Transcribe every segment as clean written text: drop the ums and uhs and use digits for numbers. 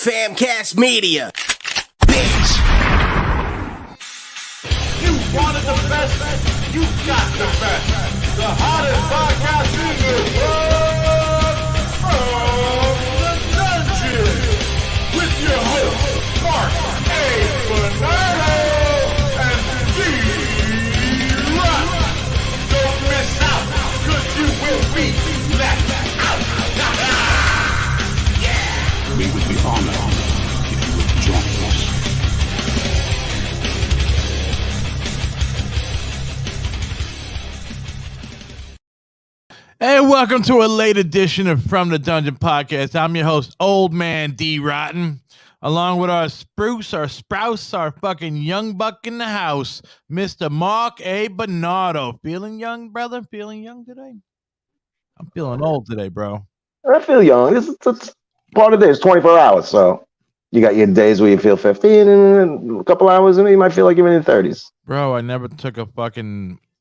Famcast Media. Bitch. You wanted the best, you got the best. The hottest podcast in the world. From the dungeon. With your hosts, Mark A. Bernardo and Dee Rotten. Don't miss out, cause you will be left out. We would be honored if you would join us. And welcome to a late edition of From the Dungeon Podcast. I'm your host, Old Man Dee Rotten, along with our spruce, our sprouse, our fucking young buck in the house, Mr. Mark A. Bernardo. Feeling young, brother? Feeling young today? I'm feeling old today, bro. I feel young. It's part of the day. It's 24 hours, so you got your days where you feel 15, and a couple hours, and you might feel like you're in your 30s. Bro, I never took a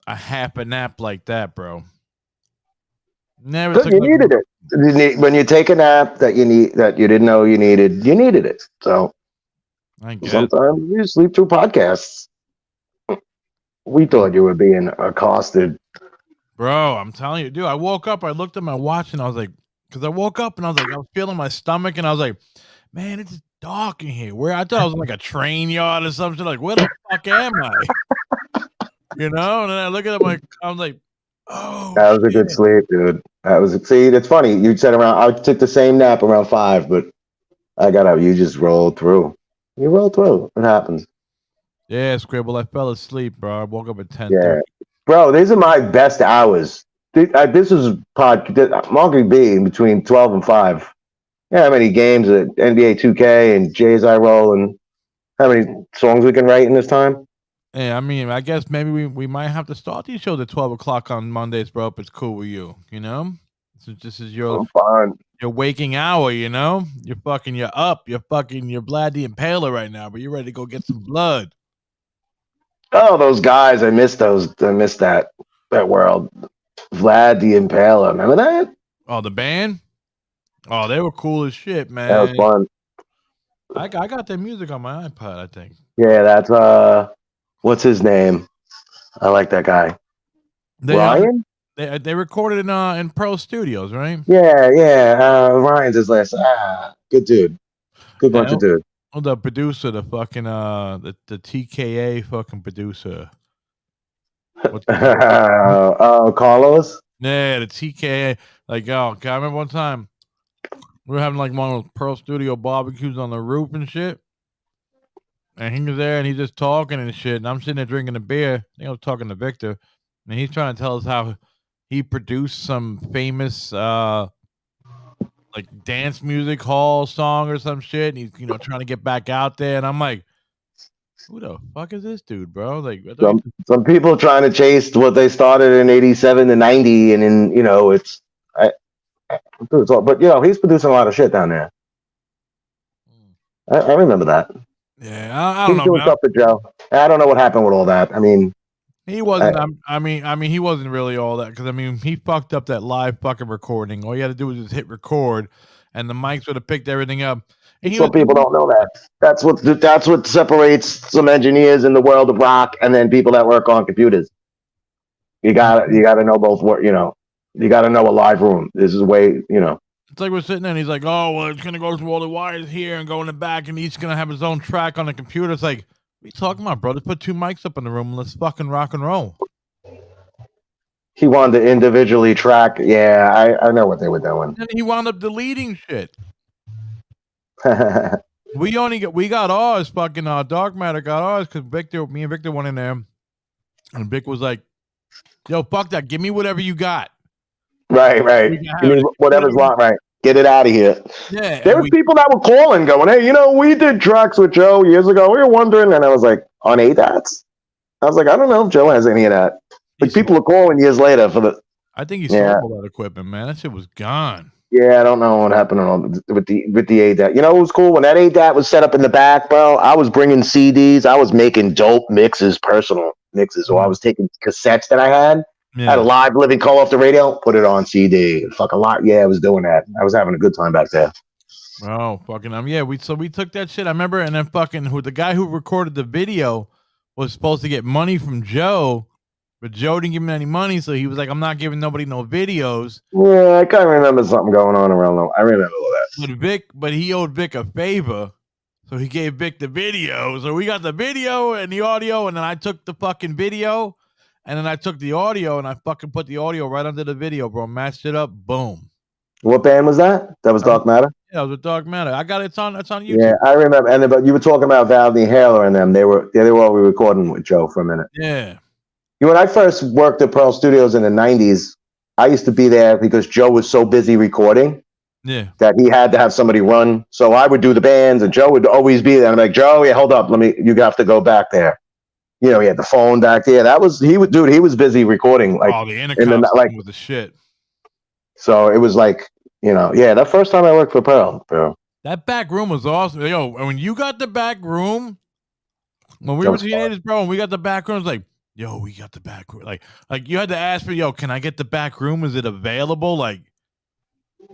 half a nap like that, bro. Never But took you needed it. When you take a nap that you didn't know you needed it. So I guess. sometimes you sleep through podcasts. We thought you were being accosted. Bro, I'm telling you, dude, I woke up, I looked at my watch, and I was like, because I woke up and I was feeling my stomach, and I was like, man, it's dark in here. Where I thought I was in like a train yard or something. Like, where the fuck am I? You know? And then I look at it, I'm like, oh, That was a good sleep, dude. See, it's funny. You said I took the same nap around 5, but I got up. You just rolled through. You rolled through. It happens. Yeah, Skribbal, I fell asleep, bro. I woke up at 10:30. Yeah. Bro, these are my best hours. This is Marky B between 12 and 5. Yeah, how many games at NBA 2K and J's I roll, and how many songs we can write in this time? Yeah, I mean, I guess maybe we might have to start these shows at 12 o'clock on Mondays, bro, if it's cool with you, you know? So this is your waking hour, you know? You're up. You're Vlad the Impaler right now, but you're ready to go get some blood. Oh, those guys. I missed those. I missed that world. Vlad the Impaler. Remember that? Oh, the band? Oh, they were cool as shit, man. That was fun. I got their music on my iPod, I think. Yeah, that's what's his name? I like that guy. Ryan? They recorded in Pro Studios, right? Yeah. Ryan's his last. Good dude. Good bunch of dudes. Oh, the producer, the fucking the TKA fucking producer. Carlos? Yeah, the TKA. Like, I remember one time we were having like one of those Pro Studio barbecues on the roof and shit. And he was there and he's just talking and shit. And I'm sitting there drinking a beer. I think I was talking to Victor. And he's trying to tell us how he produced some famous like dance music hall song or some shit. And he's, trying to get back out there. And I'm like, who the fuck is this dude, bro? Like, some people trying to chase what they started in 87 to 90. And then, it's all, but he's producing a lot of shit down there. I remember that. Yeah, I don't know. Doing stuff with Joe. I don't know what happened with all that. I mean, he wasn't. I mean, he wasn't really all that because he fucked up that live fucking recording. All you had to do was just hit record, and the mics would have picked everything up. And people don't know that. That's what separates some engineers in the world of rock and then people that work on computers. You gotta know both. You gotta know a live room. This is way. It's like we're sitting there and he's like, oh, well, it's going to go through all the wires here and go in the back and he's going to have his own track on the computer. It's like, what are you talking about, bro? Just put 2 mics up in the room and let's fucking rock and roll. He wanted to individually track. Yeah, I know what they were doing. And he wound up deleting shit. We got ours, fucking Dark Matter got ours because me and Victor went in there and Vic was like, yo, fuck that. Give me whatever you got. Right. Give me whatever's wrong, right. Get it out of here. Yeah. There were people that were calling going, hey, we did tracks with Joe years ago. We were wondering. And I was like, on ADATs? I was like, I don't know if Joe has any of that. Like, people are calling years later for the... I think he sold all that equipment, man. That shit was gone. Yeah, I don't know what happened with the ADAT. It was cool? When that ADAT was set up in the back, bro, I was bringing CDs. I was making dope mixes, personal mixes. So I was taking cassettes that I had. Yeah. I had a live living call off the radio, put it on CD. Fuck a lot. Yeah, I was doing that. I was having a good time back there. Oh, fucking yeah. We took that shit. I remember, and then fucking the guy who recorded the video was supposed to get money from Joe, but Joe didn't give him any money, so he was like, "I'm not giving nobody no videos." Yeah, I kind of remember something going on around them. I remember all that. But he owed Vic a favor, so he gave Vic the video. So we got the video and the audio, and then I took the fucking video, and then I took the audio, and I fucking put the audio right under the video, bro. Matched it up, boom. What band was that? That was Dark Matter? Yeah, it was a Dark Matter. I got it's on YouTube. Yeah, I remember. And but you were talking about Valdy Haler and them. They were all recording with Joe for a minute. Yeah. You know, when I first worked at Pearl Studios in the 90s, I used to be there because Joe was so busy recording that he had to have somebody run. So I would do the bands and Joe would always be there. And I'm like, Joe, yeah, hold up. You have to go back there. You know, he had the phone back there. He was busy recording. Like, the intercom with the shit. So it was like, you know, yeah, that first time I worked for Pearl, bro. That back room was awesome. Yo, when you got the back room, when we were teenagers, bro, and we got the back room, it was like, yo, we got the back room. Like you had to ask me, yo, can I get the back room? Is it available? Like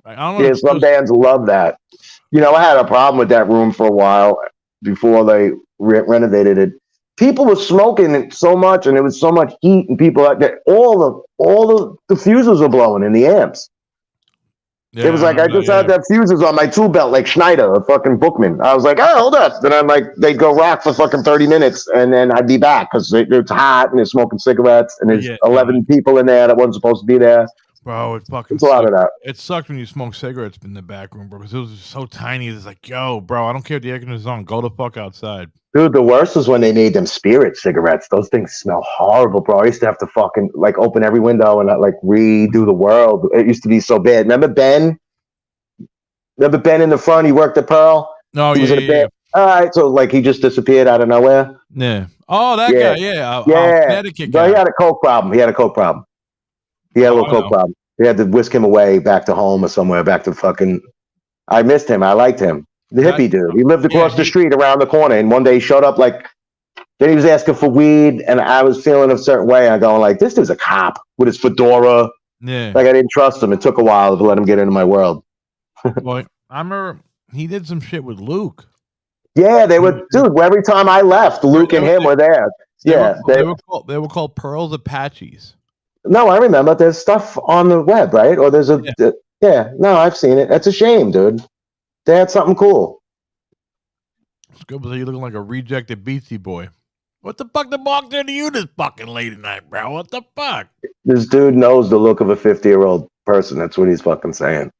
I don't know. Yeah, some bands love that. You know, I had a problem with that room for a while before they renovated it. People were smoking it so much, and there was so much heat, and people all the fuses were blowing in the amps. Yeah, it was like I just had that fuses on my tool belt, like Schneider, a fucking Bookman. I was like, oh, hold up. Then I'm like, they'd go rock for fucking 30 minutes, and then I'd be back because it's hot and they're smoking cigarettes, and there's 11 people in there that wasn't supposed to be there. Bro, it's a lot of that. It sucked when you smoke cigarettes in the back room, bro, because it was just so tiny. It's like, yo, bro, I don't care if the air conditioner's on. Go the fuck outside. Dude, the worst was when they made them spirit cigarettes. Those things smell horrible, bro. I used to have to fucking like open every window and like redo the world. It used to be so bad. Remember Ben? Remember Ben in the front? He worked at Pearl. Oh, yeah. All right, so like he just disappeared out of nowhere. Yeah. Oh, that guy. Yeah. Connecticut guy. He had a coke problem. He had a little coke problem. They had to whisk him away back to home or somewhere. Back to fucking. I missed him. I liked him. The hippie dude. He lived across the street around the corner, and one day he showed up like. Then he was asking for weed, and I was feeling a certain way. I'm going like, this dude's a cop with his fedora. Yeah. Like I didn't trust him. It took a while to let him get into my world. Well, I remember he did some shit with Luke. Yeah, they were, dude. Every time I left, Luke and him were there. They were called Pearl's Apaches. No, I remember. There's stuff on the web, right? Or there's no, I've seen it. That's a shame, dude. They had something cool. Skribbal, you looking like a rejected Beastie Boy. What the fuck the fuck did to you this fucking late at night, bro? What the fuck? This dude knows the look of a 50-year-old person. That's what he's fucking saying.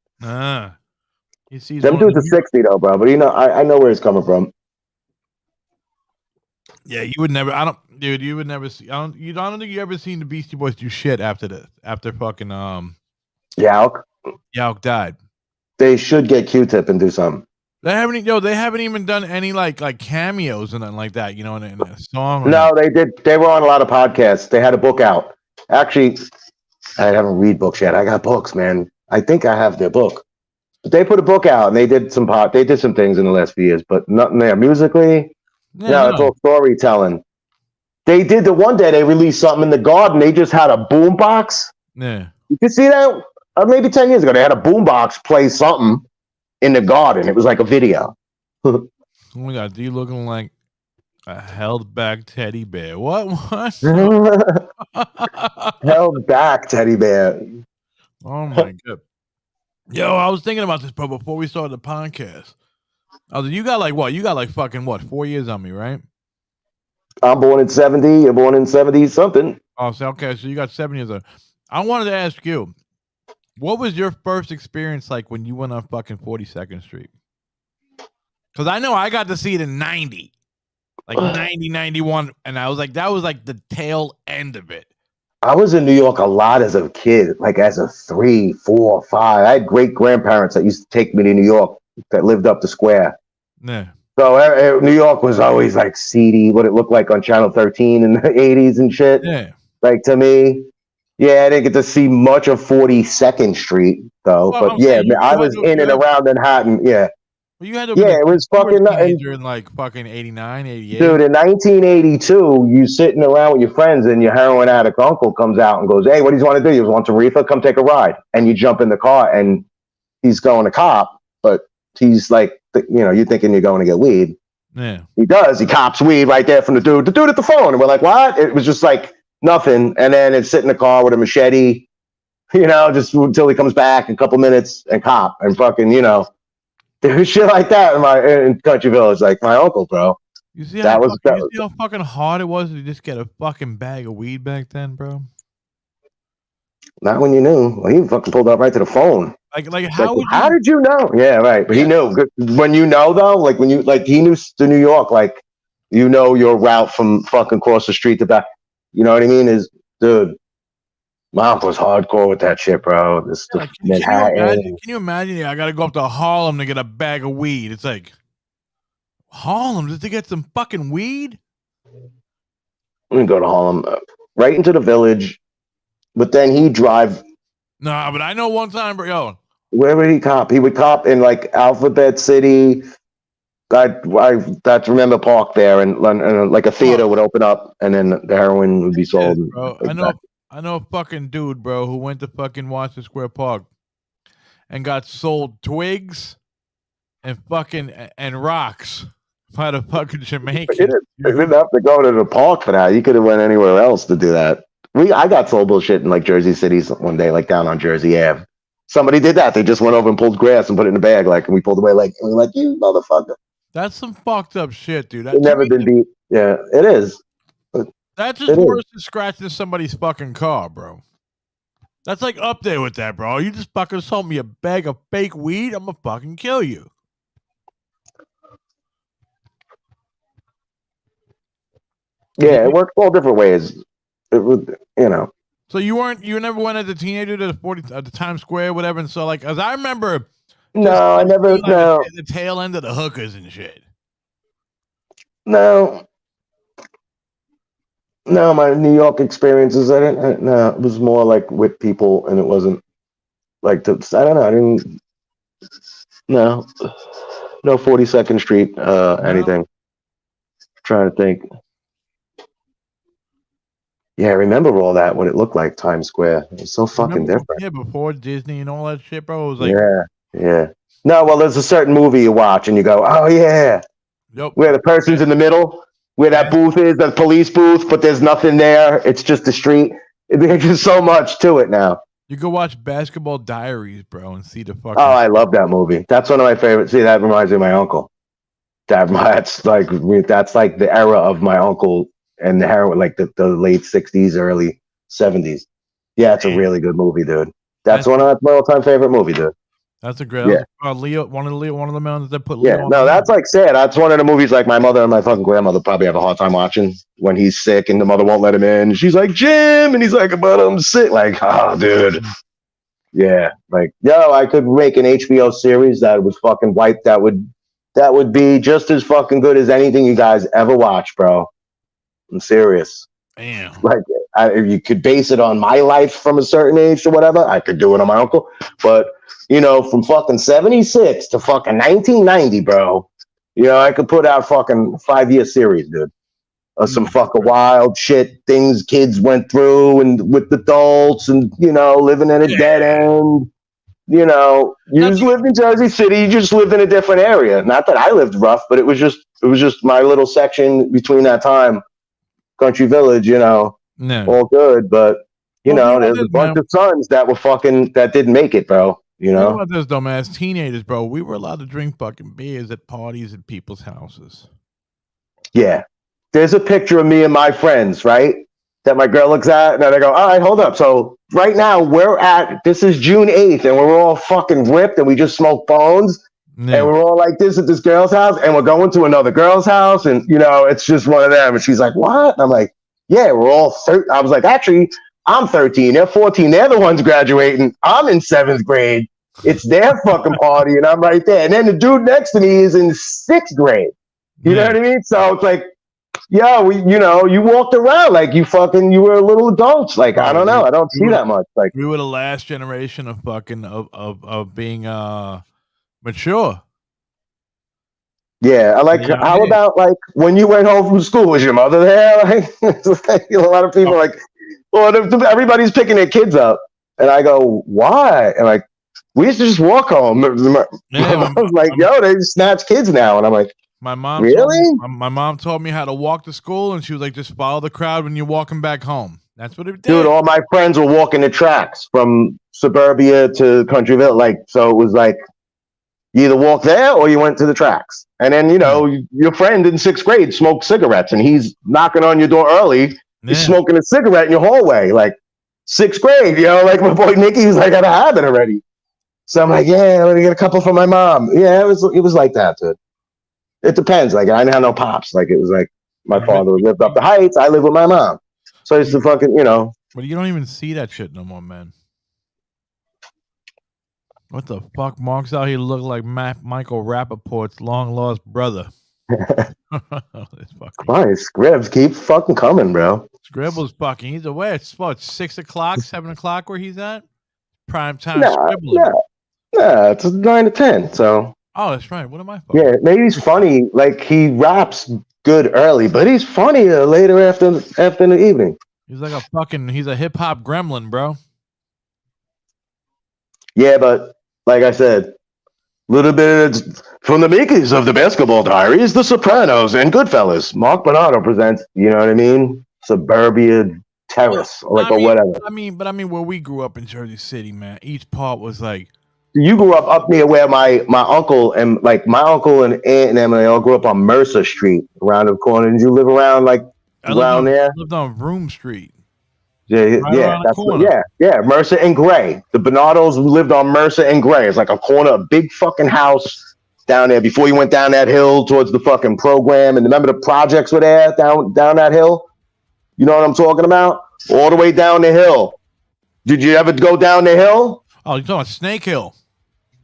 He sees them dudes are 60 though, bro. But you know, I know where he's coming from. Yeah, you would never. You would never see. I don't think you ever seen the Beastie Boys do shit after fucking Yauk died. They should get Q-Tip and do something. They haven't even done any like cameos and nothing like that. You know, in a song. No, they did. They were on a lot of podcasts. They had a book out. Actually, I haven't read books yet. I got books, man. I think I have their book. But they put a book out and they did some things in the last few years, but nothing there musically. No, it's all storytelling. They did the one day they released something in the garden. They just had a boom box. Yeah, you can see that. Maybe 10 years ago, they had a boom box play something in the garden. It was like a video. Oh my god, Dee looking like a held back teddy bear. What? Held back teddy bear. Oh my god. Yo, I was thinking about this, bro, before we started the podcast. You got like what? You got like fucking what? 4 years on me, right? I'm born in 70. You're born in 70 something. Oh, so okay. So you got 7 years on. I wanted to ask you, what was your first experience like when you went on fucking 42nd Street? Because I know I got to see it in 90. Like 90, 91. And I was like, that was like the tail end of it. I was in New York a lot as a kid, like as a 3, 4, 5. I had great grandparents that used to take me to New York that lived up the square. Yeah. So New York was always like seedy, what it looked like on Channel 13 in the 80s and shit. Yeah. Like to me, yeah, I didn't get to see much of 42nd Street though. Well, but yeah, I was in and around Manhattan. Yeah. Well, you had to it was fucking in like fucking 89, 88. Dude, in 1982, you sitting around with your friends and your heroin addict uncle comes out and goes, hey, what do you want to do? You want some reefer? Come take a ride. And you jump in the car and he's going to cop, but he's like, you thinking you're going to get weed. Yeah. He does. He cops weed right there from the dude at the phone. And we're like, what? It was just like nothing. And then it's sit in the car with a machete, just until he comes back in a couple minutes and cop and fucking, there's shit like that in Country Village. Like my uncle, bro. You see how fucking hard it was to just get a fucking bag of weed back then, bro? Not when you knew. Well, he fucking pulled up right to the phone. How did you know? Yeah, right. But he knew. When you know, though, like when you he knew to New York, like your route from fucking across the street to back. You know what I mean? Dude, my uncle was hardcore with that shit, bro. Can you imagine? I gotta go up to Harlem to get a bag of weed. It's like Harlem just to get some fucking weed. I'm gonna go to Harlem, right into the Village, but then he'd drive. Nah, but I know one time, bro. Where would he cop? He would cop in like Alphabet City. I remember Park there, and like a theater would open up, and then the heroin would be sold. Yeah, bro. I know a fucking dude, bro, who went to fucking Washington Square Park and got sold twigs and rocks by the fucking Jamaican. You didn't have to go to the park for that. You could have went anywhere else to do that. I got sold bullshit in like Jersey City one day, like down on Jersey Ave. Somebody did that. They just went over and pulled grass and put it in a bag, and we pulled away, and we were like, you motherfucker. That's some fucked up shit, dude. It's never been beat. Yeah, it is. That's just worse than scratching somebody's fucking car, bro. That's like up there with that, bro. You just fucking sold me a bag of fake weed, I'm gonna fucking kill you. Yeah, it worked all different ways. It would, So you never went as a teenager to the Times Square, whatever, and so as I remember. No, I never. No, the tail end of the hookers and shit. No, my New York experiences. I didn't. No, it was more like with people, and it wasn't like I don't know. I didn't. No 42nd Street. Anything. Trying to think. Yeah, I remember all that. What it looked like, Times Square. It was so fucking different. Yeah, before Disney and all that shit, bro. It was like. Yeah. No, well, there's a certain movie you watch and you go, oh, yeah. Yep. Where the person's in the middle, where that booth is, the police booth, but there's nothing there. It's just the street. There's just so much to it now. You go watch Basketball Diaries, bro, and see the fucking... Oh, I love that movie. That's one of my favorites. See, that reminds me of my uncle. That's like the era of my uncle and the heroin, like the late 60s, early 70s. Yeah, it's a really good movie, dude. That's my all-time favorite movie, dude. That's a great Leo. One of the men that put Leo. Yeah, no, that's like sad. That's one of the movies like my mother and my fucking grandmother probably have a hard time watching when he's sick and the mother won't let him in. She's like, Jim, and he's like, but I'm sick. Like, oh, dude. Yeah, like, I could make an HBO series that was fucking white. That would be just as fucking good as anything you guys ever watch, bro. I'm serious. Damn. Like, if you could base it on my life from a certain age or whatever, I could do it on my uncle. But from fucking 76 to fucking 1990, bro. I could put out fucking 5-year series, dude. Of some fucking wild shit, things kids went through and with adults and, living in a dead end. You just lived in Jersey City, you just lived in a different area. Not that I lived rough, but it was just my little section between that time. Country Village, all good, but there's a bunch of sons that didn't make it, bro. Think about this though, man. As teenagers, bro, we were allowed to drink fucking beers at parties at people's houses. Yeah. There's a picture of me and my friends, right? That my girl looks at, and I go, all right, hold up. So right now this is June 8th, and we're all fucking ripped, and we just smoked bones, and we're all like this at this girl's house, and we're going to another girl's house, and, it's just one of them. And she's like, what? And I'm like, yeah, we're all 13. I was like, actually, I'm 13. They're 14. They're the ones graduating. I'm in 7th grade. It's their fucking party, and I'm right there. And then the dude next to me is in 6th grade. You know what I mean? So it's like, you walked around like you were a little adults. Like, I don't know. I don't see that much. Like, we were the last generation of fucking of being mature. Yeah, how about like when you went home from school, was your mother there? Like, a lot of people like, well, everybody's picking their kids up, and I go, why? And like, We used to just walk home. I was like, yo, they snatch kids now. And I'm like, my mom really? My mom told me how to walk to school, and she was like, just follow the crowd when you're walking back home. That's what it did. Dude, all my friends were walking the tracks from suburbia to Countryville. Like, so it was like, you either walk there or you went to the tracks. And then, your friend in 6th grade smoked cigarettes, and he's knocking on your door early. He's smoking a cigarette in your hallway. Like, 6th grade, like my boy Nicky was like, had a habit already. So I'm like, yeah, let me get a couple from my mom. Yeah, it was like that, dude. It depends. Like, I didn't have no pops. Like, it was like my father lived up the heights. I live with my mom. So it's the fucking, But you don't even see that shit no more, man. What the fuck? Mark's out here look like Michael Rappaport's long lost brother. Why, Scribbs, keep fucking coming, bro. Skribbal's fucking. He's away. It's what, 6 o'clock, 7 o'clock where he's at? Prime time. Nah, it's 9 to 10. So. Oh, that's right. What am I fucking? Yeah, maybe he's funny. Like, he raps good early, but he's funnier later after the evening. He's like he's a hip hop gremlin, bro. Yeah, but like I said, a little bit from the makers of the Basketball Diaries, The Sopranos, and Goodfellas. Mark Bernardo presents, you know what I mean? Suburbia Terrace, or whatever. I mean, where we grew up in Jersey City, man, each part was like. You grew up near where my uncle and aunt and them, they all grew up on Mercer Street around the corner. Did you live around around there? I lived on Broome Street. Yeah, Mercer and Gray. The Bernardos lived on Mercer and Gray. It's like a corner, a big fucking house down there before you went down that hill towards the fucking program. And remember the projects were there down that hill? You know what I'm talking about? All the way down the hill. Did you ever go down the hill? Oh, you're talking about Snake Hill.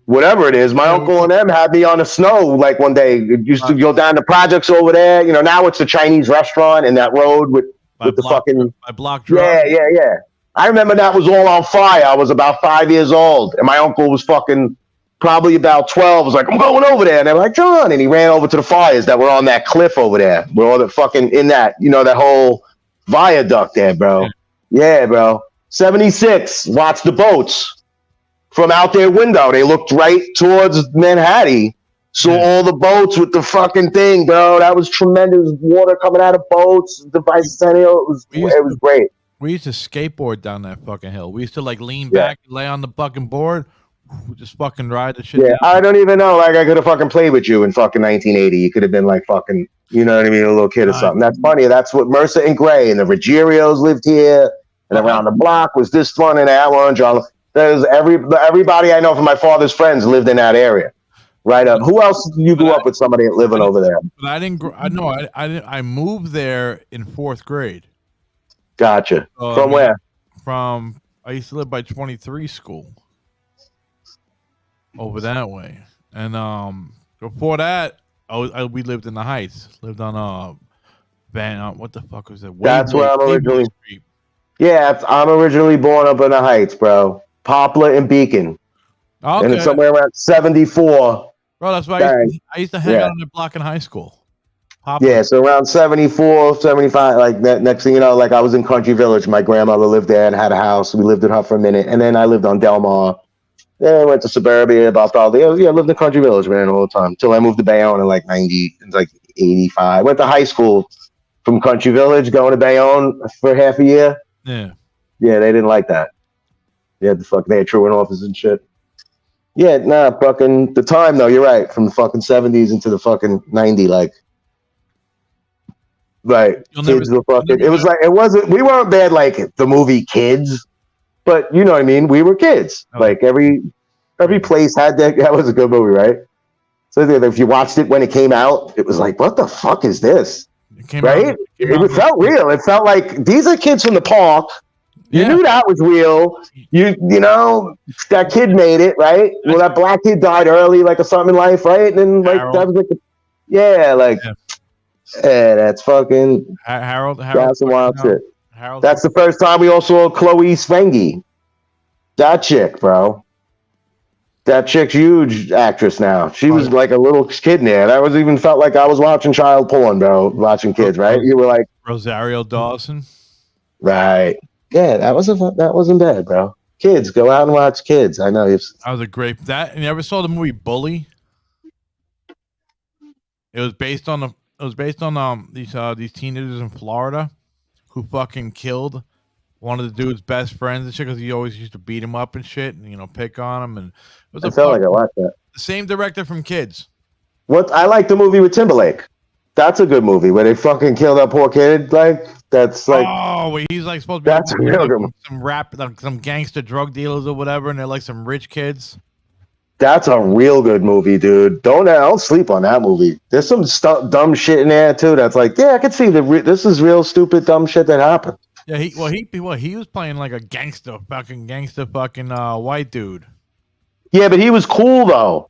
Whatever it is, my uncle and them had me on the snow like one day. It used to go down the projects over there. Now it's the Chinese restaurant and that road with the fucking block drop. Yeah. I remember that was all on fire. I was about 5 years old, and my uncle was fucking probably about 12. Was like, I'm going over there, and they're like, John, and he ran over to the fires that were on that cliff over there. We're all the fucking in that, that whole viaduct there, bro. Yeah, bro. 76. Watch the boats. From out their window, they looked right towards Manhattan. Saw all the boats with the fucking thing, bro. That was tremendous. Water coming out of boats. The bicentennial. It was great. We used to skateboard down that fucking hill. We used to lean back, lay on the fucking board, just fucking ride the shit. Yeah, down. I don't even know. Like, I could have fucking played with you in fucking 1980. You could have been like fucking, you know what I mean, a little kid or something. That's funny. That's what Mercer and Gray and the Ruggierios lived here, and around the block was this one and that one. John. There's everybody I know from my father's friends lived in that area, right up. Who else you grew up with somebody living over there? But I didn't. I moved there in 4th grade. Gotcha. From where? I used to live by 23 school, over that way, and before that, we lived in the Heights. Lived on what the fuck was it? That's where I'm originally. Yeah, I'm originally born up in the Heights, bro. Poplar and Beacon. Okay. And it's somewhere around 74. Bro, that's why I used to hang out on the block in high school. Poplar. Yeah, so around 74, 75, like that. Next thing you know, like I was in Country Village. My grandmother lived there and had a house. We lived with her for a minute. And then I lived on Delmar. Then I went to suburbia, about all the. Yeah, I lived in Country Village, man, all the time. Until I moved to Bayonne in 85. Went to high school from Country Village, going to Bayonne for half a year. Yeah. Yeah, they didn't like that. They had truant office and shit. Yeah, fucking the time though, you're right. From the fucking 70s into the fucking 90, kids were fucking. It was we weren't bad like the movie Kids, but you know what I mean. We were kids. Oh. Like every place had that was a good movie, right? So if you watched it when it came out, it was like, what the fuck is this? It felt real. It felt like these are kids from the park. You knew that was real. You know that kid made it, right? Well, that black kid died early, like or something in life, right? And then that was that's fucking Harold. That's some wild shit. That's the first time we all saw Chloe Svengi. That chick, bro. That chick's huge actress now. She was like a little kid in there. That was even felt like I was watching child porn, bro. Watching kids, right? You were like Rosario Dawson, right? Yeah, that wasn't bad, bro. Kids, go out and watch Kids. I know. That was a great that. And you ever saw the movie Bully? It was based on these teenagers in Florida who fucking killed one of the dude's best friends and shit because he always used to beat him up and shit and pick on him. And it was I felt like I watched that. The same director from Kids. What I like the movie with Timberlake. That's a good movie where they fucking kill that poor kid. Like that's like where he's like supposed to be that's a real good some rap like some gangster drug dealers or whatever, and they're like some rich kids. That's a real good movie, dude. Don't sleep on that movie. There's some dumb shit in there too. That's like, yeah, I can see this is real stupid dumb shit that happened. Yeah, he was playing like a gangster fucking white dude. Yeah, but he was cool though.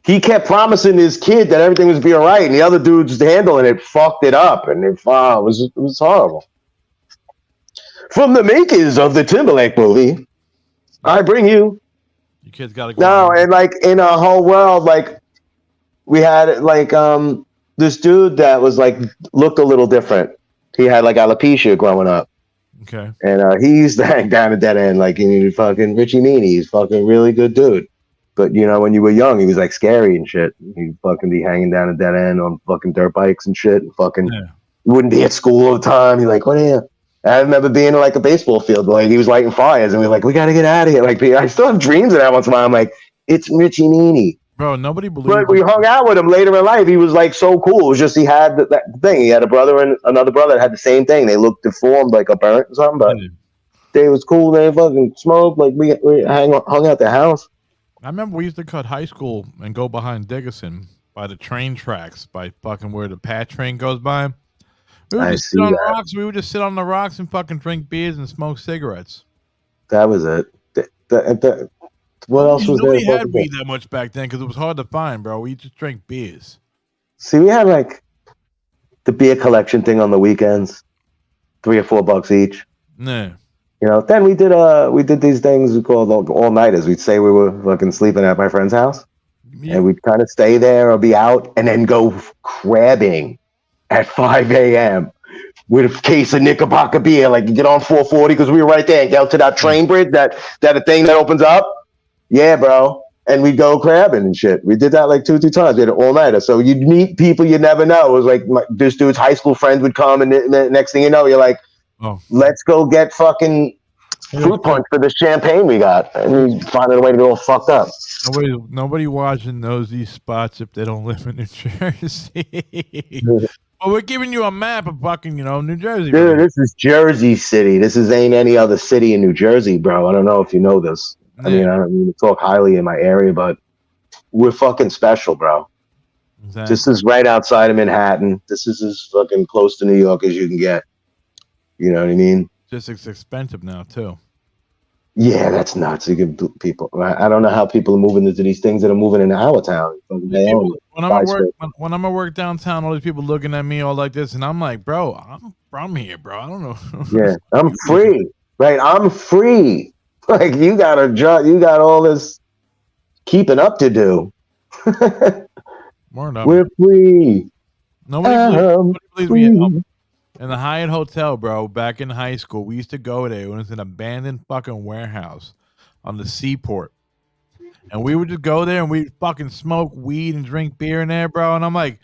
He kept promising his kid that everything was be all right, and the other dudes handling it fucked it up, and it was horrible. From the makers of the Timberlake movie, I bring you. You kids gotta go. No, and like in a whole world, like we had like this dude that was like looked a little different. He had like alopecia growing up. Okay. And he used to hang down at that end like fucking Richie Meany. He's fucking really good dude. But when you were young, he was like scary and shit. He'd fucking be hanging down at that end on fucking dirt bikes and shit. And fucking wouldn't be at school all the time. He's like, what are you? I remember being in like a baseball field, like he was lighting fires, and we were like, we got to get out of here. Like, I still have dreams of that once in a while. I'm like, it's Richie Meany. Bro, nobody believes. But we hung out with him later in life. He was like so cool. It was just he had that thing. He had a brother and another brother that had the same thing. They looked deformed, like a burnt or something, but they was cool. They fucking smoked. Like we hung out at the house. I remember we used to cut high school and go behind Dickerson by the train tracks, by fucking where the Pateron goes by. We would just sit on rocks. We would just sit on the rocks and fucking drink beers and smoke cigarettes. That was it. What else was there? We had weed that much back then because it was hard to find, bro. We just drank beers. See, we had like the beer collection thing on the weekends, $3 or $4 each. Nah. Then we did these things we called all nighters. We'd say we were fucking sleeping at my friend's house, and we'd kind of stay there or be out, and then go crabbing at 5 a.m. with a case of Knickerbocker beer. Like you get on 440 because we were right there and get out to that train bridge, that thing that opens up. Yeah, bro. And we'd go crabbing and shit. We did that like 2 or 3 times. We did it all nighter. So you'd meet people you never know. It was like this dude's high school friends would come, and the next thing you know, you're like, let's go get fucking fruit punch for the champagne we got. And we find a way to get all fucked up. Nobody watching knows these spots if they don't live in New Jersey. Well, we're giving you a map of fucking, New Jersey. Dude, this is Jersey City. This ain't any other city in New Jersey, bro. I don't know if you know this. I mean, I don't mean to talk highly in my area, but we're fucking special, bro. Exactly. This is right outside of Manhattan. This is as fucking close to New York as you can get. You know what I mean? Just it's expensive now, too. Yeah, that's nuts. You can people. I don't know how people are moving into these things that are moving into our town. When I'm at work downtown, all these people looking at me all like this, and I'm like, bro, I'm from here, bro. I don't know. Yeah, I'm free. Right, I'm free. Like you got a job, you got all this keeping up to do. We're free. Nobody believes me. In the Hyatt Hotel, bro, back in high school, we used to go there. It was an abandoned fucking warehouse on the seaport. And we would just go there and we'd fucking smoke weed and drink beer in there, bro. And I'm like,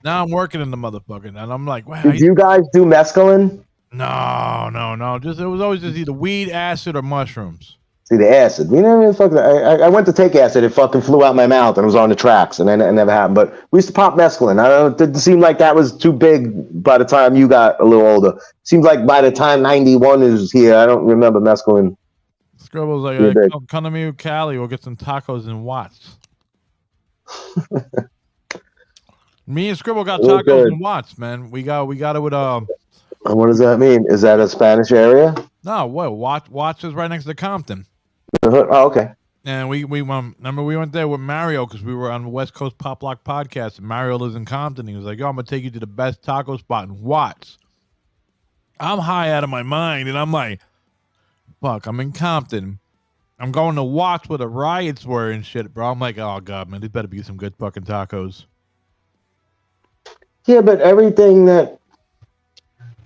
now I'm working in the motherfucker. And I'm like, wow. Did you guys do mescaline? No. It was always just either weed, acid, or mushrooms. See, the acid. We never even fucking. I went to take acid. It fucking flew out my mouth and it was on the tracks, and then it never happened. But we used to pop mescaline. I don't. It didn't seem like that was too big by the time you got a little older. Seems like by the time 91 is here, I don't remember mescaline. Skribbal's like, come to me with Cali. We'll get some tacos in Watts. Me and Skribbal got tacos in Watts, man. We got it with What does that mean? Is that a Spanish area? No, Watts is right next to Compton. Oh, okay. And we remember we went there with Mario because we were on the West Coast Pop Lock podcast, and Mario lives in Compton. He was like, "Yo, I'm gonna take you to the best taco spot in Watts." I'm high out of my mind, and I'm like, "Fuck, I'm in Compton. I'm going to Watts where the riots were and shit, bro." I'm like, "Oh god, man, these better be some good fucking tacos." Yeah, but everything that.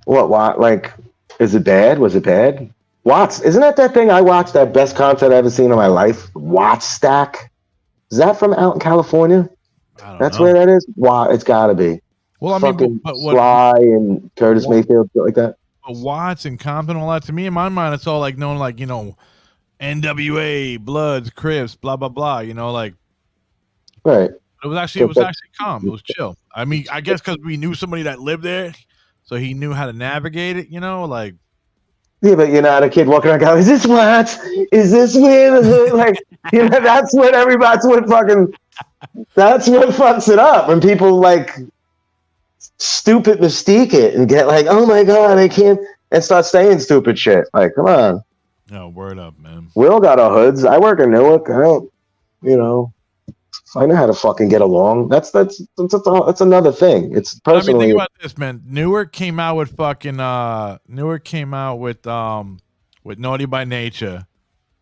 What? Like, is it bad? Was it bad? Watts, isn't that thing I watched? That best concert I ever seen in my life. Watts Stack. Is that from out in California? I don't That's know. where that is. Wow, it's got to be. Well, I mean, Fucking but what? Sly and Curtis Mayfield, shit like that. But Watts and Compton, all that. To me, in my mind, it's all like known, like NWA, Bloods, Crips, blah blah blah. Like. Right. It was actually calm. It was chill. I mean, I guess because we knew somebody that lived there, so he knew how to navigate it. Like. Yeah, but you're not a kid walking around going, is this Watts? Is this weird? Like, that's what fucks it up. When people like stupid mystique it and get like, oh my God, I can't, and start saying stupid shit. Like, come on. No, word up, man. We all got our hoods. I work in Newark. I don't, I know how to fucking get along. That's another thing. It's personally. I mean, think about this, man. Newark came out with Naughty by Nature,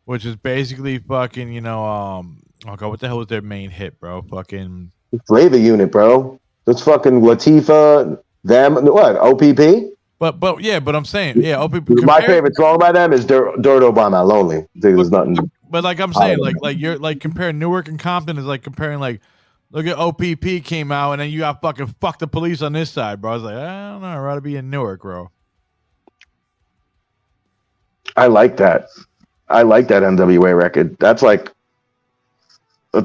which is basically fucking, oh God, what the hell was their main hit, bro? Fucking Flavor Unit, bro. That's fucking Latifah, them, what, OPP? But yeah, but I'm saying, yeah, OPP. My favorite song by them is Dirt by My Lonely. There's nothing. But like I'm saying, like you're like comparing Newark and Compton is like comparing like, look at OPP came out and then you got fucking Fuck the Police on this side, bro. I was like, I don't know, I'd rather be in Newark, bro. I like that NWA record. It's like I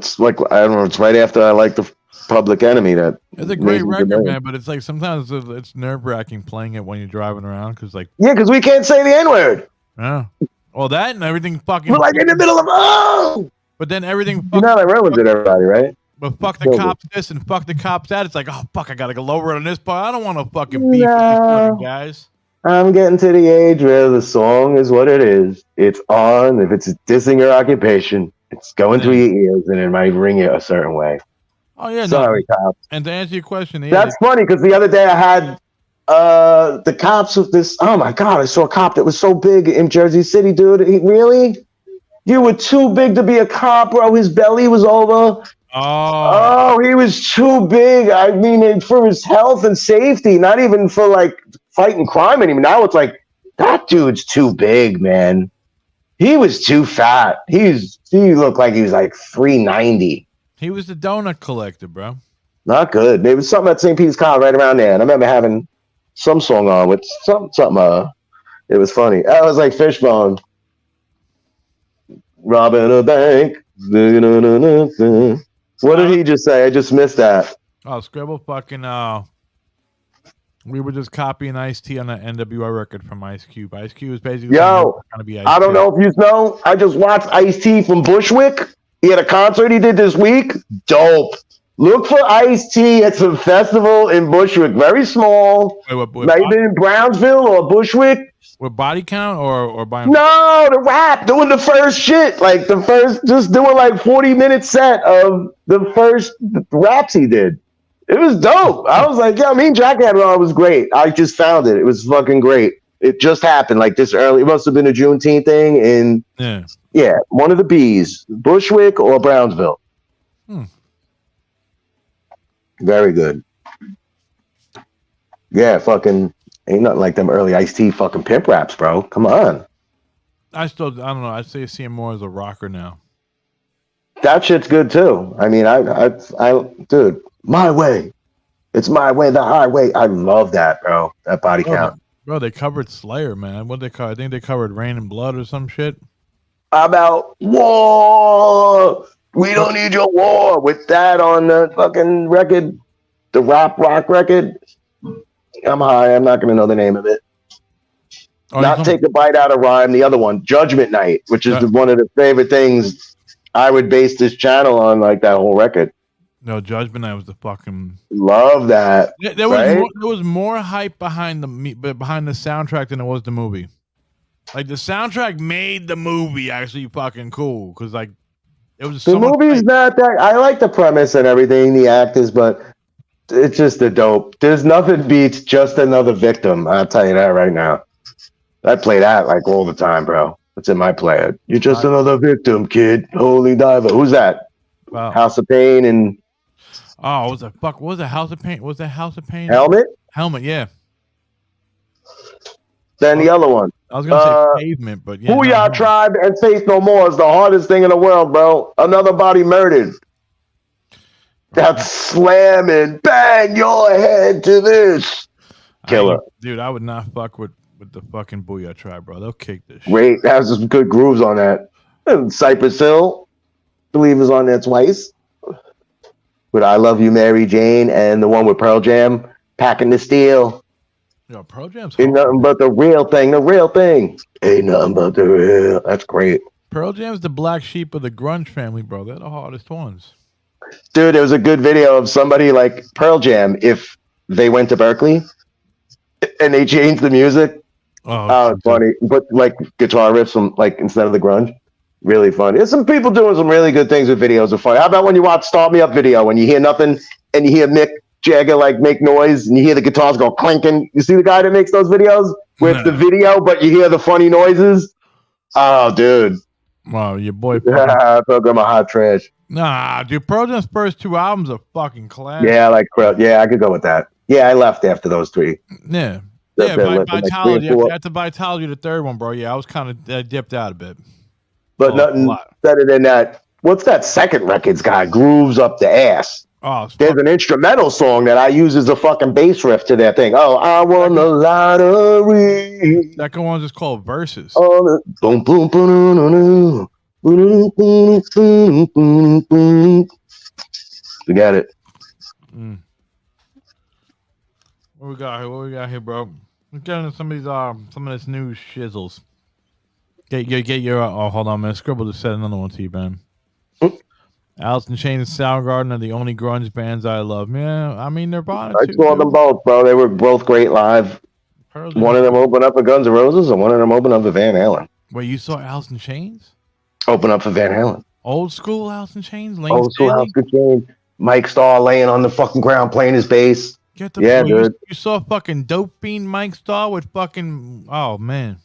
don't know. It's right after I like the Public Enemy. That it's a great record, man. But it's like sometimes it's nerve wracking playing it when you're driving around because because we can't say the N-word. Yeah. Well, that and everything fucking. We're like in the middle of But then everything. That ruins it, everybody, right? But fuck the cops this and fuck the cops that. It's like, oh fuck, I gotta go lower it on this part. I don't want to fucking beef with these fucking guys. I'm getting to the age where the song is what it is. It's on. If it's dissing your occupation, it's going through your ears and it might ring you a certain way. Oh yeah, sorry, cops. And to answer your question, that's funny because the other day I had the cops with this. Oh my God, I saw a cop that was so big in Jersey City, dude. Really? You were too big to be a cop, bro. His belly was over. Oh, he was too big. I mean, for his health and safety, not even for like fighting crime anymore. Now it's like that dude's too big, man. He was too fat. He looked like he was like 390. He was the donut collector, bro. Not good. There was something at St. Peter's College right around there, and I remember having some song on with something. It was funny. I was like Fishbone robbing a bank. What did he just say? I just missed that. Oh, Skribbal fucking. We were just copying Ice-T on an NWA record from Ice Cube. Ice Cube is basically trying to be I don't know if you know. I just watched Ice-T from Bushwick. He had a concert he did this week. Dope. Look for Ice-T at some festival in Bushwick. Very small. Maybe in Brownsville or Bushwick. With Body Count or by No, the rap. Doing the first shit. Like just doing like 40-minute set of the first raps he did. It was dope. I was like, me and Jack had it on. It was great. I just found it. It was fucking great. It just happened like this early. It must have been a Juneteenth thing in one of the B's, Bushwick or Brownsville. Very good. Yeah, fucking ain't nothing like them early Ice-T fucking pimp raps, bro. Come on. I don't know. I see him more as a rocker now. That shit's good too. I mean, I dude, my way. It's my way, the highway. I love that, bro. That Body Count. Bro, they covered Slayer, man. What they cover? I think they covered Rain and Blood or some shit. About war. We don't need your war. With that on the fucking record, the rock record. I'm high. I'm not going to know the name of it. Not Take a Bite Out of Rhyme. The other one, Judgment Night, which is one of the favorite things I would base this channel on, like that whole record. No, Judgment Night was the fucking love that. There was more hype behind the soundtrack than it was the movie. Like the soundtrack made the movie actually fucking cool because like it was. The movie's not that. I like the premise and everything, the actors, but it's just a dope. There's nothing beats Just Another Victim. I'll tell you that right now. I play that like all the time, bro. It's in my player. You're just another victim, kid. Holy diver. Who's that? Wow. House of Pain and. Oh, what was it House of Pain? Was that House of Pain? Helmet, yeah. Then the other one. I was gonna say Pavement, but yeah. Booyah Tribe and Faith No More is the hardest thing in the world, bro. Another body murdered. That's slamming. Bang your head to this. Killer. Dude, I would not fuck with the fucking Booyah Tribe, bro. They'll kick this shit. Great. That was some good grooves on that. And Cypress Hill, I believe, is on there twice. With I Love You, Mary Jane, and the one with Pearl Jam, Packing the Steel. Yo, Pearl Jam's Ain't nothing but the real thing, the real thing. Ain't nothing but the real. That's great. Pearl Jam's the black sheep of the grunge family, bro. They're the hardest ones. Dude, there was a good video of somebody like Pearl Jam if they went to Berkeley and they changed the music. Oh, it's funny. But like guitar riffs from like instead of the grunge. Really fun. There's some people doing some really good things with videos of fun. How about when you watch Start Me Up video when you hear nothing and you hear Mick Jagger like make noise and you hear the guitars go clinking? You see the guy that makes those videos with the video, but you hear the funny noises? Oh, dude. Wow, your boy. I feel like I'm a hot trash. Nah, dude. Pearl Jam's first 2 albums are fucking classic. Yeah, I like Pearl. Yeah, I could go with that. Yeah, I left after those 3. Yeah. That's Vitality. After Vitality, the third one, bro. Yeah, I was kind of dipped out a bit. But nothing better than that. What's that second record's got? Grooves Up the Ass. Oh, there's an instrumental song that I use as a fucking bass riff to that thing. Oh, I won the lottery. Second one's just called Versus. Oh, boom, boom, boom, boom, boom, boom, boom. We got it. What we got here, bro? Let's get into some of this new shizzles. Get your hold on, man. Skribbal just said another one to you, man. Alice in Chains and Soundgarden are the only grunge bands I love. Yeah, I mean they're bonded. I saw them both, bro. They were both great live. One of them opened up for Guns N' Roses, and one of them opened up for Van Halen. Wait, you saw Alice in Chains? Open up for Van Halen. Old school Alice in Chains. Old school Alice in Chains. Mike Starr laying on the fucking ground playing his bass. Dude. You saw fucking Dope Fiend Mike Starr with fucking man.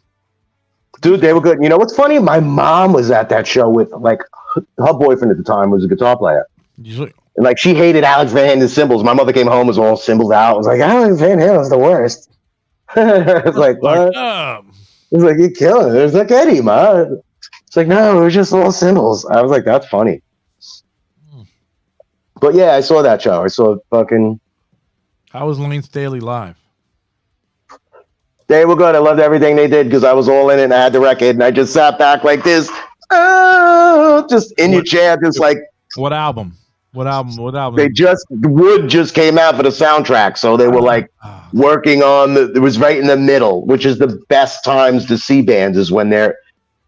Dude, they were good. You know what's funny? My mom was at that show with like her boyfriend at the time was a guitar player. And like she hated Alex Van Halen's cymbals. My mother came home, was all cymbals out. I was like, Alex Van Halen's the worst. I was like, what? He's like, you're killing it. It was like Eddie, man. It's like, no, it was just all cymbals. I was like, that's funny. But yeah, I saw that show. I saw fucking. How was Lane Staley live? They were good. I loved everything they did because I was all in it and I had the record and I just sat back like this. Just in your chair, just like. What album? They just came out for the soundtrack. So they were like working on it was right in the middle, which is the best times to see bands is when they're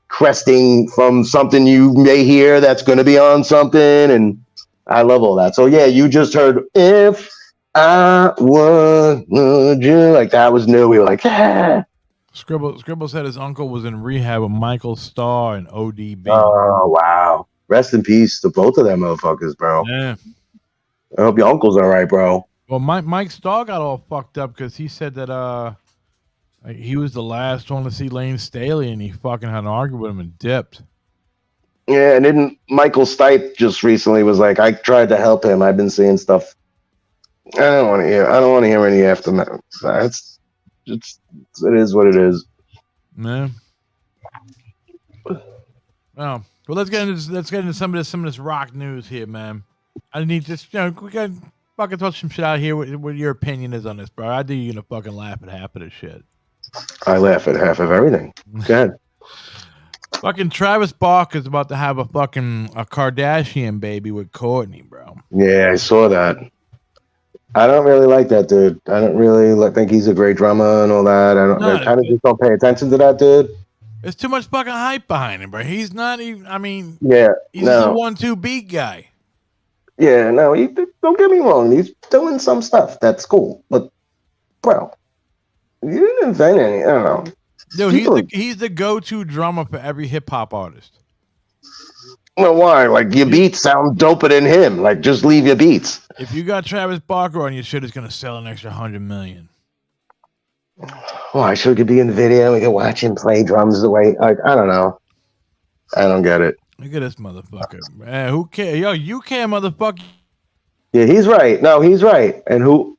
cresting from something you may hear that's going to be on something. And I love all that. So yeah, you just heard If I Would You, like that was new. We were like, yeah. Skribbal said his uncle was in rehab with Michael Starr and ODB. Oh wow. Rest in peace to both of them motherfuckers, bro. Yeah. I hope your uncle's all right, bro. Well, Mike Starr got all fucked up because he said that he was the last one to see Lane Staley and he fucking had an argument with him and dipped. Yeah, and then Michael Stipe just recently was like, I tried to help him. I've been seeing stuff. I don't want to hear any aftermath. It is what it is. Man. Well, let's get into some of this rock news here, man. I need this. We got fucking throw some shit out here. What your opinion is on this, bro? I think you're gonna fucking laugh at half of this shit. I laugh at half of everything. Go ahead. Fucking Travis Barker is about to have a Kardashian baby with Courtney, bro. Yeah, I saw that. I don't really like that dude. I don't really think he's a great drummer and all that. I kind of just don't pay attention to that dude. There's too much fucking hype behind him, bro. He's not even. I mean, yeah, he's a 1-2 beat guy. Yeah, no, don't get me wrong. He's doing some stuff that's cool, but bro, you didn't invent any. I don't know. Dude, he's the go-to drummer for every hip hop artist. Well, why? Like your beats sound doper than him. Like just leave your beats. If you got Travis Barker on your shit, it's gonna sell an extra 100 million. Why should it be in the video? We can watch him play drums the way. Like I don't know. I don't get it. Look at this motherfucker, man. Who cares? Yo, you care, motherfucker. Yeah, he's right. No, he's right. And who?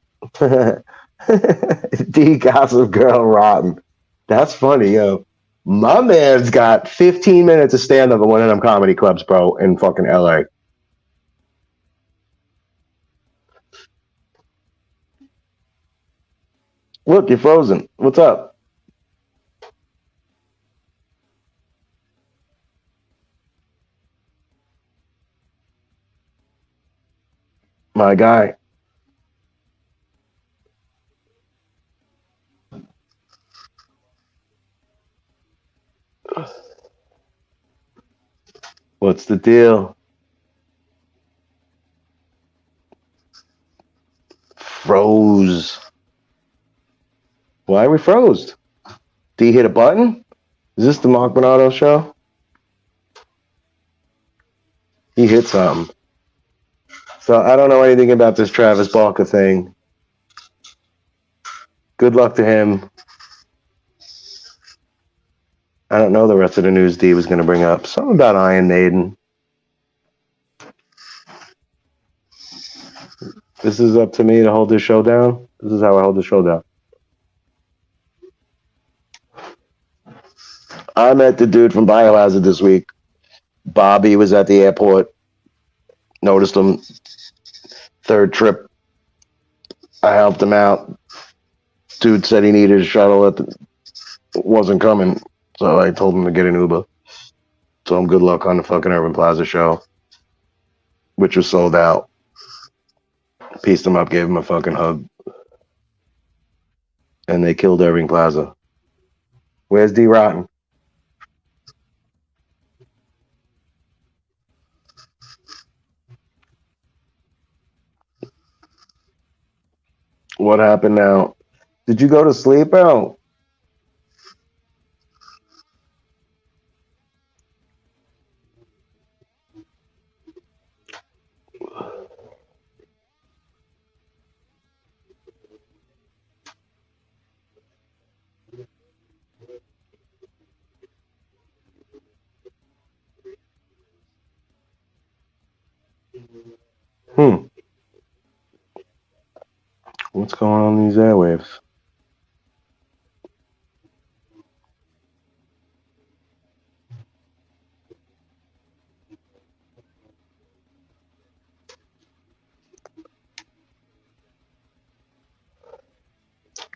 Dee Gossip Girl Rotten. That's funny, yo. My man's got 15 minutes of stand-up at one of them comedy clubs, bro, in fucking LA. Look, you're frozen. What's up? My guy. What's the deal? Froze. Why are we froze? Did he hit a button? Is this the Mark Bernardo show? He hit something. So I don't know anything about this Travis Barker thing. Good luck to him. I don't know the rest of the news D was going to bring up. Something about Iron Maiden. This is up to me to hold this show down. This is how I hold the show down. I met the dude from Biohazard this week. Bobby was at the airport. Noticed him. Third trip. I helped him out. Dude said he needed a shuttle. It wasn't coming. So I told him to get an Uber. So good luck on the fucking Urban Plaza show, which was sold out. Pieced him up, gave him a fucking hug. And they killed Irving Plaza. Where's Dee Rotten? What happened now? Did you go to sleep, Al? What's going on in these airwaves?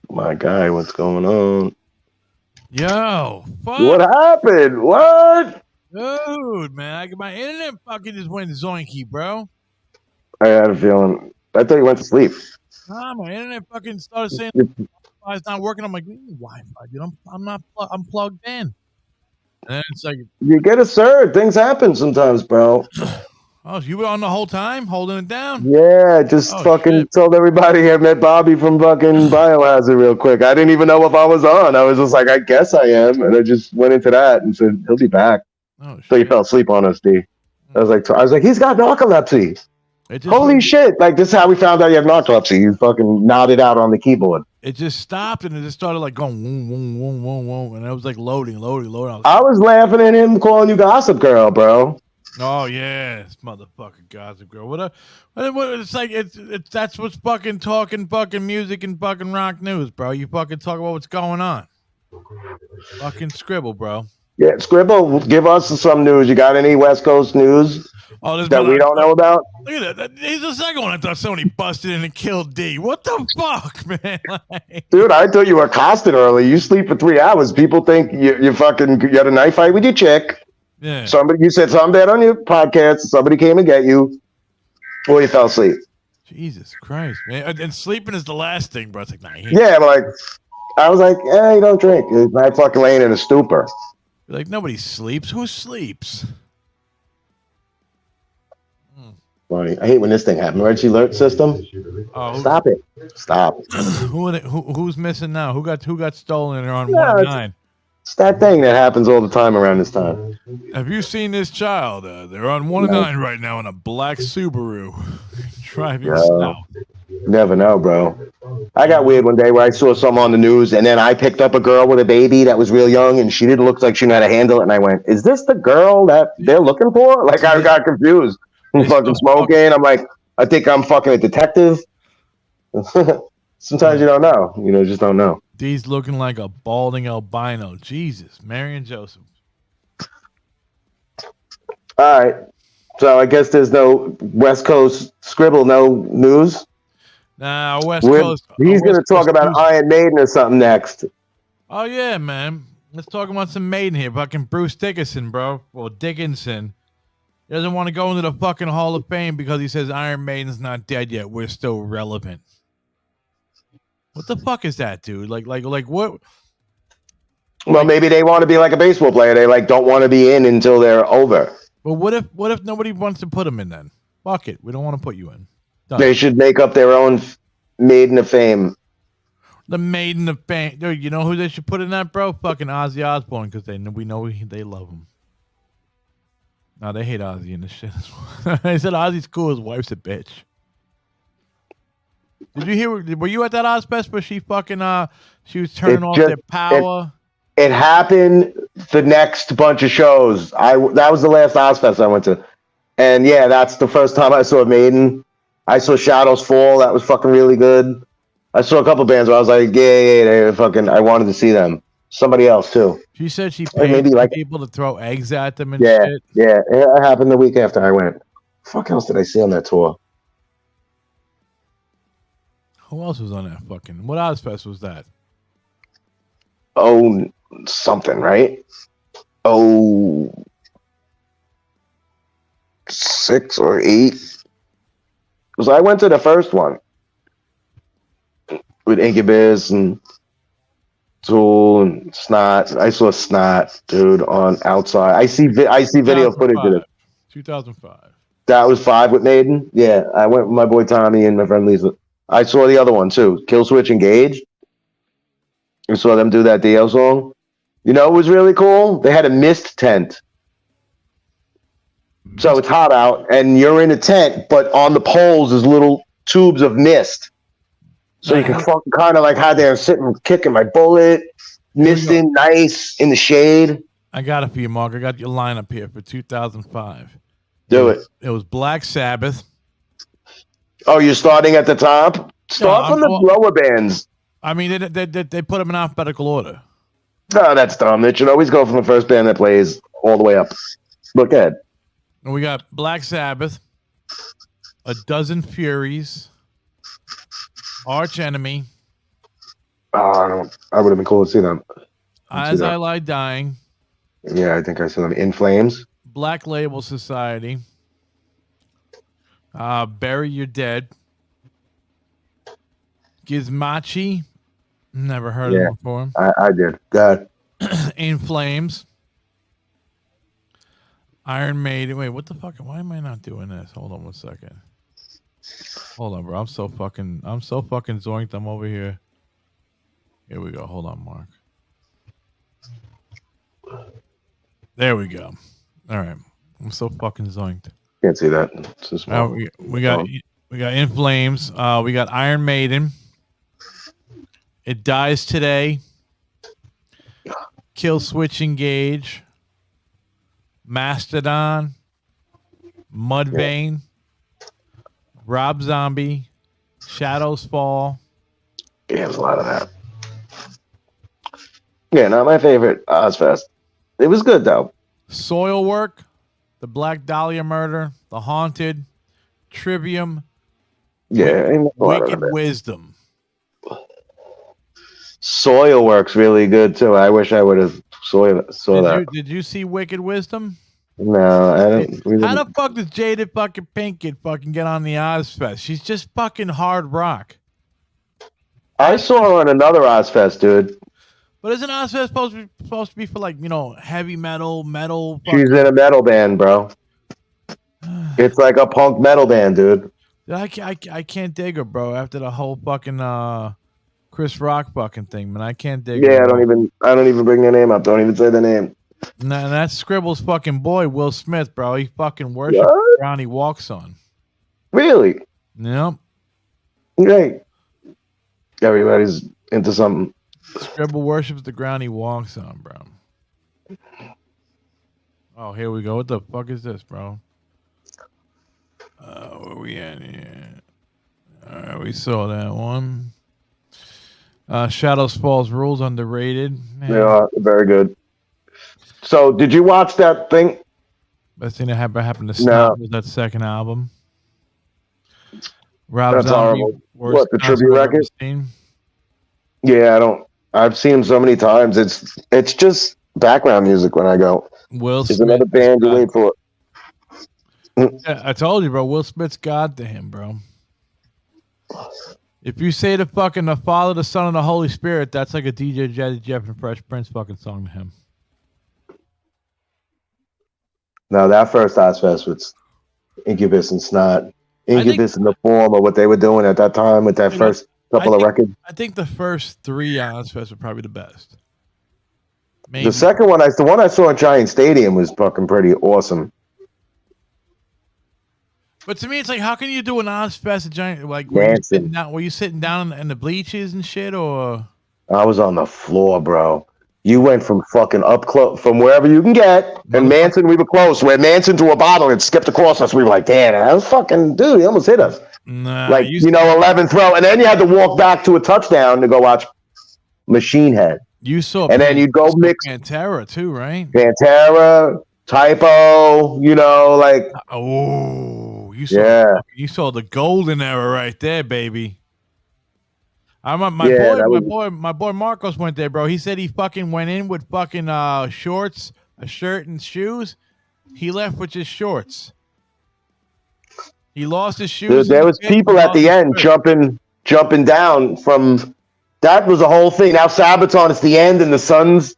My guy, what's going on? Yo, fuck. What happened? What? Dude, man, my internet fucking just went zoinky, bro. I had a feeling. I thought you went to sleep. Nah, my internet fucking started saying it's not working. I'm like, Wi-Fi, dude. I'm plugged in. And then it's like, You get a surge. Things happen sometimes, bro. oh, you were on the whole time holding it down? Yeah, just fucking told everybody I met Bobby from fucking Biohazard real quick. I didn't even know if I was on. I was just like, I guess I am. And I just went into that and said, he'll be back. Oh, shit. So he fell asleep on us, D. I was like, he's got narcolepsy. Holy shit. Like, this is how we found out you have narcolepsy. You fucking nodded out on the keyboard. It just stopped and it just started like going whoom, whoom, whoom, whoom, whoom. And I was like loading. I was laughing at him calling you Gossip Girl, bro. Oh yeah, this motherfucking Gossip Girl. What it's like it's that's what's fucking talking fucking music and fucking rock news, bro. You fucking talk about what's going on. Fucking Skribbal, bro. Yeah, Skribbal, give us some news. You got any West Coast news that we don't know about? Look at that. He's the second one I thought somebody busted in and killed D. What the fuck, man? Dude, I thought you were accosted early. You sleep for 3 hours. People think you had a knife fight with your chick. Yeah. You said something bad on your podcast. Somebody came and get you, or you fell asleep. Jesus Christ, man! And sleeping is the last thing, bro. It's like, nah, yeah, but like, I was like, you don't drink. I fucking laying in a stupor. You're like, nobody sleeps. Who sleeps? Funny. I hate when this thing happens. Emergency alert system. Oh, stop it! Stop. Who's missing now? Who got stolen on 1-9? It's that thing that happens all the time around this time. Have you seen this child? They're on 1-9 right now in a black Subaru driving south. Never know, bro. I got weird one day where I saw something on the news, and then I picked up a girl with a baby that was real young, and she didn't look like she knew how to handle it. And I went, "Is this the girl that they're looking for?" Like, I got confused. I'm fucking smoking. I'm like, I think I'm fucking a detective. Sometimes you don't know. Just don't know. Dee's looking like a balding albino. Jesus, Mary and Joseph. All right. So I guess there's no West Coast Skribbal, no news. Nah, West We're, Coast. he's going to West talk Coast about news. Iron Maiden or something next. Oh yeah, man. Let's talk about some Maiden here. Fucking Bruce Dickinson, bro. Well, Dickinson. He doesn't want to go into the fucking Hall of Fame because he says Iron Maiden's not dead yet. We're still relevant. What the fuck is that, dude? Like what? Well, maybe they want to be like a baseball player. They like don't want to be in until they're over. But what if nobody wants to put him in then? Fuck it. We don't want to put you in. Done. They should make up their own Maiden of Fame. The Maiden of Fame. Dude, you know who they should put in that, bro? Fucking Ozzy Osbourne, because we know they love him. No, they hate Ozzy and this shit. They said Ozzy's cool. His wife's a bitch. Did you hear? Were you at that Ozfest where she fucking she was turning off their power? It happened the next bunch of shows. That was the last Ozfest I went to, and yeah, that's the first time I saw Maiden. I saw Shadows Fall. That was fucking really good. I saw a couple bands where I was like, yeah, they fucking. I wanted to see them. Somebody else too. She said she paid people to throw eggs at them and shit. Yeah, it happened the week after I went. Fuck else did I see on that tour? Who else was on that fucking? What Ozfest was that? Oh, something, right? Oh, 6 or 8. Because I went to the first one with Incubus and Tool and Snot. I saw Snot, dude, on Outside. I see video footage of it. 2005. That was 5 with Maiden. Yeah, I went with my boy Tommy and my friend Lisa. I saw the other one too, Killswitch Engage. I saw them do that Dio song. You know, it was really cool. They had a mist tent. So it's hot out, and you're in a tent, but on the poles is little tubes of mist. So you can fucking kind of like hide there and sit and kicking my bullet, misting, nice in the shade. I got it for you, Mark. I got your lineup here for 2005. Do it. It was Black Sabbath. Oh, you're starting at the top? Start from the lower bands. I mean, they put them in alphabetical order. No, that's dumb. It should always go from the first band that plays all the way up. Look ahead. And we got Black Sabbath, A Dozen Furies, Arch Enemy. Oh, I would have been cool to see them. As I Lie Dying. Yeah, I think I saw them. In Flames. Black Label Society. Bury Your Dead. Gizmachi. Never heard of him before. I did. God. In Flames. Iron Maiden. Wait, what the fuck? Why am I not doing this? Hold on 1 second. Hold on, bro. I'm so fucking zoinked. I'm over here. Here we go. Hold on, Mark. There we go. All right. I'm so fucking zoinked. Can't see that. We got In Flames. We got Iron Maiden. It Dies Today. Kill Switch Engage. Mastodon. Mudvayne. Rob Zombie. Shadows Fall. Yeah, there's a lot of that. Yeah, not my favorite Ozfest. It was good though. Soilwork. The Black Dahlia Murder. The Haunted. Trivium. Yeah, Wicked Wisdom. Soilwork's really good too. I wish I would have saw that. Did you see Wicked Wisdom? No, I didn't. How the fuck does Jaded fucking Pinkett fucking get on the Ozfest? She's just fucking hard rock. I saw her on another Ozfest, dude. But isn't Ozfest supposed to be for like, you know, heavy metal? She's in a metal band, bro. It's like a punk metal band, dude. I can't dig her, bro. After the whole fucking Chris Rock fucking thing, man, I can't dig her. Yeah, I don't even bring their name up. Don't even say their name. And that's Skribbal's fucking boy, Will Smith, bro. He fucking worships the ground he walks on. Really? Yep. Great. Everybody's into something. Skribbal worships the ground he walks on, bro. Oh, here we go. What the fuck is this, bro? Where we at here? All right, we saw that one. Shadows Falls Rules underrated. Man. Yeah, very good. So, did you watch that thing? Best thing that happened to Snot was that second album. Rob That's Zombie, horrible. worst What, the tribute concert I've ever record? seen. Yeah, I don't. I've seen him so many times. It's just background music when I go. Will There's Smith another band you is wait for. Yeah, I told you, bro. Will Smith's God to him, bro. If you say the Father, the Son, and the Holy Spirit, that's like a DJ Jazzy Jeff and Fresh Prince fucking song to him. No, that first Ozfest was Incubus and Snot. Incubus in the form of what they were doing at that time with that first couple of records. I think the first three Ozfest were probably the best. Maybe. The second one, the one I saw at Giant Stadium was fucking pretty awesome. But to me, it's like, how can you do an Ozfest at Giant? Like, were you sitting down in the bleachers and shit, or? I was on the floor, bro. You went from fucking up close, from wherever you can get. And Manson, we were close. We had Manson to a bottle and skipped across us. We were like, damn, that was fucking, dude, he almost hit us. Nah, like, 11th row. And then you had to walk back to a touchdown to go watch Machine Head. You saw, and then you'd go mix Pantera too, right? Pantera, Typo, like. Oh, you saw the golden era right there, baby. My boy Marcos went there, bro. He said he fucking went in with fucking shorts, a shirt, and shoes. He left with just shorts. He lost his shoes. There was people at the end jumping down from. That was the whole thing. Now Sabaton, it's the end, and the sun's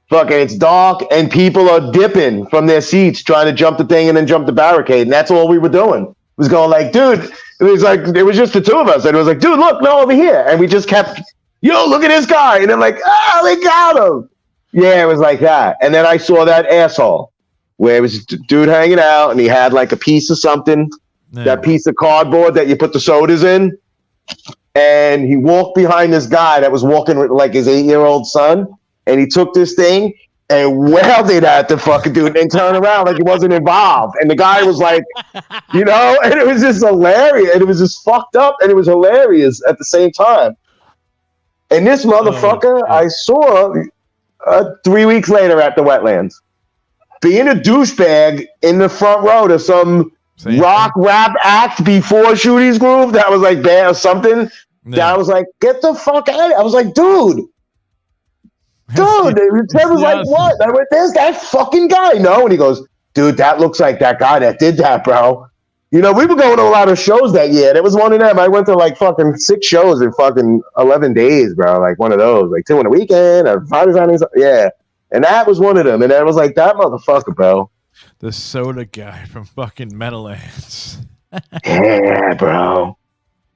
fucking. It's dark, and people are dipping from their seats trying to jump the thing and then jump the barricade, and that's all we were doing. It was going like, dude. It was just the two of us, and it was like, dude, look, no, over here, and we just kept, look at this guy, and then like, they got him. Yeah, it was like that, and then I saw that asshole where it was a dude hanging out, and he had like a piece of something, that piece of cardboard that you put the sodas in. And he walked behind this guy that was walking with like his 8-year-old son, and he took this thing and welded at the fucking dude and turned around like he wasn't involved. And the guy was like, and it was just hilarious. And it was just fucked up, and it was hilarious at the same time. And this motherfucker, I saw 3 weeks later at the Wetlands, being a douchebag in the front row to some rock rap act before Shooty's Groove that was like bad or something. Yeah. That I was like, get the fuck out. I was like, dude. Ted was like, what? I went, there's that fucking guy. No, and he goes, dude, that looks like that guy that did that, bro. We were going to a lot of shows that year. And it was one of them. I went to like fucking 6 shows in fucking 11 days, bro. Like one of those, like 2 in a weekend or Friday, Saturday. Yeah. And that was one of them. And I was like, that motherfucker, bro. The soda guy from fucking Meadowlands. Yeah, bro.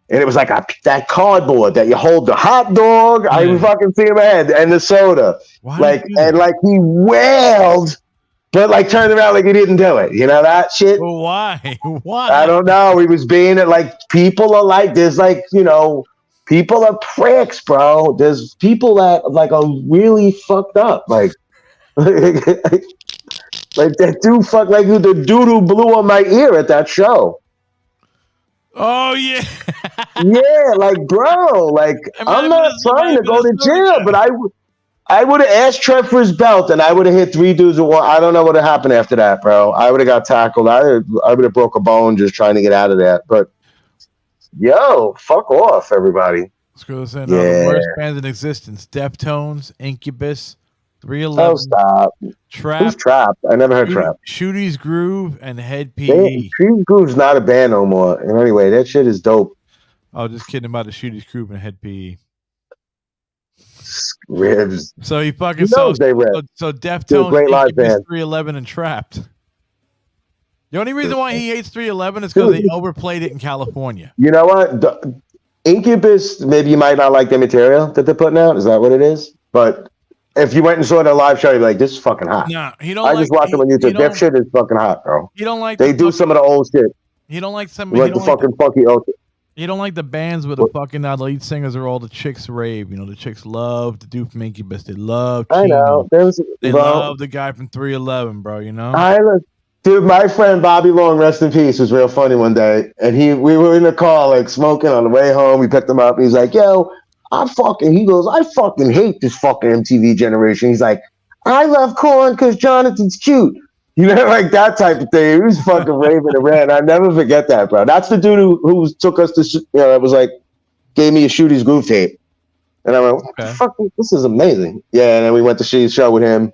And it was like that cardboard that you hold the hot dog. Yeah. I fucking see him ahead and the soda. Why he wailed, but like turned around like he didn't do it. That shit. Well, why? I don't know. He was being it like people are like there's like people are pricks, bro. There's people that like are really fucked up, like. Like that dude fuck like the dude who blew on my ear at that show. Oh yeah. Yeah, like bro, like I'm not trying to go to jail, but I would have asked Trev for his belt and I would have hit 3 dudes with one. I don't know what happened after that, bro. I would have got tackled. I would have broke a bone just trying to get out of that. But fuck off, everybody. Let's go to the worst bands in existence: Deftones, Incubus, 311. Oh, stop. Trap. Who's Trap? I never heard Trap. Shooty's Groove and Head PE. Shooty's Groove's not a band no more. And anyway, that shit is dope. Oh, just kidding about the Shooty's Groove and Head PE. Ribs. So he fucking so Deftones, great live band. 311 and Trapped. The only reason why he hates 311 is because they overplayed it in California. You know what? Incubus, maybe you might not like the material that they're putting out. Is that what it is? But if you went and saw their live show, you'd be like, this is fucking hot. Nah, he don't. I just watched them on YouTube. That shit is fucking hot, bro. You don't like. They do some of the old shit. You don't like some. Like the fucking funky old shit. You don't like the bands where the fucking lead singers are all the chicks rave. The chicks love the dude from Incubus. They love. I know. They love the guy from 311, bro. Dude, my friend Bobby Long, rest in peace, was real funny one day, and we were in the car like smoking on the way home. We picked him up, and he's like, "Yo, I fucking hate this fucking MTV generation. He's like, I love Korn because Jonathan's cute. You know, like that type of thing. He was fucking raving around. I never forget that, bro. That's the dude who took us to, it was like, gave me a Shooty's Groove tape. And I went, Okay. fuck, this is amazing. Yeah, and then we went to see his show with him.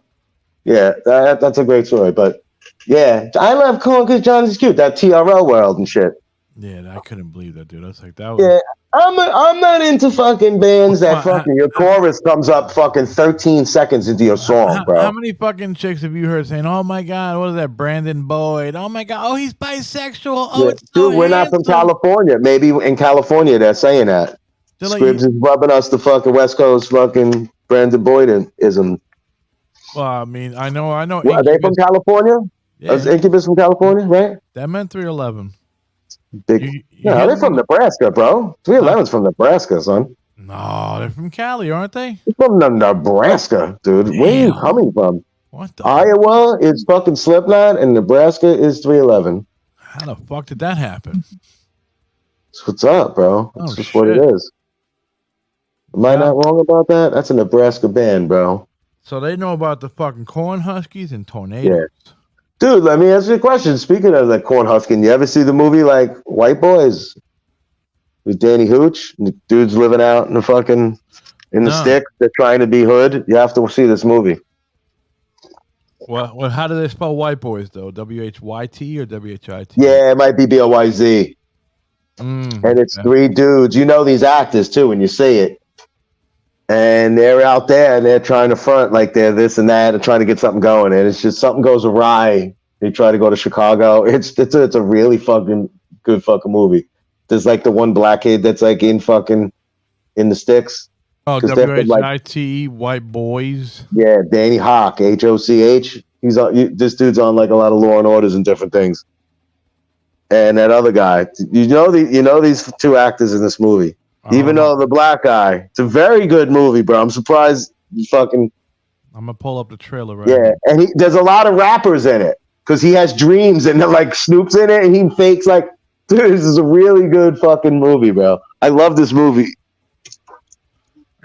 Yeah, that's a great story. But yeah, I love Korn because Jonathan's cute. That TRL world and shit. Yeah, I couldn't believe that, dude. I was like, that was. Yeah, I'm not into fucking bands that fucking your chorus comes up fucking 13 seconds into your song, bro. How many fucking chicks have you heard saying, "Oh my god, what is that, Brandon Boyd? Oh my god, oh he's bisexual. Oh, Yeah. it's so Dude, we're not from handsome." California. Maybe in California they're saying that. They're like, Scribbs is rubbing us the fucking West Coast fucking Brandon Boyd-ism. well, I mean, I know. Well, are they from California? Yeah, Is Incubus from California, right? that meant 311. Big. No, they're from Nebraska, bro. 311's from Nebraska, son. No, they're from Cali, aren't they? They're from Nebraska, dude. Damn. Where are you coming from? What the? Iowa is fucking Slipknot, and Nebraska is 311. How the fuck did that happen? That's what's up, bro. That's Oh, just what it shit. is. Am I not wrong about that? That's a Nebraska band, bro. So they know about the fucking corn huskies and tornadoes. Dude, let me ask you a question. Speaking of the corn husking, you ever see the movie like White Boys with Danny Hooch? The dude's living out in the fucking in the No. sticks. They're trying to be hood. You have to see this movie. Well, how do they spell white boys though? WHYT or WHIT? Yeah, it might be BOYZ. And it's three dudes. You know these actors too when you see it. And they're out there and they're trying to front like they're this and that and trying to get something going. And it's just something goes awry. They try to go to Chicago. It's a really fucking good fucking movie. There's like the one black kid that's like in the sticks. Oh, 'Cause they're from, like- WHIT, white boys. Yeah, Danny Hawk, HOCH. He's on. This dude's on like a lot of Law and Orders and different things. And that other guy, you know these two actors in this movie. Even though the black guy, it's a very good movie, bro. I'm surprised you fucking. I'm gonna pull up the trailer right Yeah, and there's a lot of rappers in it because he has dreams and like Snoop's in it and he fakes like, dude, this is a really good fucking movie, bro. I love this movie.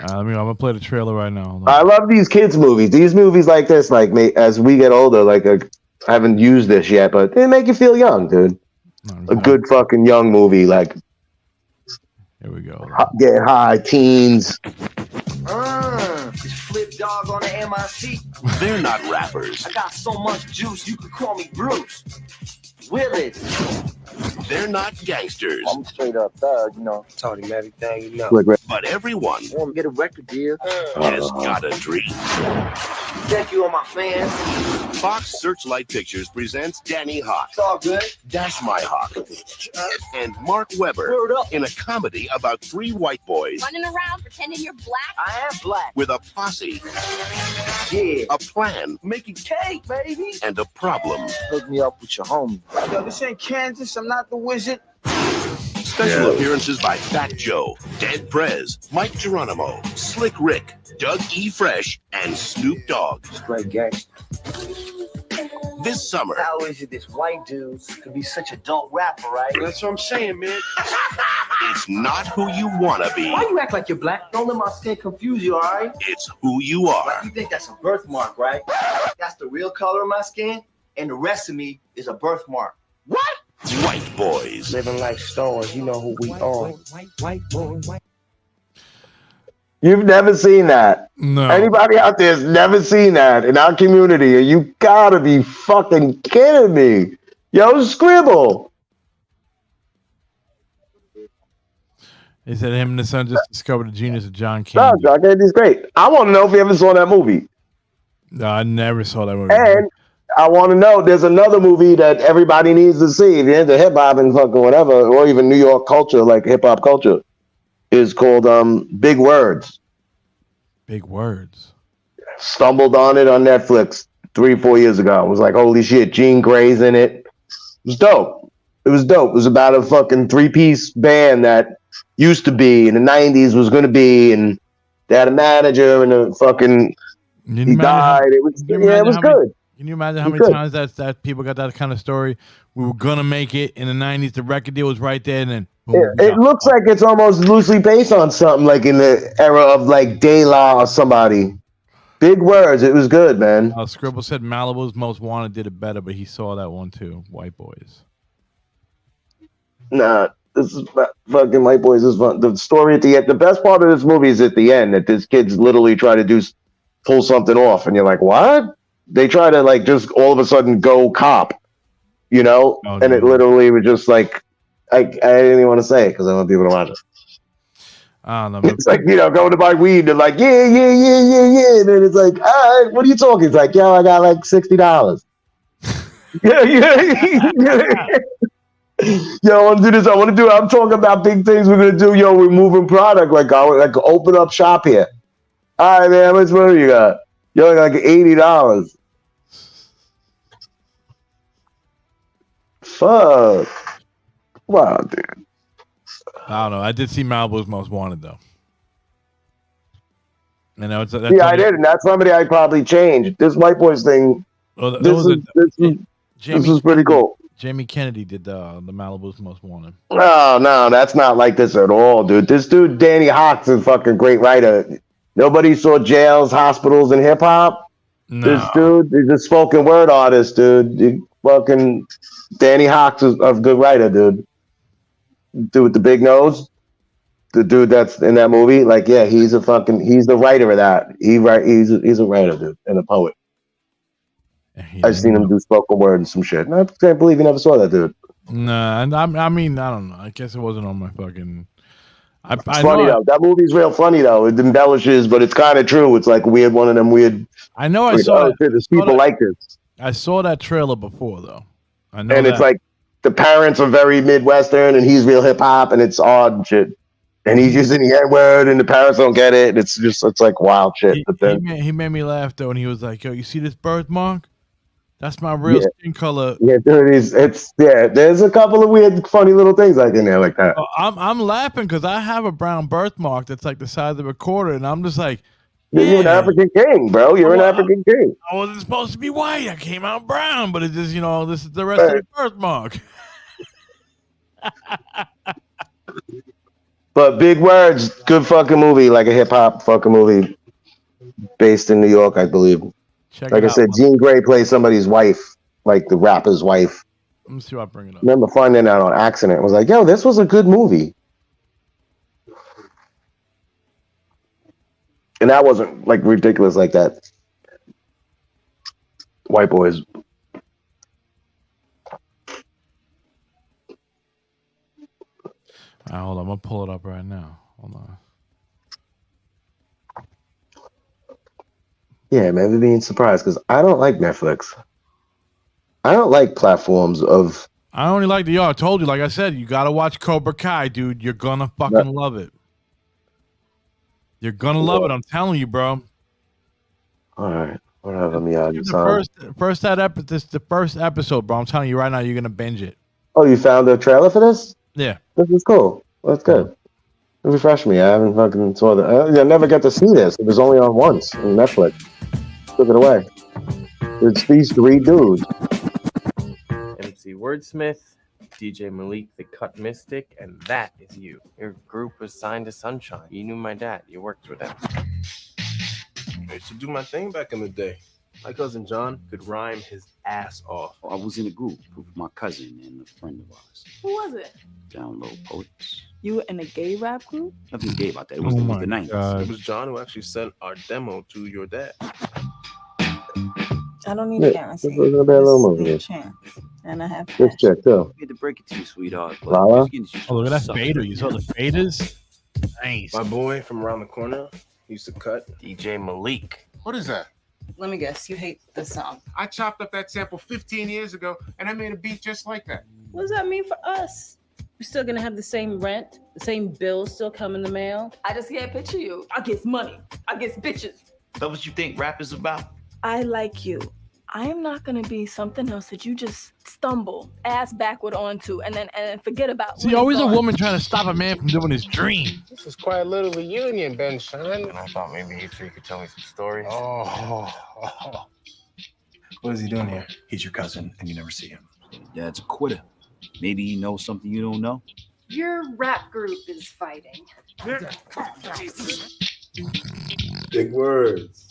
I'm gonna play the trailer right now. I love these kids movies. These movies like this, like as we get older, like I haven't used this yet, but they make you feel young, dude. A good fucking young movie, like here we go. Get high, teens. This flip dog on the MIC. They're not rappers. I got so much juice, you could call me Bruce Willis. They're not gangsters. I'm straight up thug, you know. Told him everything, you know. But everyone Want to get a record deal? has got a dream. Thank you, all my fans. Fox Searchlight Pictures presents Danny Hawk, It's all good. Dash My Hawk, and Mark Webber Word up. in a comedy about three white boys Running around pretending you're black. I am black. with a posse, Yeah. a plan, Making cake, baby. and a problem. Hook me up with your homie. Yo, this ain't Kansas. I'm not the wizard. Special appearances by Fat Joe, Dead Prez, Mike Geronimo, Slick Rick, Doug E. Fresh, and Snoop Dogg. Straight gangster. This summer, How is it this white dude could be such a dope rapper, right? That's what I'm saying, man. it's not who you want to be. Why you act like you're black? Don't let my skin confuse you, all right? It's who you are. Like you think that's a birthmark, right? That's the real color of my skin, and the rest of me is a birthmark. What? White boys. Living like stars, you know who we are. You've never seen that. No. Anybody out there has never seen that in our community. You gotta be fucking kidding me. Yo, Skribbal. They said him and the son just discovered the genius of John King. No, John Candy's great. I want to know if you ever saw that movie. No, I never saw that movie. And I want to know, there's another movie that everybody needs to see. If you're into hip hop and fucking whatever, or even New York culture, like hip hop culture, is called Big Words. Big words. Stumbled on it on Netflix 3-4 years ago. I was like, holy shit, Gene Gray's in it. It was dope. It was dope. It was about a fucking 3-piece band that used to be in the 90s, was going to be, and they had a manager and a fucking, he died. It was, yeah, it was good. Can you imagine how many times that people got that kind of story? We were gonna make it in the '90s. The record deal was right there, and then boom, It looks like it's almost loosely based on something like in the era of like De La or somebody. Big words. It was good, man. Skribbal said Malibu's Most Wanted did it better, but he saw that one too. White Boys. Nah, this is fucking White Boys is fun. The story at the end. The best part of this movie is at the end that this kid's literally try to pull something off, and you're like, what? They try to like just all of a sudden go cop, you know, and it literally was just like I didn't even want to say it because I want people to watch it. I don't know. It's like, you know, going to buy weed. They're like, yeah. And then it's like, all right, what are you talking? It's like, yo, I got like $60. yeah. Yo, I want to do this. I want to do it. I'm talking about big things we're going to do. Yo, we're moving product. Like, I like open up shop here. All right, man, how much money you got? Yo, like $80. Fuck. Wow, dude. I don't know. I did see Malibu's Most Wanted though. And that's I did, and that's somebody I'd probably change. This White Boys thing. Well, this is pretty cool. Jamie Kennedy did the Malibu's Most Wanted. No, that's not like this at all, dude. This dude, Danny Hawk's a fucking great writer. Nobody saw jails, hospitals, and hip hop. No. This dude is a spoken word artist, dude. Fucking Danny Hawk's is a good writer, dude. Dude with the big nose, the dude that's in that movie, like, yeah, he's the writer of that. He's a writer, dude, and a poet. I've seen him do spoken word and some shit. I can't believe you never saw that, dude. Nah, I mean, I don't know. I guess it wasn't on my fucking. It's funny though. That movie's real funny though. It embellishes, but it's kind of true. It's like one of them weird. I know. I saw. There's people like this. I saw that trailer before though. I know. And it's like the parents are very Midwestern, and he's real hip hop, and it's odd and shit. And he's using the N word, and the parents don't get it. It's like wild shit. He made me laugh though, and he was like, "Yo, you see this birthmark? That's my real skin color." Yeah, dude, there's a couple of weird, funny little things like in there like that. I'm laughing because I have a brown birthmark that's like the size of a quarter, and I'm just like, you're an African king, bro. You're an African king. I wasn't supposed to be white. I came out brown, but it's just, you know, this is the rest of the birthmark. But Big Words, good fucking movie, like a hip hop fucking movie, based in New York, I believe. Like I said, Jean Grey plays somebody's wife, like the rapper's wife. Let me see if I bring it up. I remember finding out on accident. I was like, yo, this was a good movie. And that wasn't like ridiculous like that. White Boys. Hold on, I'm gonna pull it up right now. Hold on. Yeah, man, we're being surprised because I don't like Netflix. I don't like platforms of. I only like I told you, like I said, you gotta watch Cobra Kai, dude. You're gonna fucking love it. You're gonna love it. I'm telling you, bro. All right, whatever, Miyagi. This is the first episode, bro. I'm telling you right now, you're gonna binge it. Oh, you found the trailer for this? Yeah, this is cool. That's good. Refresh me. I haven't fucking saw that. I never got to see this. It was only on once on Netflix. Took it away. It's these three dudes. MC Wordsmith, DJ Malik, the Cut Mystic, and that is you. Your group was signed to Sunshine. You knew my dad. You worked with him. I used to do my thing back in the day. My cousin John could rhyme his ass off. I was in a group with my cousin and a friend of ours. Who was it? Down Low Poets. You were in a gay rap group? Nothing gay about that. It was the 90s. It was John who actually sent our demo to your dad. I don't need a guarantee. This is a bad little movie. A chance. And I have this check too. I had to break it to you, sweetheart. Lala? Oh, look at that fader. You saw the faders? Nice. My boy from around the corner used to cut. DJ Malik. What is that? Let me guess. You hate this song. I chopped up that sample 15 years ago, and I made a beat just like that. What does that mean for us? We're still gonna have the same rent, the same bills still come in the mail. I just can't picture you. I get money. I get bitches. That's what you think rap is about? I like you. I am not gonna be something else that you just stumble ass backward onto and then forget about. See, always a woman trying to stop a man from doing his dream. This is quite a little reunion, Ben Shine. And I thought maybe you three could tell me some stories. Oh. What is he doing here? He's your cousin, and you never see him. Dad's a quitter. Maybe he knows something you don't know. Your rap group is fighting. Big words.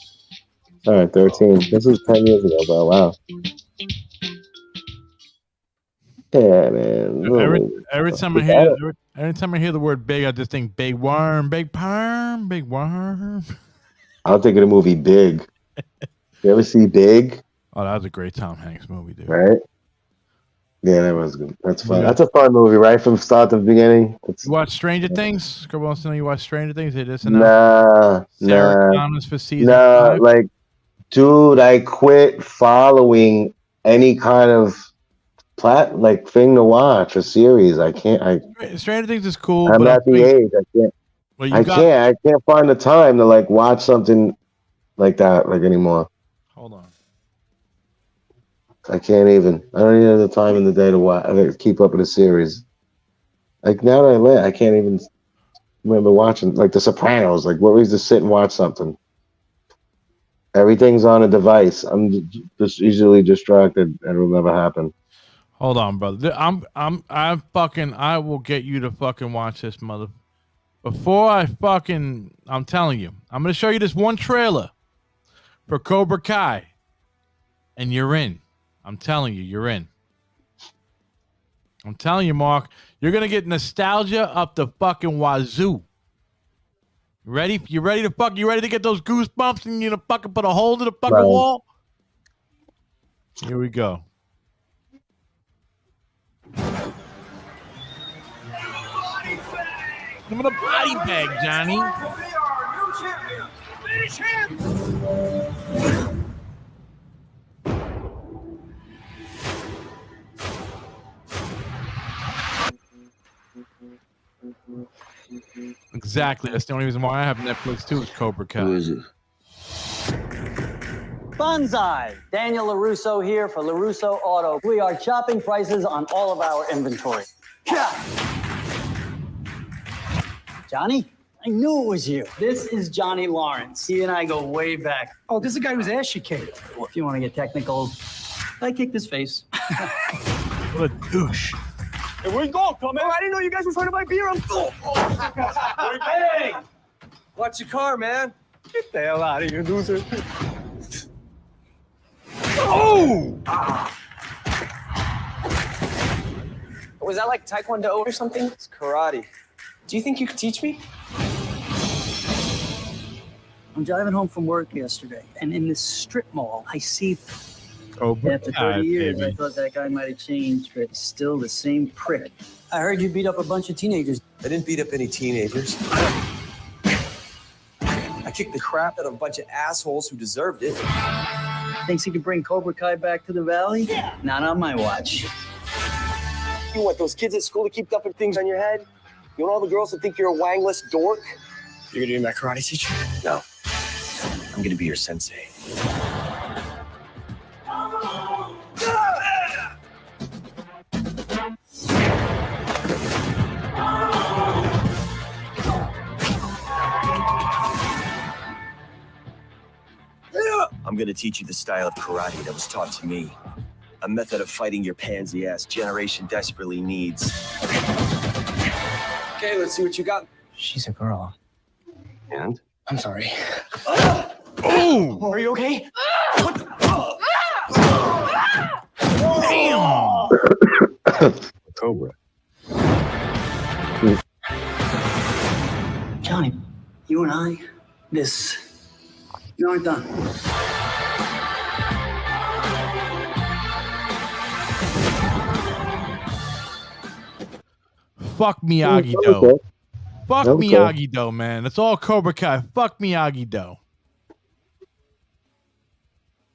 All right, 13. This was 10 years ago, bro. Wow. Yeah, man. Every time I hear the word big, I just think big worm, big perm, big worm. I'll think of the movie Big. You ever see Big? Oh, that was a great Tom Hanks movie, dude. Right? Yeah, that was good. That's fun. That's a fun movie, right? From start to beginning. You watch Stranger Things? Skribbal wants to know you watch Stranger Things? Hey, this and Nah. for season 5? Like, dude, I quit following any kind of thing to watch a series. I can't. Stranger Things is cool. I'm but at the age. I can't. Well, I can't find the time to like watch something like that anymore. Hold on. I can't even. I don't even have the time in the day to watch. Keep up with a series. Like now that I can't even remember watching like The Sopranos. Like, what was to sit and watch something? Everything's on a device. I'm just easily distracted, and it'll never happen. Hold on, brother. I will get you to fucking watch this mother. Before I'm telling you, I'm gonna show you this one trailer for Cobra Kai, and you're in. I'm telling you, you're in. I'm telling you, Mark, you're gonna get nostalgia up the fucking wazoo. Ready? You ready to get those goosebumps and you know fucking put a hole in the fucking wall? Here we go. I'm gonna body bag, Johnny. Exactly. That's the only reason why I have Netflix too. Is Cobra Kai. Who is it? Banzai! Daniel LaRusso here for LaRusso Auto. We are chopping prices on all of our inventory. Johnny? I knew it was you. This is Johnny Lawrence. He and I go way back. Oh, this is the guy whose ass you kicked. Well, if you want to get technical, I kicked his face. What a douche. Hey, where you going, man? I didn't know you guys were trying to buy beer. Hey! Watch your car, man. Get the hell out of here, loser. Oh! Was that like Taekwondo or something? It's karate. Do you think you could teach me? I'm driving home from work yesterday, and in this strip mall, I see. Cobra After Kai, 30 years, baby. I thought that guy might have changed, but he's still the same prick. I heard you beat up a bunch of teenagers. I didn't beat up any teenagers. I kicked the crap out of a bunch of assholes who deserved it. Thinks he can bring Cobra Kai back to the valley? Yeah. Not on my watch. You want those kids at school to keep dumping things on your head? You want all the girls to think you're a wangless dork? You're gonna be my karate teacher? No. I'm gonna be your sensei. I'm gonna teach you the style of karate that was taught to me. A method of fighting your pansy-ass generation desperately needs. Okay, let's see what you got. She's a girl. And? I'm sorry. Oh! Are you okay? Damn! Cobra. Johnny, you and I, you aren't done. Fuck Miyagi-Do. Fuck Miyagi-Do, man. It's all Cobra Kai. Fuck Miyagi-Do.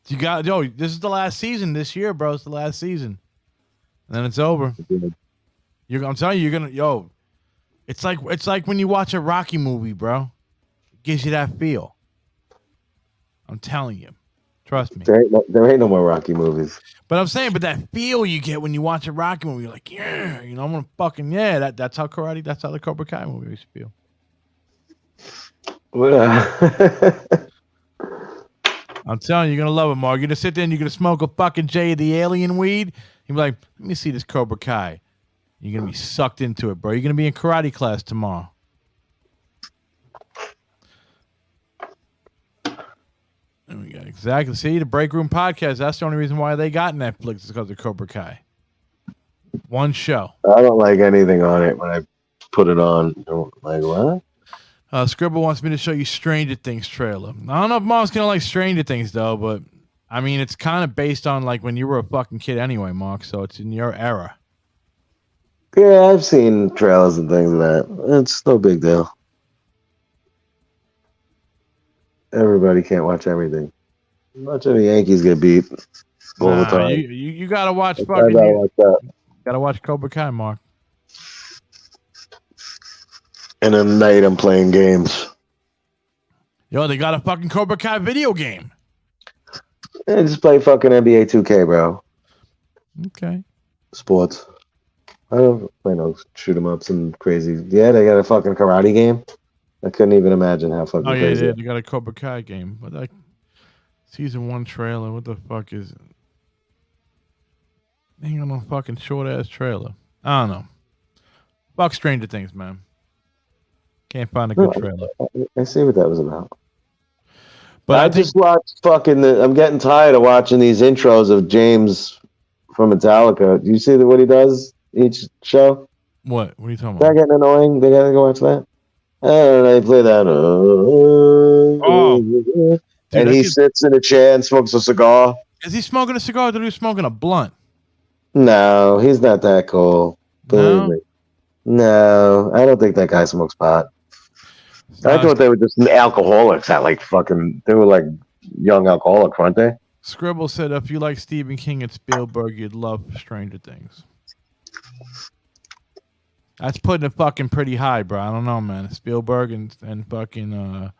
You got this is the last season this year, bro. It's the last season. And then it's over. I'm telling you, you're gonna it's like when you watch a Rocky movie, bro. It gives you that feel. I'm telling you. Trust me. There ain't no more Rocky movies. But I'm saying, that feel you get when you watch a Rocky movie, you're like, yeah, I'm gonna fucking that's how that's how the Cobra Kai movies feel. I'm telling you, you're gonna love it, Mark. You're gonna sit there and you're gonna smoke a fucking J of the alien weed. You're like, let me see this Cobra Kai. You're gonna be sucked into it, bro. You're gonna be in karate class tomorrow. There we go. Exactly. See, the Break Room Podcast. That's the only reason why they got Netflix is because of Cobra Kai. One show. I don't like anything on it when I put it on. Like, what? Skribbal wants me to show you Stranger Things trailer. I don't know if Mark's gonna like Stranger Things though, but I mean it's kind of based on like when you were a fucking kid anyway, Mark. So it's in your era. Yeah, I've seen trailers and things of that. It's no big deal. Everybody can't watch everything. Watching the Yankees get beat all the time. You gotta watch I fucking. gotta watch that. Gotta watch Cobra Kai, Mark. And at night I'm playing games. Yo, they got a fucking Cobra Kai video game. Yeah, just play fucking NBA 2K, bro. Okay. Sports. I don't play no shoot 'em ups and crazy. Yeah, they got a fucking karate game. I couldn't even imagine how fucking crazy. Yeah, they got a Cobra Kai game. But like season 1 trailer, what the fuck is it? Ain't got no fucking short ass trailer. I don't know. Fuck Stranger Things, man. Can't find a good trailer. I see what that was about. But I just watched fucking. I'm getting tired of watching these intros of James from Metallica. Do you see what he does each show? What? What are you talking That about? getting annoying. They gotta go watch that. And they play that. And he sits in a chair and smokes a cigar. Is he smoking a cigar or is he smoking a blunt? No, he's not that cool. Believe me. No, I don't think that guy smokes pot. I thought they were just alcoholics at like fucking. They were like young alcoholics, weren't they? Skribbal said if you like Stephen King and Spielberg, you'd love Stranger Things. That's putting it fucking pretty high, bro. I don't know, man. Spielberg and fucking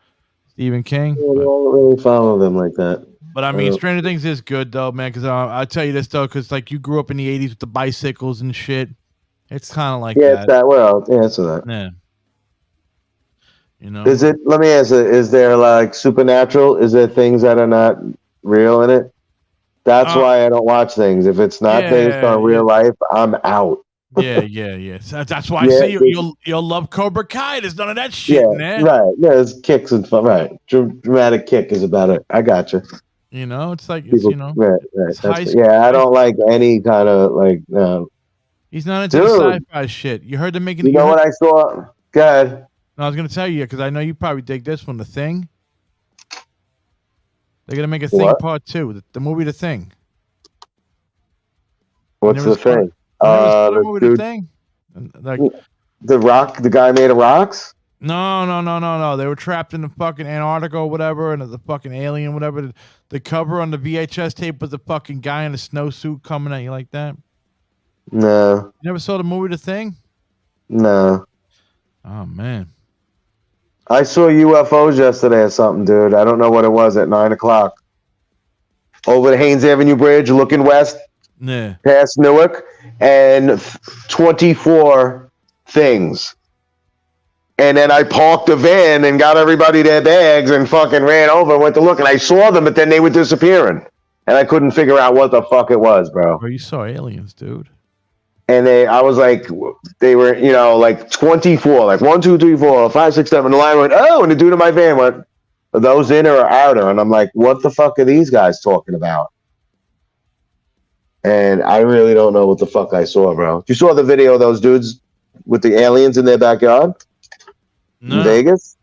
Stephen King. Yeah, I don't really follow them like that. But I mean, Stranger Things is good though, man. Because I'll tell you this though, because like you grew up in the '80s with the bicycles and shit. It's kind of like yeah, that. it's that world. Yeah, it's that. Yeah. You know. Is it? Let me ask you: is there like supernatural? Is there things that are not real in it? That's why I don't watch things. If it's not based on real life, I'm out. Yeah. So that's why I say you'll love Cobra Kai. There's none of that shit in there. Right. There's kicks and fun. Right. Dramatic kick is about it. I got you. You know, it's like it's, you know. Right. It's high school. Yeah, I don't like any kind of like. He's not into the sci-fi shit. You heard them making. You know what I saw? Go ahead. No, I was gonna tell you because I know you probably dig this one. The Thing. They're gonna make a Thing Part 2. The movie The Thing. What's the Thing? The dude, Thing. Like the rock. The guy made of rocks. No. They were trapped in the fucking Antarctica or whatever, and the fucking alien, whatever. The cover on the VHS tape was the fucking guy in a snowsuit coming at you like that. No. You never saw the movie The Thing? No. Oh man. I saw UFOs yesterday or something, dude. I don't know what it was at 9:00. Over the Haynes Avenue Bridge, looking west, past Newark, and 24 things. And then I parked the van and got everybody their bags and fucking ran over and went to look. And I saw them, but then they were disappearing. And I couldn't figure out what the fuck it was, bro. Bro, you saw aliens, dude. And I was like, they were, like 24, like 1, 2, 3, 4, 5, 6, 7. The line went, oh, and the dude in my van went, are those inner or outer? And I'm like, what the fuck are these guys talking about? And I really don't know what the fuck I saw, bro. You saw the video of those dudes with the aliens in their backyard? No. In Vegas?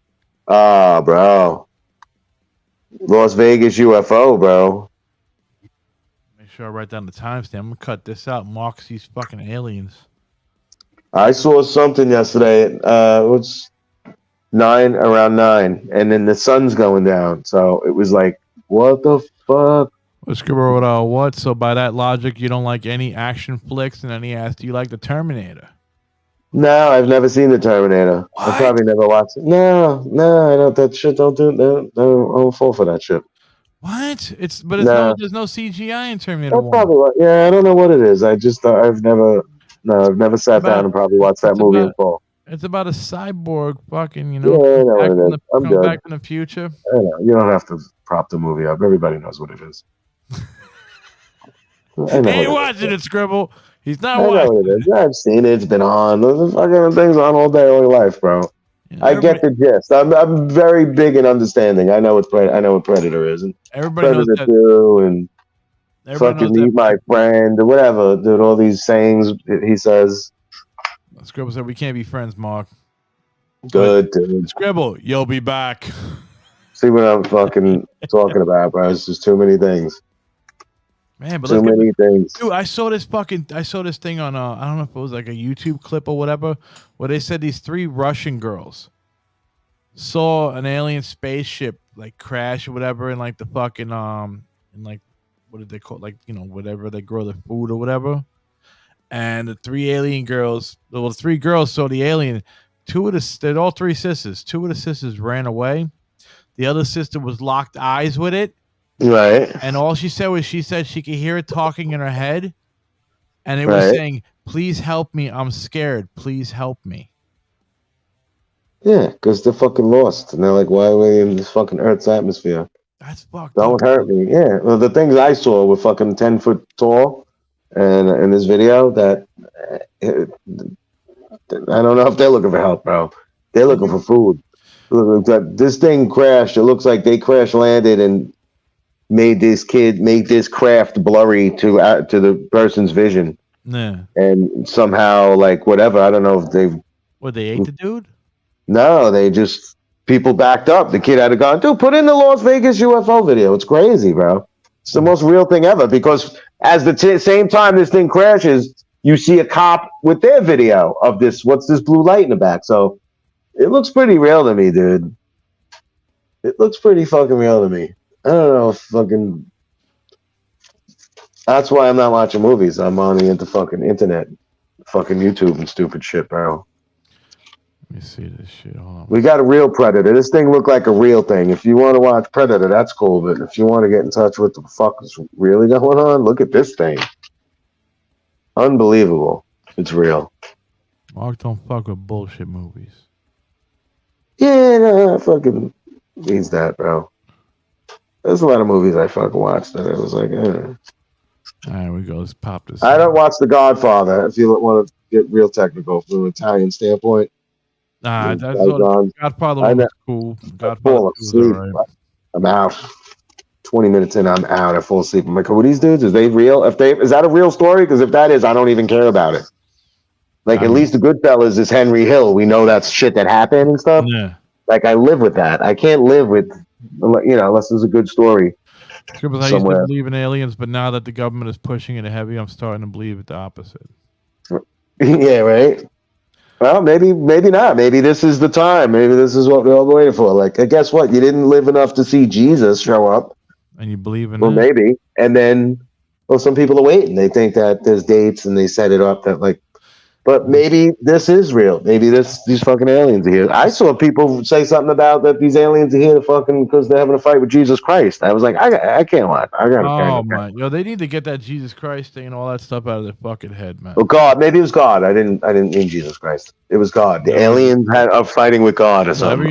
Oh, bro. Las Vegas UFO, bro. Sure, I write down the timestamp. I'm gonna cut this out. Mark sees fucking aliens. I saw something yesterday. It's around 9, and then the sun's going down. So it was like, what the fuck? Let's go over what? So by that logic, you don't like any action flicks, and then he asked, "Do you like the Terminator?" No, I've never seen the Terminator. What? I probably never watched it. No, I don't. That shit don't do. No, I don't fall for that shit. What? There's no CGI in Terminator 1. Probably, yeah, I don't know what it is. I've never sat down and probably watched that movie in full. It's about a cyborg fucking, Yeah, I know what it is. I'm comes good. back from the future. I know. You don't have to prop the movie up. Everybody knows what it is. I know He ain't what it is. watching it, Skribbal. He's not I know watching what it is. I've seen it. It's been on. The fucking thing's on all day, all life, bro. I get the gist. I'm very big in understanding. I know what Predator is, and Everybody knows Predator that. 2, and Everybody fucking knows that. Meet My Friend, or whatever. Dude, all these sayings he says. Skribbal said we can't be friends, Mark. Good, dude. Skribbal, you'll be back. See what I'm fucking talking about, bro? It's just too many things. Man, but Too many things. Dude, I saw this thing on I don't know if it was like a YouTube clip or whatever, where they said these 3 Russian girls saw an alien spaceship like crash or whatever in like the fucking in like what did they call it? Like, you know, whatever they grow their food or whatever. And the 3 girls saw the alien. They're all 3 sisters. 2 of the sisters ran away. The other sister was locked eyes with it. Right. And all she said was she said she could hear it talking in her head. And it was saying, please help me. I'm scared. Please help me. Yeah, because they're fucking lost. And they're like, why are we in this fucking Earth's atmosphere? That's fucked Don't hurt me. Yeah. Well, the things I saw were fucking 10 foot tall. And in this video, that I don't know if they're looking for help, bro. They're looking for food. Look, this thing crashed. It looks like they crash landed and made this craft blurry to the person's vision. Yeah. And somehow, like, whatever, I don't know if they ate the dude? No, people backed up. The kid had gone, dude, put in the Las Vegas UFO video. It's crazy, bro. It's the most real thing ever, because as the same time this thing crashes, you see a cop with their video of this. What's this blue light in the back? So it looks pretty real to me, dude. It looks pretty fucking real to me. I don't know, fucking. That's why I'm not watching movies. I'm on the fucking internet, fucking YouTube and stupid shit, bro. Let me see this shit. Hold on. We got a real Predator. This thing looked like a real thing. If you want to watch Predator, that's cool. But if you want to get in touch with the fuck is really going on, look at this thing. Unbelievable. It's real. Mark don't fuck with bullshit movies. Yeah, no, fucking needs that, bro. There's a lot of movies I fucking watched that I was like, All right, we go. Let's pop this. I don't watch The Godfather. If you want to get real technical from an Italian standpoint. Nah, that's Godfather was cool. Godfather was alright. I'm out. 20 minutes in, I'm out. I fall asleep. I'm like, who are these dudes? Is they real? Is that a real story? Because if that is, I don't even care about it. Like, at least the Goodfellas is Henry Hill. We know that's shit that happened and stuff. Yeah. Like, I live with that. I can't live with, unless there's a good story. I used to believe in aliens, but now that the government is pushing it heavy, I'm starting to believe the opposite. Yeah, right. Well, maybe not. Maybe this is the time. Maybe this is what we're all waiting for. Like, guess what? You didn't live enough to see Jesus show up. And you believe in that? Maybe. And then, some people are waiting. They think that there's dates and they set it up that, like, but maybe this is real. Maybe these fucking aliens are here. I saw people say something about that these aliens are here to fucking because they're having a fight with Jesus Christ. I was like, I can't watch. Man, they need to get that Jesus Christ thing and all that stuff out of their fucking head, man. Well, God, maybe it was God. I didn't mean Jesus Christ. It was God. The aliens are fighting with God or something.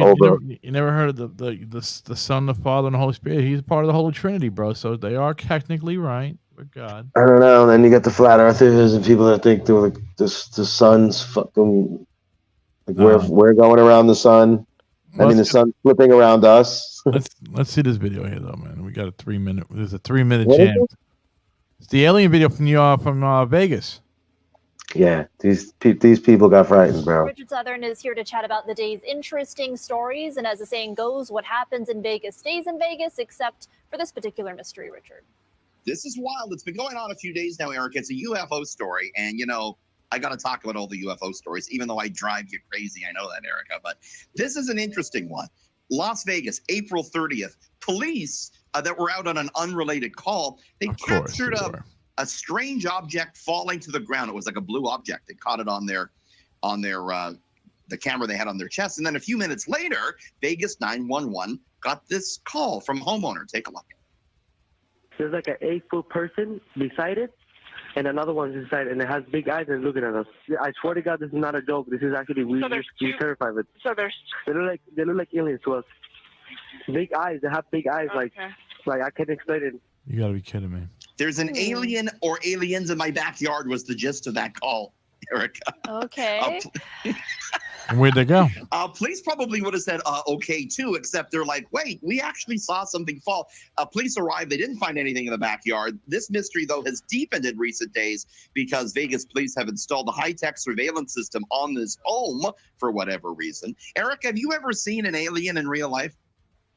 You never heard of the Son, the Father, and the Holy Spirit? He's part of the Holy Trinity, bro. So they are technically right. God. I don't know. And then you get the flat earthers and people that think they're like the sun's fucking like we're going around the sun. The sun's flipping around us. let's see this video here though, man. We got a 3-minute. There's a 3-minute jam. It's the alien video from Vegas. Yeah, these people got frightened, bro. Richard Southern is here to chat about the day's interesting stories, and as the saying goes, what happens in Vegas stays in Vegas, except for this particular mystery, Richard. This is wild. It's been going on a few days now, Eric. It's a UFO story. And, I got to talk about all the UFO stories, even though I drive you crazy. I know that, Erica. But this is an interesting one. Las Vegas, April 30th. Police that were out on an unrelated call, they captured a strange object falling to the ground. It was like a blue object. They caught it on their the camera they had on their chest. And then a few minutes later, Vegas 911 got this call from a homeowner. Take a look. There's like an 8-foot person beside it. and another one's inside, and it has big eyes and looking at us. I swear to God, this is not a joke. This is actually we're terrified of it. So there's. They look like aliens to us. Big eyes. They have big eyes. Like I can't explain it. You gotta be kidding me. There's an alien or aliens in my backyard was the gist of that call, Erica. Okay. Where'd they go? Police probably would have said okay too, except they're like, wait, we actually saw something fall. Police arrived. They didn't find anything in the backyard. This mystery, though, has deepened in recent days because Vegas police have installed a high-tech surveillance system on this home for whatever reason. Erica, have you ever seen an alien in real life?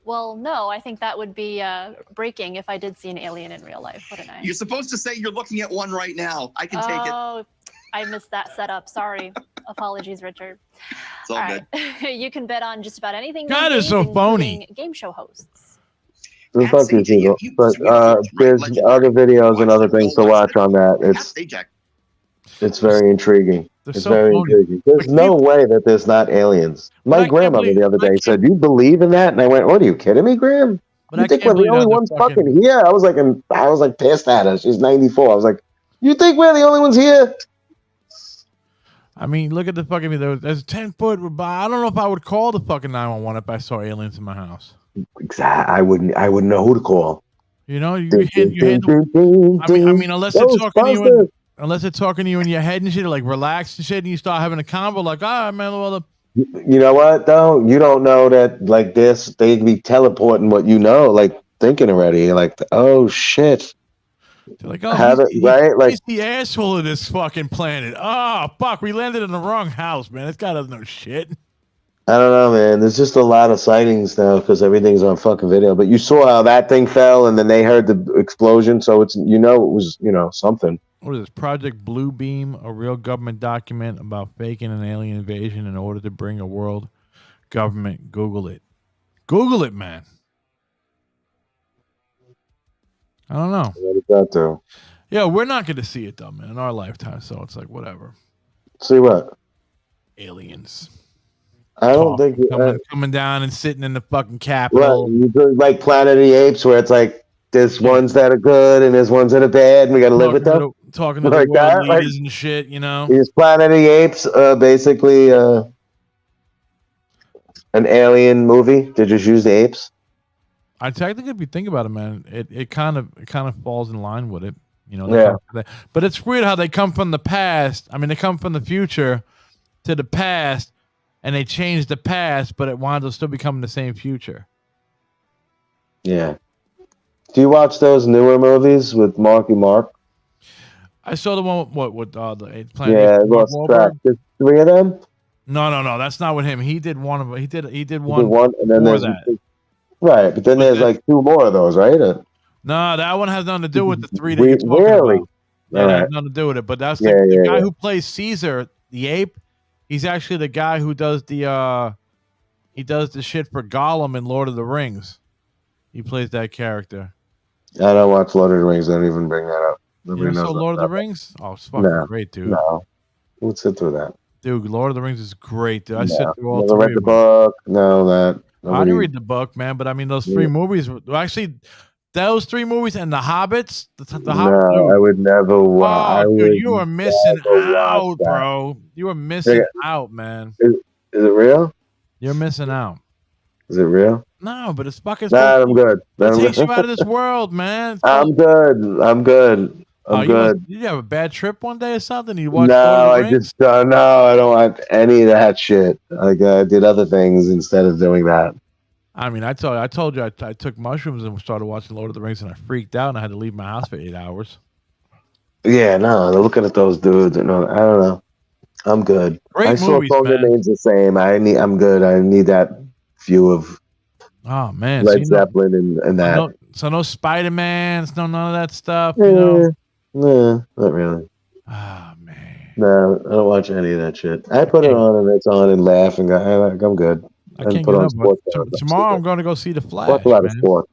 Well, no, I think that would be breaking if I did see an alien in real life, wouldn't I? You're supposed to say you're looking at one right now. I can take it. Oh, I missed that setup. Sorry. Apologies, Richard. It's all good. You can bet on just about anything. God these is so days, phony. including game show hosts. Well, fuck these people. But there's other videos and other things to watch on that. It's very intriguing. It's so very phony. intriguing. There's no way that there's not aliens. My grandmother the other day said, "You believe in that?" And I went, "What are you kidding me, Graham? You think we're the only ones fucking here?" I was like pissed at her. She's 94. I was like, "You think we're the only ones here?" I mean, look at the fucking. There's 10-foot. I don't know if I would call the fucking 911 if I saw aliens in my house. Exactly. I wouldn't know who to call. You know, I mean, unless they're talking to you. Unless they're talking to you in your head and shit, like relax and shit, and you start having a convo, like, man, well, you know what though? You don't know that like this, they'd be teleporting what you know, like thinking already. You're like, oh shit. They're like, oh, right? Like he's the asshole of this fucking planet. Oh fuck, we landed in the wrong house, man. This guy doesn't know shit. I don't know, man. There's just a lot of sightings now because everything's on fucking video. But you saw how that thing fell, and then they heard the explosion, so it's it was something. What is this? Project Blue Beam, a real government document about faking an alien invasion in order to bring a world government. Google it. Google it, man. I don't know. What is that though? Yeah, we're not going to see it though, man, in our lifetime. So it's like whatever. See what? Aliens. I don't think coming down and sitting in the fucking Capitol. Right. You do like Planet of the Apes, where it's like there's ones that are good and there's ones that are bad, and we got to live with them. Talking to like the that, world leaders and shit, you know. Is Planet of the Apes basically an alien movie? They just use the apes. I technically, if you think about it, man, it kind of falls in line with it, you know. Yeah. But it's weird how they come from the past. I mean, they come from the future to the past, and they change the past, but it winds up still becoming the same future. Yeah. Do you watch those newer movies with Marky Mark? I saw the one with the Planet. Yeah, Lost Track. There's 3 of them. No, that's not with him. He did one of them. He did one. And then there's that. Right, but then there's like 2 more of those, right? No, that one has nothing to do with the 3 that you're talking really? about. Yeah, that has nothing to do with it. But that's the guy who plays Caesar, the ape. He's actually the guy who does the shit for Gollum in Lord of the Rings. He plays that character. I don't watch Lord of the Rings. I don't even bring that up. You ever saw Lord of the Rings? Oh, it's fucking great, dude. No. Let's sit through that. Dude, Lord of the Rings is great, dude. I sit through all never 3 read the book. No, that. I didn't read the book, man, but I mean, those 3 movies. Actually, those 3 movies and the Hobbits. The Hobbits. No, I would never watch. Oh, dude, you are missing out, bro. You are missing out, man. Is it real? You're missing out. Is it real? No, but it's fucking. Nah, I'm good. It takes you out of this world, man. I'm good. I'm good. I'm good. Did you have a bad trip one day or something? You watched no, I just no. I don't want any of that shit. Like I did other things instead of doing that. I mean, I told you I took mushrooms and started watching Lord of the Rings, and I freaked out and I had to leave my house for 8 hours. Yeah, no. Looking at those dudes, I don't know. I'm good. Great saw movies, Phone Remains the Same. I'm good. I need that view of. Oh man, Led Zeppelin and that. So no Spider-Mans, none of that stuff. Yeah, you know? No, not really. Oh man. No, I don't watch any of that shit. I put it on and it's on and laugh and go, I'm good. I can't get up. Tomorrow I'm going to go see The Flash. Watch a lot of sport.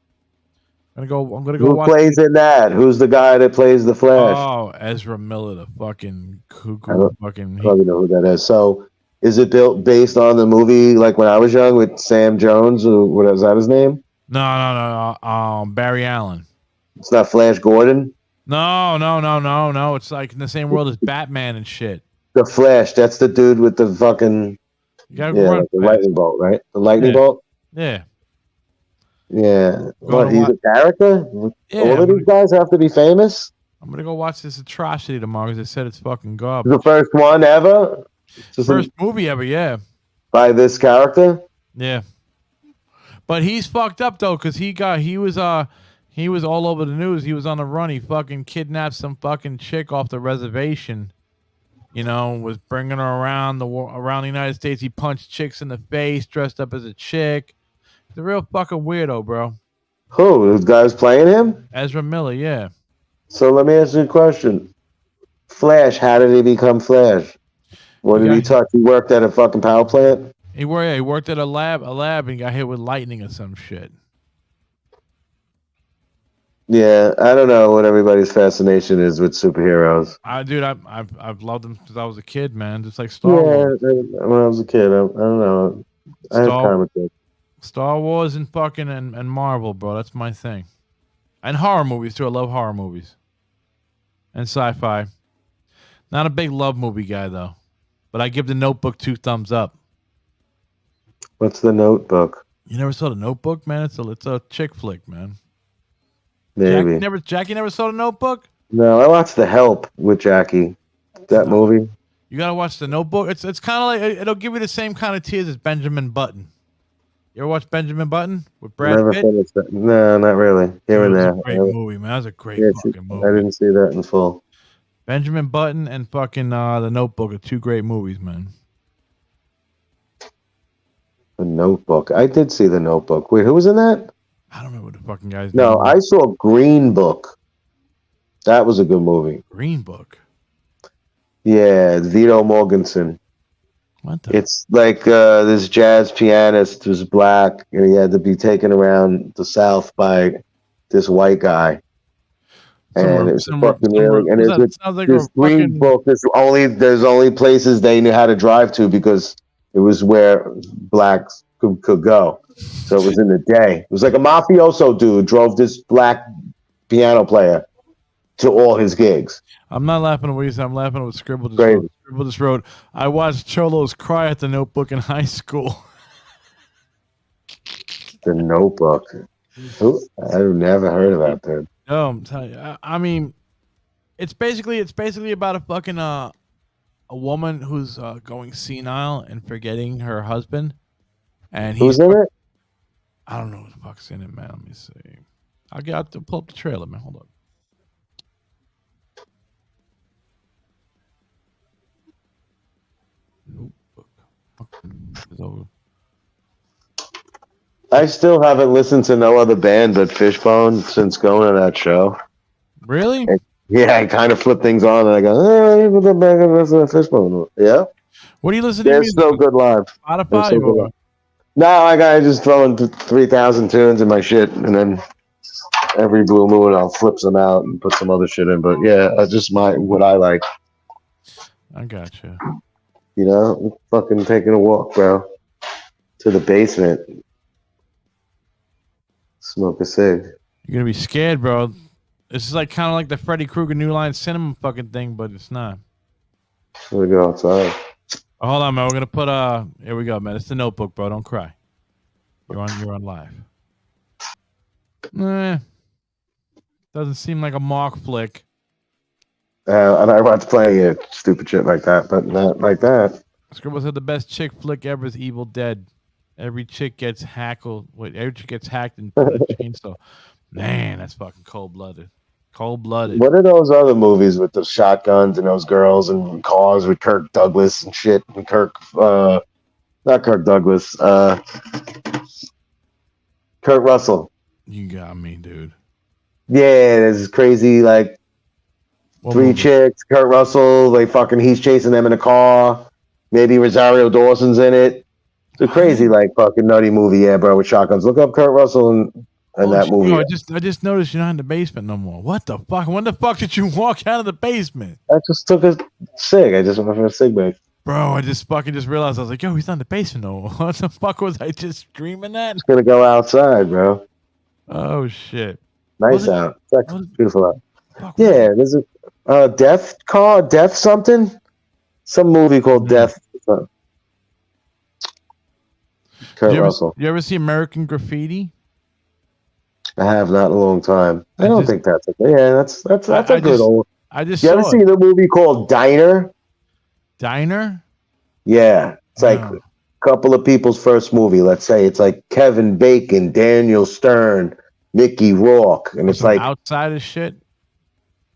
I'm gonna go. Who plays in that? Who's the guy that plays the Flash? Oh, Ezra Miller, the fucking cuckoo. Fucking. Probably know who that is. So, is it based on the movie like when I was young with Sam Jones? Or what is that his name? No. Barry Allen. It's not Flash Gordon. No. It's like in the same world as Batman and shit. The Flash. That's the dude with the fucking Like the lightning bolt, right? The lightning bolt. Yeah. Yeah. What? to He's watch- a character. Yeah, All of I'm these guys have to be famous. I'm gonna go watch this atrocity tomorrow because they said it's fucking garbage. The first one ever. First movie ever, yeah. By this character. Yeah. But he's fucked up though, because he was all over the news. He was on the run. He fucking kidnapped some fucking chick off the reservation. You know, was bringing her around the United States. He punched chicks in the face, dressed up as a chick. He's a real fucking weirdo, bro. Who? This guy's playing him? Ezra Miller, yeah. So let me ask you a question. Flash, how did he become Flash? What did he touch? He worked at a fucking power plant? He worked at a lab and got hit with lightning or some shit. Yeah, I don't know what everybody's fascination is with superheroes. I've loved them since I was a kid, man. Just like Star Yeah, Wars. when I was a kid, I don't know. I have comic books. Star Wars and fucking and Marvel, bro. That's my thing. And horror movies too. I love horror movies. And sci-fi. Not a big love movie guy though. But I give The Notebook 2 thumbs up. What's The Notebook? You never saw The Notebook, man? It's a chick flick, man. Maybe. Jackie never saw The Notebook? No, I watched The Help with Jackie. That movie. You gotta watch The Notebook. It's kind of like it'll give you the same kind of tears as Benjamin Button. You ever watch Benjamin Button with Brad Never Pitt? finished that. No, not really. Here and there. It was a great movie, man. That was a great fucking movie. I didn't see that in full. Benjamin Button and fucking The Notebook are two great movies, man. The Notebook. I did see The Notebook. Wait, who was in that? I don't remember what the fucking guy's No, name. I saw Green Book. That was a good movie. Green Book. Yeah, Vito Morganson. What the? It's like this jazz pianist who's black, and he had to be taken around the South by this white guy. And it's fucking really, and it's sounds like this a Green fucking- Book. There's only places they knew how to drive to because it was where blacks could go. So it was in the day. It was like a mafioso dude drove this black piano player to all his gigs. I'm not laughing at what you said. I'm laughing at what Skribbal just Crazy. wrote. Skribbal just wrote, I watched Cholos cry at The Notebook in high school. The Notebook. I've never heard of that, dude. No, I'm telling you. I mean, it's basically about a fucking a woman who's going senile and forgetting her husband. And Who's in it? I don't know who the fuck's in it, man. Let me see. I'll to pull up the trailer, man. Hold on. I still haven't listened to no other band but Fishbone since going to that show. Really? Yeah, I kind of flip things on and I go, hey, we'll go back and listen to Fishbone. Yeah. What are you listening They're to? so good live. They're Spotify? so good live. No, I just throw in 3,000 tunes in my shit, and then every blue moon I'll flip some out and put some other shit in. But yeah, that's just what I like. I got you. You know, fucking taking a walk, bro, to the basement, smoke a cig. You're gonna be scared, bro. This is like kind of like the Freddy Krueger New Line Cinema fucking thing, but it's not. We go outside. Oh, hold on, man. We're gonna put here we go, man. It's The Notebook, bro. Don't cry. You're on live. Doesn't seem like a Mark flick. And I watch plenty of stupid shit like that, but not like that. Skribbal said the best chick flick ever is Evil Dead. Every chick gets hackled. Wait, every chick gets hacked and put a chainsaw. Man, that's fucking cold blooded. Cold blooded. What are those other movies with the shotguns and those girls and cars with Kirk Douglas and shit? And not Kirk Douglas. Kurt Russell. You got me, dude. Yeah, there's crazy like three chicks. Kurt Russell. He's chasing them in a car. Maybe Rosario Dawson's in it. It's a crazy like fucking nutty movie, yeah, bro, with shotguns. Look up Kurt Russell and that movie. Bro, I just noticed you're not in the basement no more. What the fuck? When the fuck did you walk out of the basement? I just took a cig. I just went for a cig break. Bro, I just realized. I was like, yo, he's not in the basement no more. What the fuck was I just dreaming that? It's gonna go outside, bro. Oh shit. Nice out. It's beautiful out. Yeah, there's a Death something. Some movie called Death. Kurt Russell. You ever see American Graffiti? I have not in a long time. I don't think that's a that's a good old. I just You ever saw seen the movie called Diner? Diner? Yeah, it's like a couple of people's first movie. Let's say it's like Kevin Bacon, Daniel Stern, Mickey Rourke, and it's like outside of shit.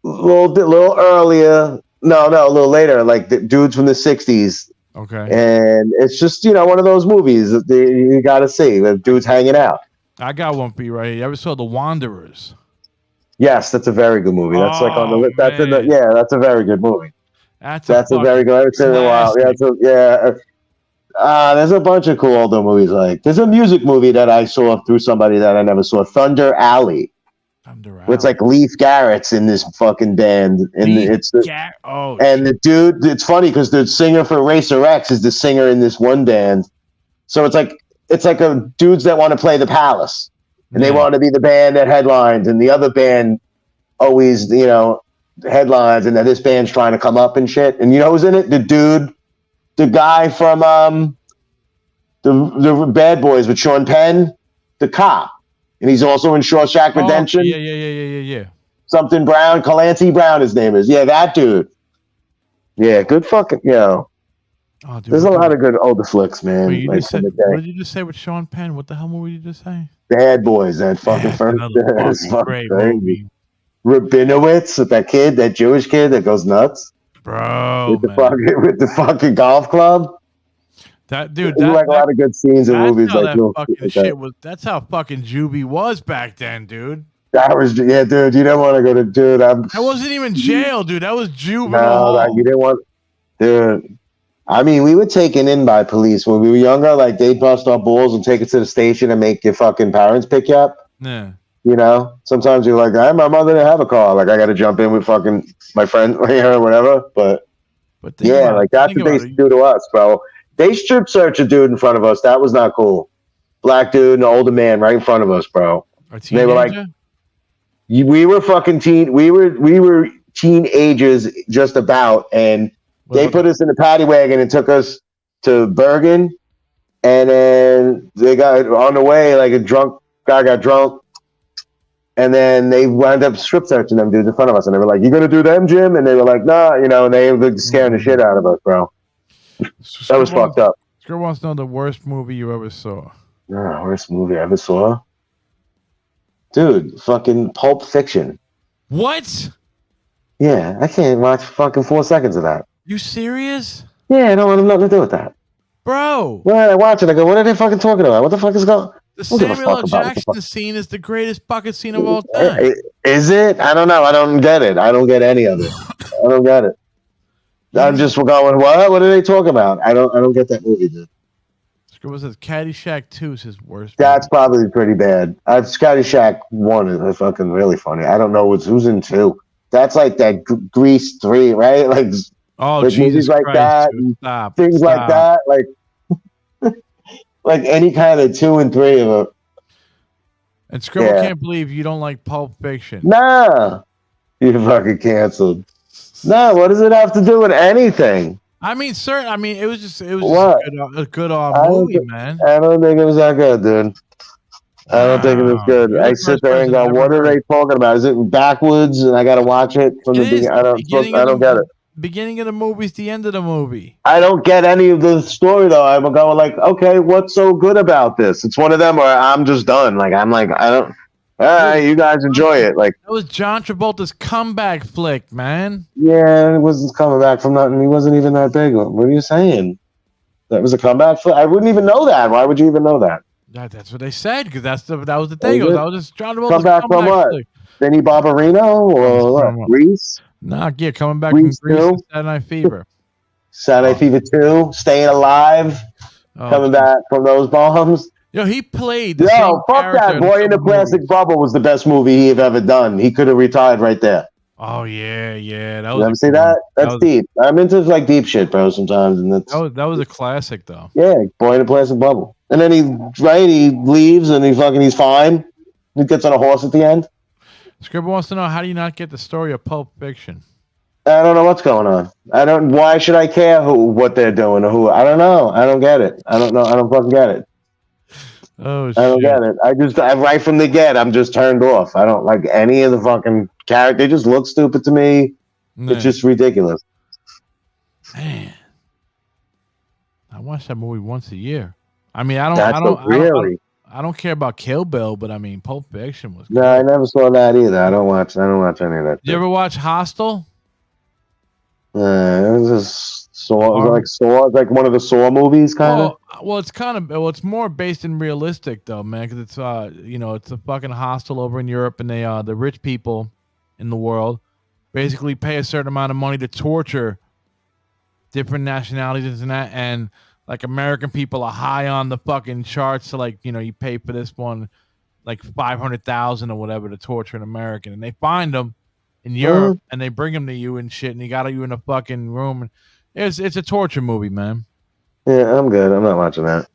A little earlier. No, a little later. Like the dudes from the '60s. Okay. And it's just one of those movies that you got to see. The dudes hanging out. I got one for you right here. You ever saw The Wanderers? Yes, that's a very good movie. That's like on the list. That's that's a very good movie. That's a very good. It's in a while. There's a bunch of cool older movies. Like there's a music movie that I saw through somebody that I never saw. Thunder Alley. It's like Leif Garrett's in this fucking band, and the dude. It's funny because the singer for Racer X is the singer in this one band. So it's like a dudes that want to play the Palace, and they want to be the band that headlines, and the other band always headlines, and then this band's trying to come up and shit. And who's in it? The guy from the Bad Boys with Sean Penn, the cop. And he's also in Shawshank Redemption. Yeah. Something Brown, Clancy Brown, his name is. Yeah, that dude. Yeah, good fucking, Oh, dude, there's a lot of good older flicks, man. Wait, like what did you just say with Sean Penn? What the hell movie did you just say? Bad Boys, that fucking first. It's fucking great crazy. movie. Rabinowitz with that kid, that Jewish kid that goes nuts. Bro, with the fucking golf club. That dude, a lot of good scenes in movies like that. That's how fucking Juvie was back then, dude. That was dude. You didn't want to go to That wasn't even jail, dude. That was juvenile. No, you didn't want, dude. I mean, we were taken in by police when we were younger. Like they'd bust our balls and take us to the station and make your fucking parents pick you up. Yeah. Sometimes you're like, my mother didn't have a car. Like I got to jump in with fucking my friend or whatever. But yeah, like that's what they used to do to us, bro. They strip search a dude in front of us. That was not cool. Black dude, an older man, right in front of us, bro. They were like, we were fucking we were teenagers just about, and they put us in a paddy wagon and took us to Bergen, and then they got on the way. Like a drunk guy got drunk, and then they wound up strip searching them dudes in front of us, and they were like, "You gonna do them, Jim?" And they were like, "Nah," and they were scaring the shit out of us, bro. That was fucked up. Skribbal wants to know the worst movie you ever saw. Worst movie I ever saw? Dude, fucking Pulp Fiction. What? Yeah, I can't watch fucking 4 seconds of that. You serious? Yeah, I don't want nothing to do with that. Bro. When I watch it, I go, what are they fucking talking about? What the fuck is going on? The Samuel L. Jackson scene is the greatest fucking scene of all time. Is it? I don't know. I don't get it. I don't get any of it. I don't get it. I'm just going, what? What are they talking about? I don't get that movie, dude. Skribbal says Caddyshack 2 is his worst. That's probably pretty bad. Caddyshack 1 is fucking really funny. I don't know who's in 2. That's like that Grease 3, right? Like, Jesus movies like Christ, that, dude, stop, things like that, like any kind of 2 and 3 of it. And Skribbal can't believe you don't like Pulp Fiction. Nah, you're fucking canceled. No, what does it have to do with anything? I mean, it was just a good movie, man. I don't think it was that good, dude. I don't think it was good. I sit there and go, what are they talking about? Is it backwards and I got to watch it from the beginning? I don't get it. Beginning of the movie is the end of the movie. I don't get any of the story, though. I'm going like, okay, what's so good about this? It's one of them where I'm just done. Like, I don't. All right, you guys enjoy it. Like that was John Travolta's comeback flick, man. Yeah, it wasn't coming back from nothing. He wasn't even that big. What are you saying? That was a comeback flick? I wouldn't even know that. Why would you even know that? That's what they said because that was the thing. That was just John Travolta's comeback from what? Flick. Benny Barbarino or what? Grease? Nah, coming back from Grease and Saturday Night Fever. Saturday Night Fever 2, Staying Alive, coming back from those bombs. Yo, he played the same fuck that. Boy in the Plastic Bubble was the best movie he'd ever done. He could have retired right there. Oh, yeah. That was you ever see that? That's deep. I'm into like deep shit, bro, sometimes. And that was a classic, though. Yeah, Boy in the Plastic Bubble. And then he leaves and he's fine. He gets on a horse at the end. Skribbal wants to know, how do you not get the story of Pulp Fiction? I don't know what's going on. I don't. Why should I care what they're doing or who? I don't know. I don't get it. I don't know. I don't fucking get it. Oh shit! I don't get it. Right from the get, I'm just turned off. I don't like any of the fucking characters. They just look stupid to me. It's just ridiculous. Man, I watch that movie once a year. I mean, I don't care about Kill Bill, but I mean, Pulp Fiction was. No, I never saw that either. I don't watch any of that. Did you ever watch Hostel? It was just like one of the Saw movies, kind of. Well, it's more based in realistic though, man, because it's it's a fucking hostel over in Europe, and they the rich people in the world basically pay a certain amount of money to torture different nationalities and that, and like American people are high on the fucking charts, so like you pay for this one like $500,000 or whatever to torture an American, and they find them in Europe and they bring them to you and shit, and they got you in a fucking room. It's a torture movie, man. Yeah, I'm good. I'm not watching that.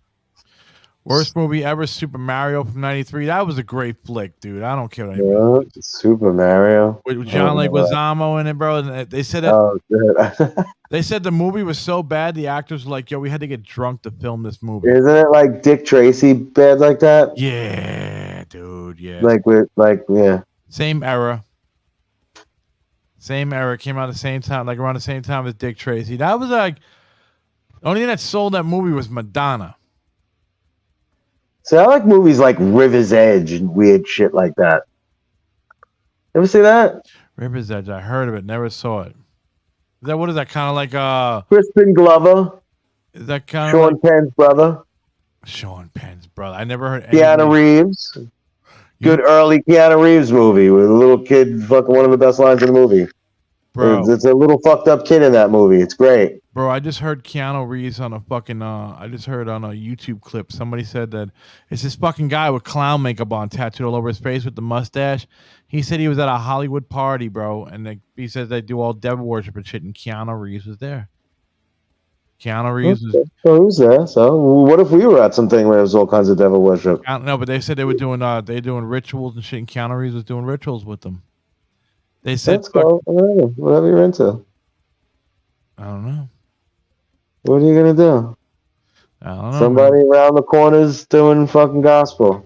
Worst movie ever, Super Mario from '93. That was a great flick, dude. I don't care what anybody thinks. Super Mario with John Leguizamo in it, bro. And they said that. They said the movie was so bad, the actors were like, "Yo, we had to get drunk to film this movie." Isn't it like Dick Tracy bad like that? Yeah, dude. Yeah. Yeah. Same era. Came out at the same time, like around the same time as Dick Tracy. That was like the only thing that sold that movie was Madonna. See, I like movies like River's Edge and weird shit like that. Ever see that? River's Edge. I heard of it, never saw it. What is that kind of like? Crispin Glover. Is that kind of Sean Penn's brother? Sean Penn's brother. I never heard. Keanu Reeves. Good early Keanu Reeves movie with a little kid. Fucking one of the best lines in the movie. Bro, it's a little fucked up kid in that movie. It's great. Bro, I just heard Keanu Reeves on a fucking. I just heard on a YouTube clip somebody said that it's this fucking guy with clown makeup on, tattooed all over his face with the mustache. He said he was at a Hollywood party, bro, and he says they do all devil worship and shit, and Keanu Reeves was there. Keanu Reeves was. So who's there? So what if we were at something where there's all kinds of devil worship? I don't know, but they said they were doing rituals and shit, and Keanu Reeves was doing rituals with them. They said, let's go. Whatever you're into. I don't know. What are you gonna do? I don't know. Somebody around the corners doing fucking gospel.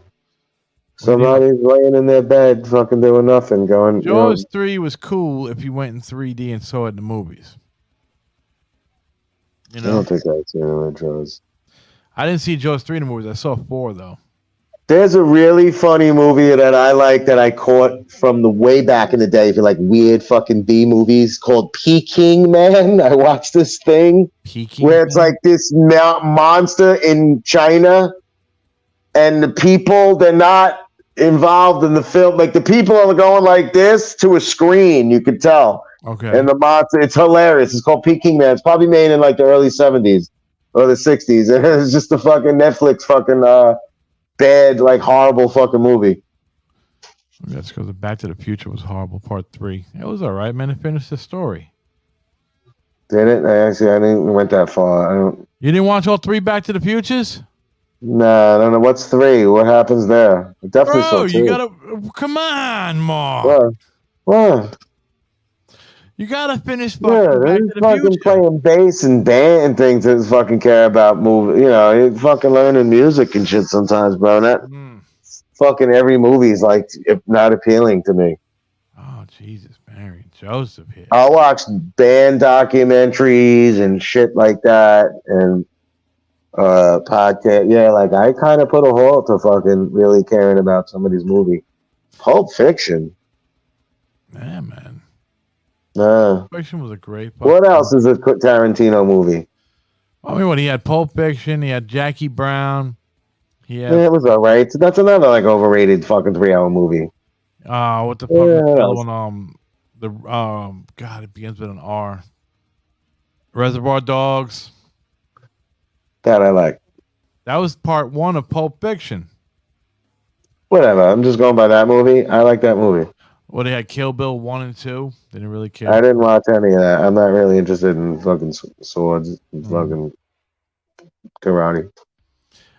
Somebody's laying in their bed, fucking doing nothing, going. Jaws 3 was cool if you went in 3D and saw it in the movies. I don't think I've seen it in Jaws. I didn't see Jaws 3 in the movies. I saw 4 though. There's a really funny movie that I like that I caught from the way back in the day for like weird fucking B movies called Peking Man. I watched this thing where it's like this monster in China, and the people, they're not involved in the film. Like the people are going like this to a screen, you could tell. Okay. And the monster, it's hilarious. It's called Peking Man. It's probably made in like the early 70s or the 60s. And it's just a fucking Netflix fucking bad, like horrible fucking movie. That's because Back to the Future was horrible. Part 3. It was all right, man. It finished the story. Did it? I didn't went that far. You didn't watch all 3 Back to the Futures? No, I don't know. What's 3? What happens there? I definitely saw 2. You gotta come on, Mark. What? You gotta finish fucking Back to the fucking Future. playing bass and band and things that fucking care about movie. You're fucking learning music and shit sometimes, bro. That fucking every movie is like not appealing to me. Oh Jesus, Mary Joseph here. I'll watch band documentaries and shit like that and podcast. Yeah, like I kind of put a halt to fucking really caring about somebody's movie. Pulp Fiction. Yeah, man. Pulp Fiction was a great. What else is a Tarantino movie? I mean, he had Pulp Fiction. He had Jackie Brown. Yeah, it was all right. That's another like overrated fucking 3-hour movie. What the fuck? Was the other one? God, it begins with an R. Reservoir Dogs. That I like. That was part 1 of Pulp Fiction. Whatever. I'm just going by that movie. I like that movie. Well, they had Kill Bill 1 and 2. They didn't really care. I didn't watch any of that. I'm not really interested in fucking swords and fucking karate.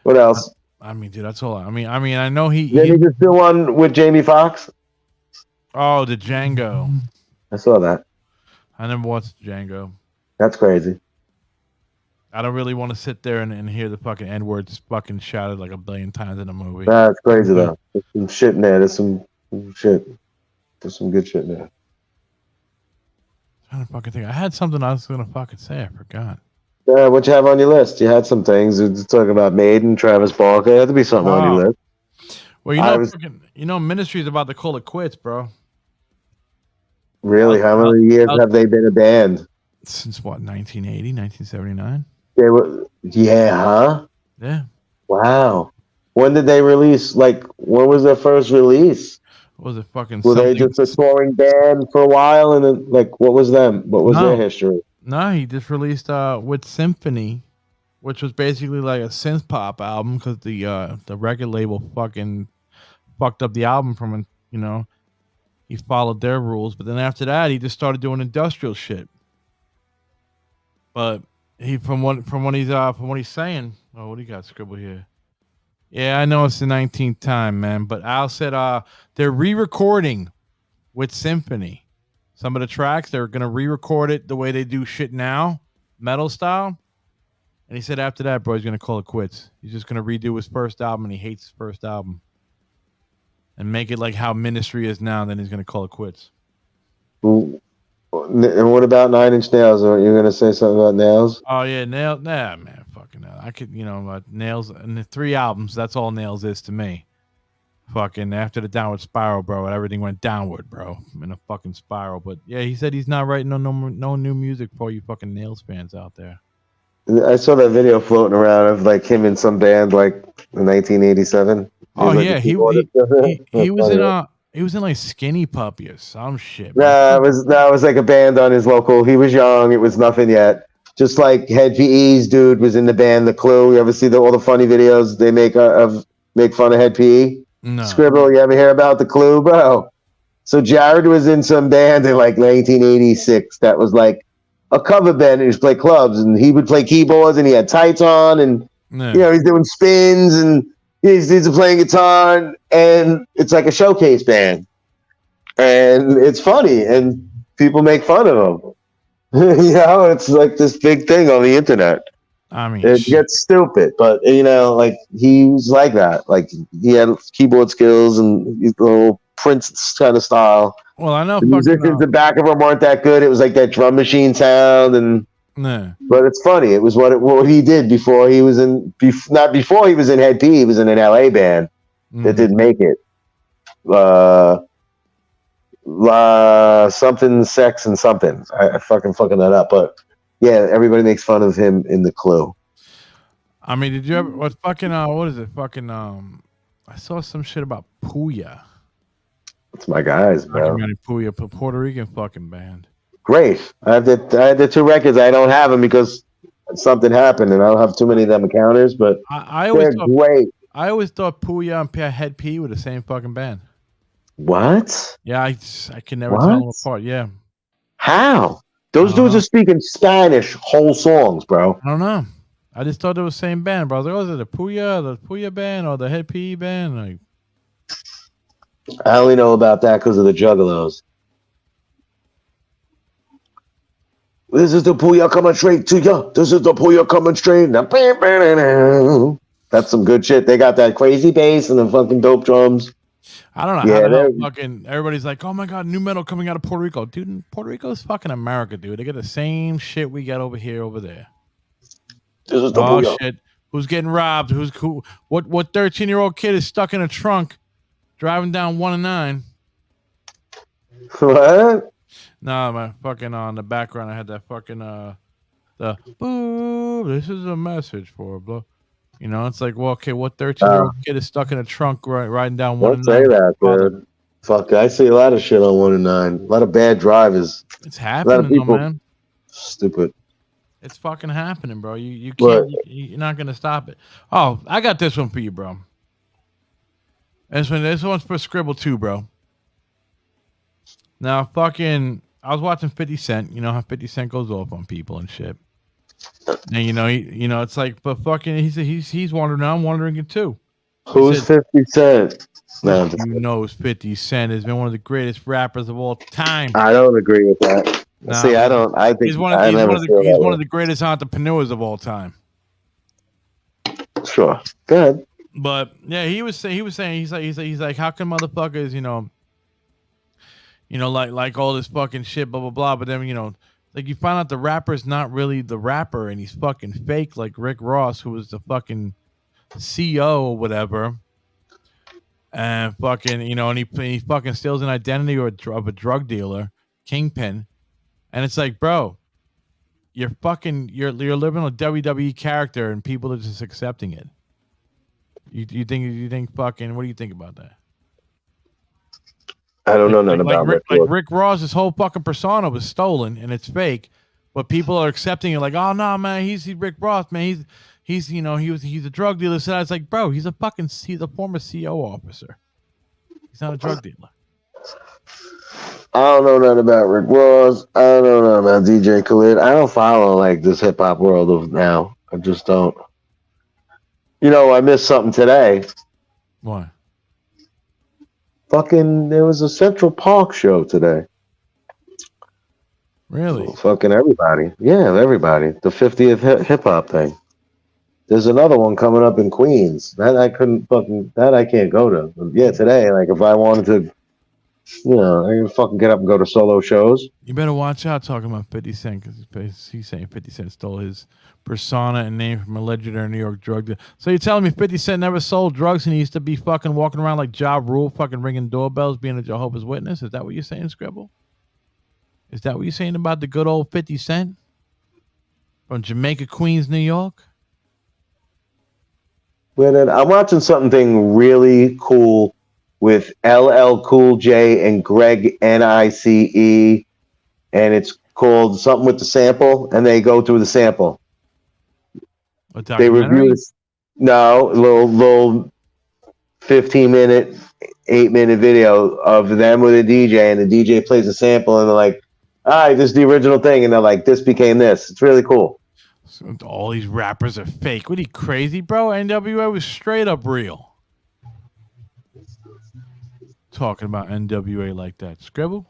What else? I mean, dude, that's all. I mean, I know Did he just do one with Jamie Foxx? Oh, the Django. I saw that. I never watched Django. That's crazy. I don't really want to sit there and hear the fucking N-words fucking shouted like a billion times in a movie. That's crazy though. There's some shit in there. There's some shit. There's some good shit in there. I'm trying to fucking think. I had something I was gonna fucking say. I forgot. What you have on your list? You had some things. You're talking about Maiden, Travis Barker. There had to be something on your list. Well, you know, Ministry is about to call it quits, bro. Really? How many years have they been a band? Since what? 1980, 1979. They were. Yeah, huh? Yeah. Wow. When did they release? Like, when was their first release? What was it fucking? Were they just a touring band for a while, and then like, what was them? What was their history? No, he just released with Symphony, which was basically like a synth pop album because the record label fucking fucked up the album from, you know, he followed their rules. But then after that, he just started doing industrial shit. But he from what he's saying. Oh, what do you got, Skribbal here? Yeah, I know it's the 19th time, man. But Al said they're re-recording with Symphony. Some of the tracks, they're going to re-record it the way they do shit now, metal style. And he said after that, bro, he's going to call it quits. He's just going to redo his first album, and he hates his first album. And make it like how Ministry is now, and then he's going to call it quits. And what about Nine Inch Nails? Are you going to say something about Nails? Oh, yeah, Nails. Nah, man, fucking hell. I could, you know, Nails, and the 3 albums, that's all Nails is to me. Fucking after the downward spiral, bro, and everything went downward, bro, in a fucking spiral. But yeah, he said he's not writing no new music for you fucking Nails fans out there. I saw that video floating around of like him in some band like in 1987. Oh like yeah, he was in like Skinny Puppy or some shit. Nah, it was like a band on his local. He was young. It was nothing yet. Just like Head PE's dude was in the band The Clue. You ever see all the funny videos they make fun of Head PE? No. Skribbal, you ever hear about The Clue, bro? So Jared was in some band in like 1986 that was like a cover band. He used to play clubs, and he would play keyboards, and he had tights on, and you know, he's doing spins, and he's playing guitar, and it's like a showcase band, and it's funny, and people make fun of him. You know, it's like this big thing on the internet. I mean, it gets stupid, but you know, like he was like that. Like he had keyboard skills and his little Prince kind of style. Well, I know the musicians in the back of him weren't that good. It was like that drum machine sound, and but it's funny. It was what he did before he was not before he was in Head P. He was in an LA band that didn't make it. Something sex and something. I fucking that up, but. Yeah, everybody makes fun of him in The Clue. I mean, did you ever what is it? Fucking I saw some shit about Puya. It's my guys, bro. Puya, Puerto Rican fucking band. Great. I had the 2 records. I don't have them because something happened, and I don't have too many of them encounters. But they're great. I always thought Puya and Head P were the same fucking band. What? Yeah, I can never tell them apart. Yeah. How? Those dudes are speaking Spanish whole songs, bro. I don't know. I just thought they were the same band, bro. Was it the Puya band, or the Head PE band? Like, I only know about that because of the Juggalos. This is the Puya coming straight to you. This is the Puya coming straight. That's some good shit. They got that crazy bass and the fucking dope drums. I don't know how the hell fucking everybody's like, oh my god, new metal coming out of Puerto Rico. Dude, Puerto Rico's fucking America, dude. They got the same shit we got over there. This is the shit. Who's getting robbed? What 13-year-old kid is stuck in a trunk driving down 1 and 9? What? No, my fucking on the background I had that fucking the boo, this is a message for blah. You know, it's like, well, okay, what 13-year-old kid is stuck in a trunk riding down 1 and 9? Don't say that, dude. Fuck, I see a lot of shit on 1 and 9. A lot of bad drivers. It's happening, though, man. Stupid. It's fucking happening, bro. You can't. You're not gonna stop it. Oh, I got this one for you, bro. This one's for Skribbal too, bro. Now, fucking, I was watching 50 Cent. You know how 50 Cent goes off on people and shit. And you know, it's like, but fucking, he's wondering. I'm wondering it too. Who's 50 Cent? No, Who knows 50 Cent has been one of the greatest rappers of all time. I don't agree with that. Nah, See, I don't. I think he's one of the greatest entrepreneurs of all time. Sure. Go ahead. But yeah, he was saying he's like how come motherfuckers like all this fucking shit blah blah blah, but then like you find out the rapper's not really the rapper and he's fucking fake, like Rick Ross, who was the fucking CEO or whatever, and fucking and he fucking steals an identity of a drug dealer, kingpin, and it's like, bro, you're living a WWE character and people are just accepting it. You think fucking, what do you think about that? I don't know nothing about Rick Ross's whole fucking persona was stolen and it's fake, but people are accepting it like, oh no, man, he's Rick Ross, man, he's a drug dealer. So I was like, bro, he's a former CO officer. He's not a drug dealer. I don't know nothing about Rick Ross. I don't know nothing about DJ Khaled. I don't follow like this hip hop world of now. I just don't. I missed something today. Why? Fucking, there was a Central Park show today. Really? Fucking everybody. Yeah, everybody. The 50th hip hop thing. There's another one coming up in Queens. That I can't go to. But yeah, today, like if I wanted to, I can fucking get up and go to solo shows. You better watch out talking about 50 Cent because he's saying 50 Cent stole his persona and name from a legendary New York drug dealer. So you're telling me 50 Cent never sold drugs and he used to be fucking walking around like Ja Rule, fucking ringing doorbells, being a Jehovah's Witness? Is that what you're saying, Skribbal? Is that what you're saying about the good old 50 Cent? From Jamaica, Queens, New York? Well, then I'm watching something really cool with LL Cool J and Greg Nice, and it's called something with the sample, and they go through the sample. They review this. No, little 15-minute, 8-minute video of them with a DJ, and the DJ plays a sample, and they're like, all right, this is the original thing, and they're like, this became this. It's really cool. So all these rappers are fake. What are you, crazy, bro? NWA was straight up real. Talking about NWA like that. Skribbal?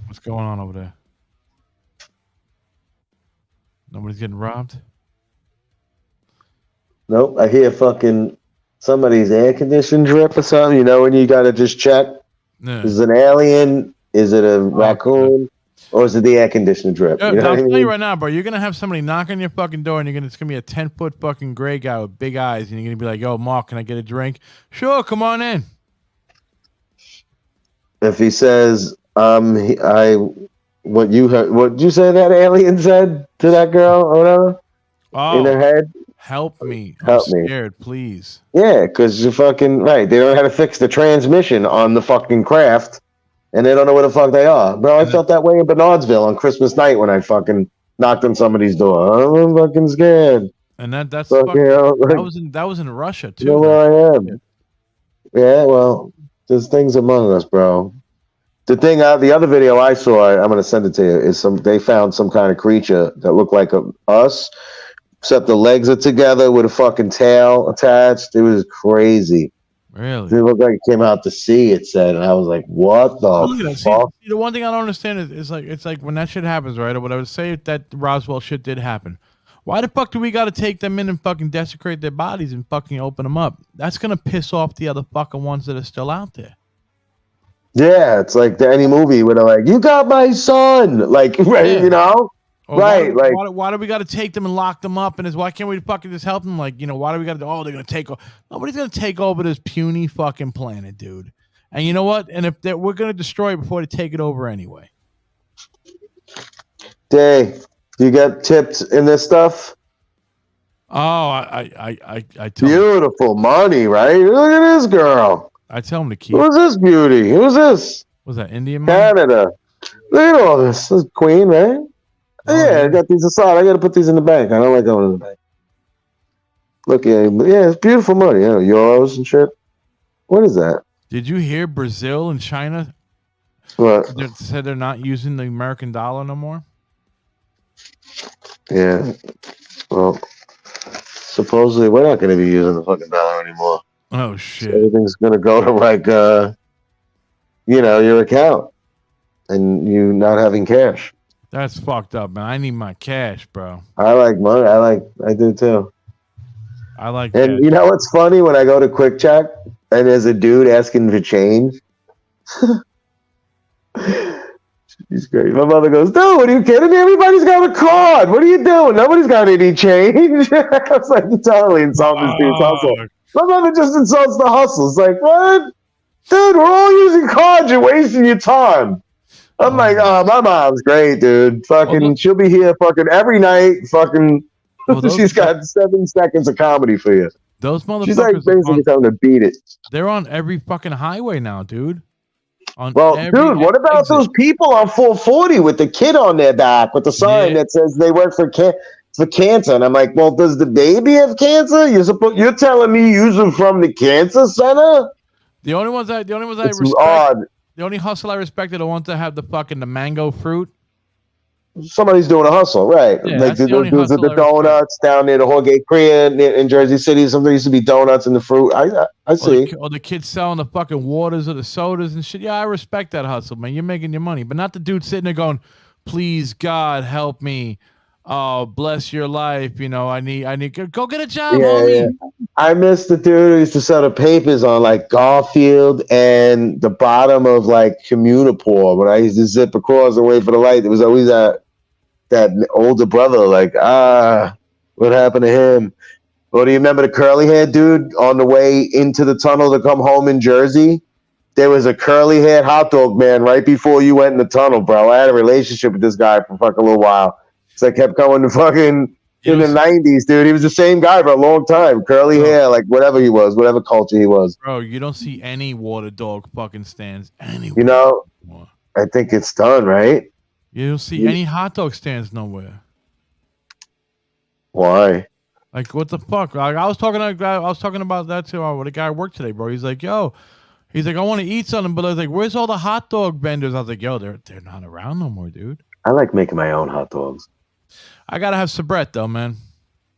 What's going on over there? Nobody's getting robbed? Nope, I hear fucking somebody's air condition drip or something. When you got to just check. Yeah. Is it an alien? Is it a raccoon? Or is it the air conditioner drip? I'm telling you right now, bro, you're going to have somebody knock on your fucking door and it's going to be a 10-foot fucking gray guy with big eyes. And you're going to be like, yo, Mark, can I get a drink? Sure, come on in. If he says, what you say that alien said to that girl or whatever? Oh, in her head? Help me. I'm scared, please. Yeah, because you're fucking right. They don't know how to fix the transmission on the fucking craft. And they don't know where the fuck they are. Bro, I felt that way in Bernardsville on Christmas night when I fucking knocked on somebody's door. I'm fucking scared. And that's fucking, that was in Russia too. You know where I am. Yeah, well, there's things among us, bro. The other video I saw, I'm gonna send it to you, is they found some kind of creature that looked like us, except the legs are together with a fucking tail attached. It was crazy. Really? It looked like it came out to sea, it said, and I was like, what the fuck? See, the one thing I don't understand is it's like when that shit happens, right? Or what I would say that Roswell shit did happen. Why the fuck do we got to take them in and fucking desecrate their bodies and fucking open them up? That's going to piss off the other fucking ones that are still out there. Yeah, it's like any movie where they're like, you got my son! Like, right, Or right, why do we got to take them and lock them up? And why can't we fucking just help them? Like, why do we got to? Oh, they're gonna take over. Nobody's gonna take over this puny fucking planet, dude. And you know what? And if we're gonna destroy it before they take it over anyway. Dave, you got tipped in this stuff? Oh, I tell beautiful money, right? Look at this girl. I tell him to keep. Who's this beauty? Who's this? Was that Indian money? Canada. Look at all this. This is Queen, right? Yeah, I got these aside. I got to put these in the bank. I don't like going in the bank. Look, yeah, it's beautiful money. Euros and shit. What is that? Did you hear Brazil and China? What? Said they're not using the American dollar no more. Yeah. Well, supposedly we're not going to be using the fucking dollar anymore. Oh shit! So everything's going to go to like, your account, and you not having cash. That's fucked up, man. I need my cash, bro. I like money. I do too. I like. And cash. you know what's funny when I go to Quick Check and there's a dude asking for change. He's great. My mother goes, dude, are you kidding me? Everybody's got a card. What are you doing? Nobody's got any change. I was like, you totally insult this dude's hustle. My mother just insults the hustle. It's like, what? Dude, we're all using cards. You're wasting your time. I'm like, oh, my mom's great, dude. Fucking, she'll be here fucking every night. Fucking, she's got 7 seconds of comedy for you. Those motherfuckers. She's like basically telling to beat it. They're on every fucking highway now, dude. Dude, what about those people on 440 with the kid on their back with the sign that says they work for cancer? And I'm like, well, does the baby have cancer? You're telling me you're from the cancer center? The only ones I It's respect. odd. The only hustle I respect are the ones that have the mango fruit. Somebody's doing a hustle, right? Yeah, like the dudes with the donuts down near the Holgate Korea in Jersey City. Something used to be donuts in the fruit. I see. Or the kids selling the fucking waters or the sodas and shit. Yeah, I respect that hustle, man. You're making your money, but not the dude sitting there going, "Please God, help me. Oh, bless your life. I need go get a job, homie." Yeah. I miss the dude who used to sell the papers on like Garfield and the bottom of like Communipore. When I used to zip across and wait for the light, there was always that older brother, like, what happened to him? Well, do you remember the curly haired dude on the way into the tunnel to come home in Jersey? There was a curly haired hot dog man right before you went in the tunnel, bro. I had a relationship with this guy for fucking a little while. So I kept going to fucking in the 90s, dude. He was the same guy for a long time. Curly hair, like whatever he was, whatever culture he was. Bro, you don't see any water dog fucking stands anywhere. I think it's done, right? You don't see any hot dog stands nowhere. Why? Like, what the fuck? Like, I was talking about that to a guy at work today, bro. He's like, I want to eat something, but I was like, where's all the hot dog vendors? I was like, yo, they're not around no more, dude. I like making my own hot dogs. I gotta have Sabret though, man.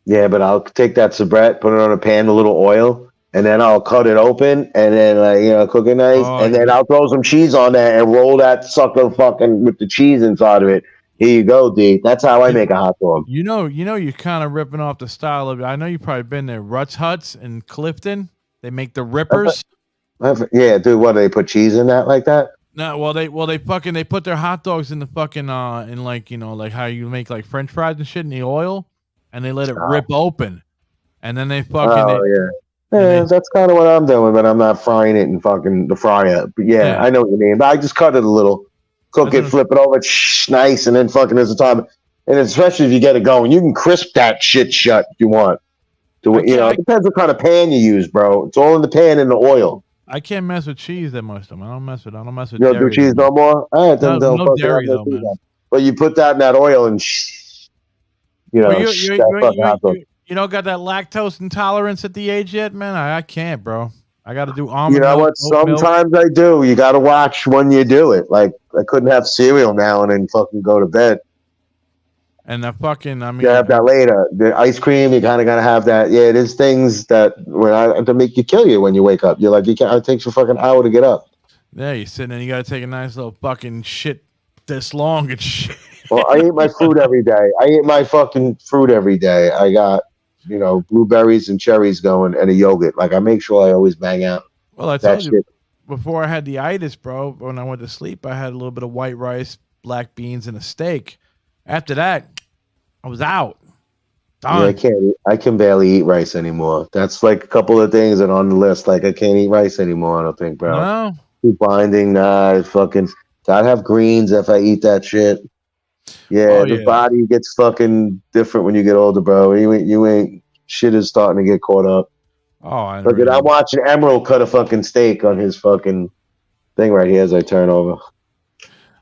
Yeah, but I'll take that Sabret, put it on a pan, a little oil, and then I'll cut it open, and then cook it nice, and then I'll throw some cheese on there and roll that sucker fucking with the cheese inside of it. Here you go, D. That's how I make a hot dog. You're kind of ripping off the style of it. I know you've probably been there. Ruts Huts in Clifton, they make the Rippers. Yeah, dude. What, do they put cheese in that like that? No, they put their hot dogs in the fucking in like how you make like French fries and shit in the oil, and they let it rip open, and then they fucking. Yeah, that's kind of what I'm doing, but I'm not frying it in fucking the fryer. But yeah, I know what you mean. But I just cut it a little, cook it, flip it over, nice, and then fucking there's a time. And especially if you get it going, you can crisp that shit shut if you want. It depends what kind of pan you use, bro. It's all in the pan and the oil. I can't mess with cheese that much, though, man. I don't mess with. You don't do cheese no more. All right, no dairy though, man. But you put that in that oil and you don't got that lactose intolerance at the age yet, man. I can't, bro. I got to do almond. You know what? Sometimes I do. You got to watch when you do it. Like I couldn't have cereal now and then fucking go to bed. And the fucking, you have that later. The ice cream, you kind of got to have that. Yeah, there's things that to make you kill you when you wake up. You're like, it takes you a fucking hour to get up. Yeah, you're sitting and you got to take a nice little fucking shit this long and shit. Well, I eat my fruit every day. I eat my fucking fruit every day. I got, blueberries and cherries going and a yogurt. Like I make sure I always bang out. Well, I told you before I had the itis, bro, when I went to sleep, I had a little bit of white rice, black beans, and a steak. After that, I was out. Done. Yeah, I can barely eat rice anymore. That's like a couple of things that are on the list. Like I can't eat rice anymore, I don't think, bro. No. Too binding, fucking gotta have greens if I eat that shit. Yeah, the body gets fucking different when you get older, bro. You ain't shit is starting to get caught up. Oh, I know. Look, I'm watching Emerald cut a fucking steak on his fucking thing right here as I turn over.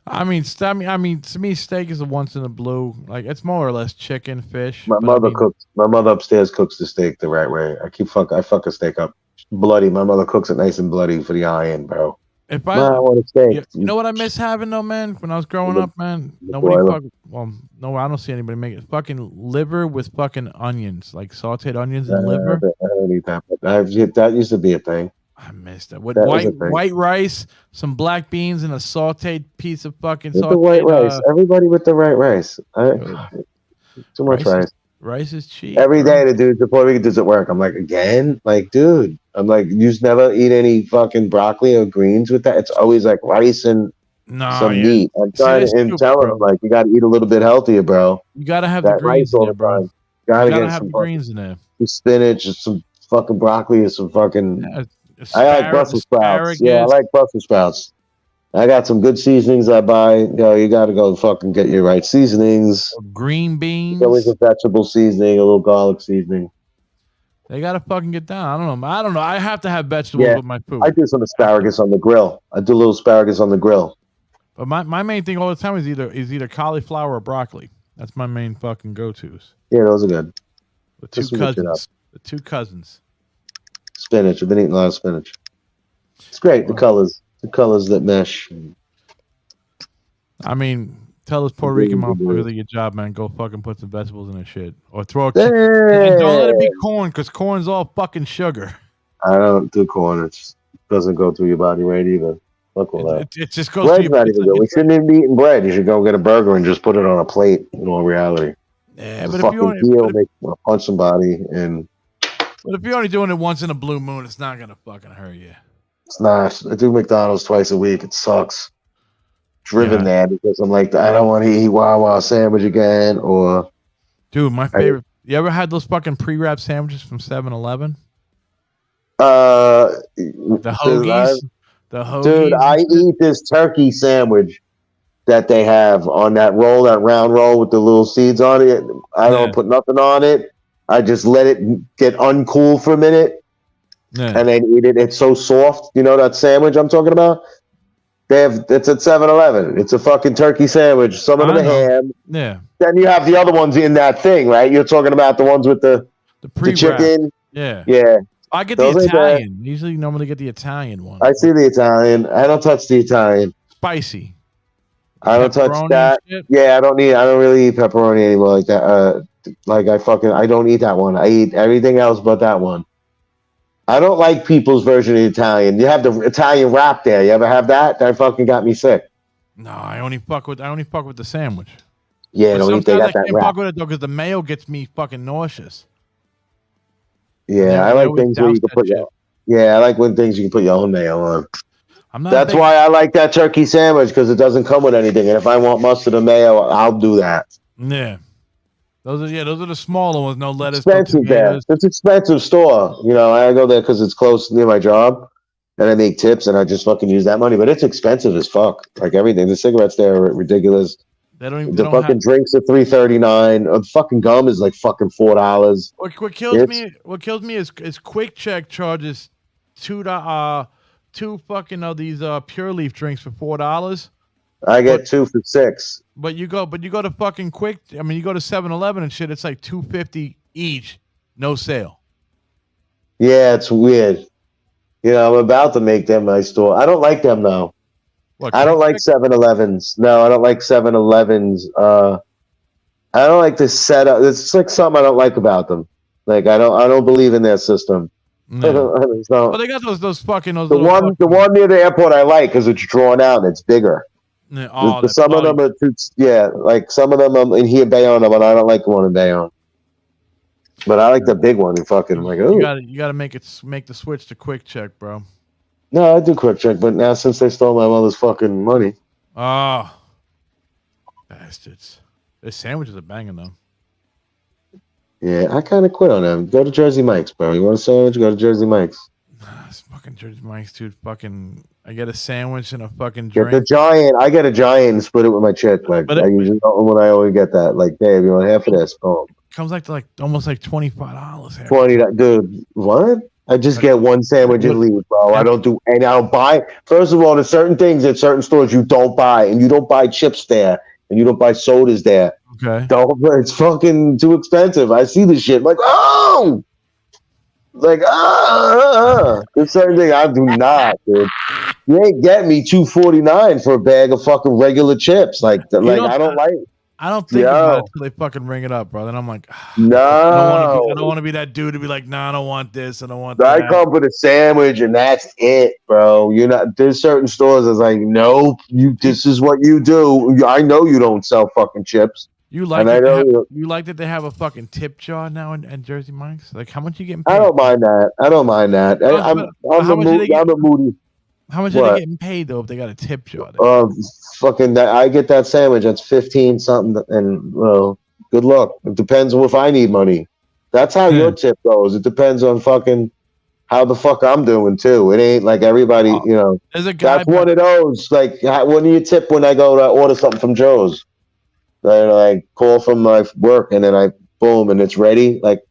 I mean, to me, steak is a once in a blue. Like it's more or less chicken, fish. My mother upstairs cooks the steak the right way. I fuck a steak up bloody. My mother cooks it nice and bloody for the iron, bro. If I want a steak. You know what I miss having though, man? When I was growing up, man, nobody no, I don't see anybody make it. Fucking liver with fucking onions, like sauteed onions and liver. I don't eat that, but that used to be a thing. I missed that. With white rice, some black beans, and a sauteed piece of fucking with sauteed the white rice. Everybody with the white rice. Too much rice. Rice is cheap. Every day the Puerto Rican dudes at work. I'm like, again? Like, dude. I'm like, you just never eat any fucking broccoli or greens with that? It's always like rice and some meat. I'm trying to tell them, like, you got to eat a little bit healthier, bro. You got to have the greens in there, bro. You gotta get have some greens in there. Some spinach, some fucking broccoli, and some fucking... I like Brussels sprouts. Yeah, I like Brussels sprouts. I got some good seasonings I buy. You got to go fucking get your right seasonings. Green beans. There's always a vegetable seasoning, a little garlic seasoning. They got to fucking get down. I don't know. I have to have vegetables with my food. I do some asparagus on the grill. I do a little asparagus on the grill. But my main thing all the time is either cauliflower or broccoli. That's my main fucking go-tos. Yeah, those are good. The two cousins. Spinach. I've been eating a lot of spinach. It's great. The colors that mesh. I mean, tell this Puerto Rican motherfucker to get job, man. Go fucking put some vegetables in their shit, or throw. And don't let it be corn, because corn's all fucking sugar. I don't do corn. It doesn't go through your body right either. Fuck all that. It just goes. Bread's not even good. We shouldn't even be eating bread. You should go get a burger and just put it on a plate. In all reality. Yeah, but if you punch somebody and. But if you're only doing it once in a blue moon, it's not gonna fucking hurt you. It's not. I do McDonald's twice a week. It sucks. Driven there because I'm like, I don't want to eat Wawa sandwich again. Or, dude, my favorite. You ever had those fucking pre-wrapped sandwiches from 7-Eleven? The hoagies. The hoagies. Dude, I eat this turkey sandwich that they have on that round roll with the little seeds on it. I don't put nothing on it. I just let it get uncool for a minute, and then eat it. It's so soft. You know that sandwich I'm talking about? It's at 7-Eleven. It's a fucking turkey sandwich. Some of them are ham. Yeah. Then you have the other ones in that thing, right? You're talking about the ones with the chicken. Yeah. Yeah. I get the Italian. Usually, normally get the Italian one. I see the Italian. I don't touch the Italian. Spicy. I don't touch that. Yeah, I don't really eat pepperoni anymore like that. I don't eat that one. I eat everything else but that one. I don't like people's version of Italian. You have the Italian wrap there. You ever have that? That fucking got me sick. No, I only fuck with the sandwich. Yeah, but they got that can't wrap. fuck with it though because the mayo gets me fucking nauseous. Yeah, I like things where you can put I like when things you can put your own mayo on. That's why I like that turkey sandwich, because it doesn't come with anything. And if I want mustard or mayo, I'll do that. Yeah. Those are the smaller ones, no lettuce. Expensive there. It's an expensive store. I go there because it's close near my job, and I make tips, and I just fucking use that money. But it's expensive as fuck. Like everything. The cigarettes there are ridiculous. The fucking drinks are $3.39. The fucking gum is like fucking $4. What kills me is Quick Check charges two fucking of these Pure Leaf drinks for $4. I get 2 for $6. But you go to fucking you go to 7-Eleven and shit, it's like $2.50 each, no sale. Yeah, it's weird. I'm about to make them my store. I don't like them though. I don't like 7-Elevens. No, I don't like 7-Elevens. I don't like the setup. It's like something I don't like about them. Like I don't believe in their system. No. But they got those fucking the one near the airport I like because it's drawn out and it's bigger. Yeah, some of them are like some of them in here Bayonne, but I don't like the one in Bayonne. But I like the big one. Fucking like, oh, you gotta make the switch to Quick Check, bro. No, I do Quick Check, but now since they stole my mother's fucking money, bastards. Their sandwiches are banging though. Yeah, I kind of quit on them. Go to Jersey Mike's, bro. You want a sandwich? Go to Jersey Mike's. It's fucking Jersey Mike's, dude. Fucking, I get a sandwich and a fucking drink. Get the giant. I get a giant and split it with my chick. Like I usually don't when I always get that. Like, babe, you want half of this? Boom. Comes like almost like $25. $20, dude. What? I just get one sandwich and leave, bro. I don't do, and I don't buy. First of all, there's certain things at certain stores you don't buy, and you don't buy chips there, and you don't buy sodas there. Okay. It's fucking too expensive. I see this shit, like, oh, like, there's certain thing I do not, dude. You ain't getting me $2.49 for a bag of fucking regular chips. Like I don't like. I don't think about it until they fucking ring it up, bro. Then I'm like, no, I don't want to be that dude to be like, nah, I don't want this, I don't want that. I come with a sandwich and that's it, bro. You're not. There's certain stores that's like, nope. This is what you do. I know you don't sell fucking chips. You like that? You like that they have a fucking tip jar now in Jersey Mike's? Like, how much you getting paid? I don't mind that. I'm a moody. How much are they getting paid though if they got a tip jar? Fucking that. I get that sandwich. That's 15 something, and well, good luck. It depends on if I need money. That's how your tip goes. It depends on fucking how the fuck I'm doing too. It ain't like everybody, you know. There's a guy. That's one of those. Like, when do you tip when I go to order something from Joe's? I call from my work and then I boom and it's ready. Like,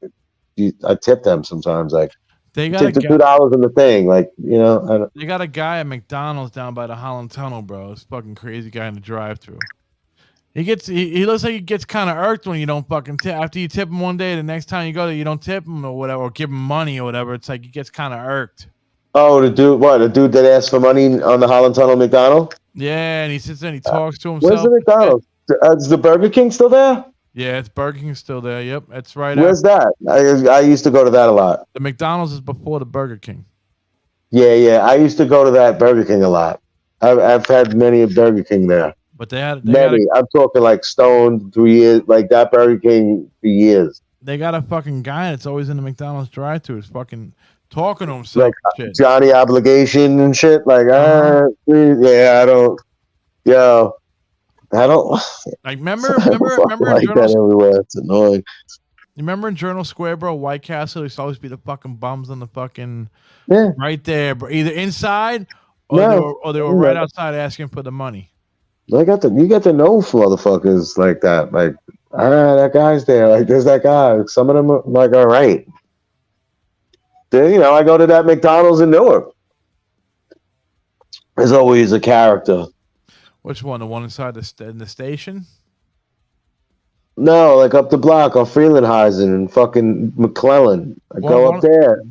I tip them sometimes. Like, they got tip the $2 in the thing. Like, you know. They got a guy at McDonald's down by the Holland Tunnel, bro. This fucking crazy guy in the drive-thru. He looks like he gets kind of irked when you don't fucking tip. After you tip him one day, the next time you go there, you don't tip him or whatever, or give him money or whatever. It's like he gets kind of irked. Oh, the dude that asked for money on the Holland Tunnel McDonald's? Yeah, and he sits there and he talks to himself. Where's the McDonald's? Is the Burger King still there? Yeah, it's Burger King still there. Yep, that's right. Where's that? I used to go to that a lot. The McDonald's is before the Burger King. Yeah. I used to go to that Burger King a lot. I've had many a Burger King there. But I'm talking like Stone 3 years, like that Burger King for years. They got a fucking guy that's always in the McDonald's drive-thru. Is fucking talking to himself. Like and shit. Johnny Obligation and shit. Like, I don't. Like, remember like that everywhere. It's annoying. You remember in Journal Square, bro? White Castle used to always be the fucking bums on the fucking right there, bro. Either inside or they were right outside asking for the money. You get to know motherfuckers like that. Like, all right, that guy's there. Like, there's that guy. Some of them are like, all right. Then, I go to that McDonald's in Newark. There's always a character. Which one? The one inside the station? No, like up the block on Freelandheisen and fucking McClellan. Go up there.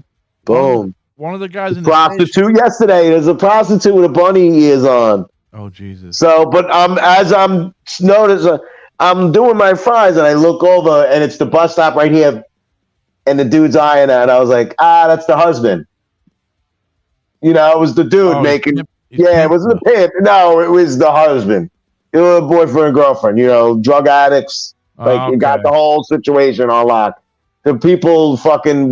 Boom. One of the guys in the prostitute yesterday. There's a prostitute with a bunny ears on. Oh Jesus! So, but as I'm noticing, I'm doing my fries and I look over and it's the bus stop right here, and the dude's eyeing at. And I was like, that's the husband. It was the dude making. It wasn't the pimp. No, it was the husband. It was a boyfriend and girlfriend. Drug addicts. Like, you got the whole situation on lock. The people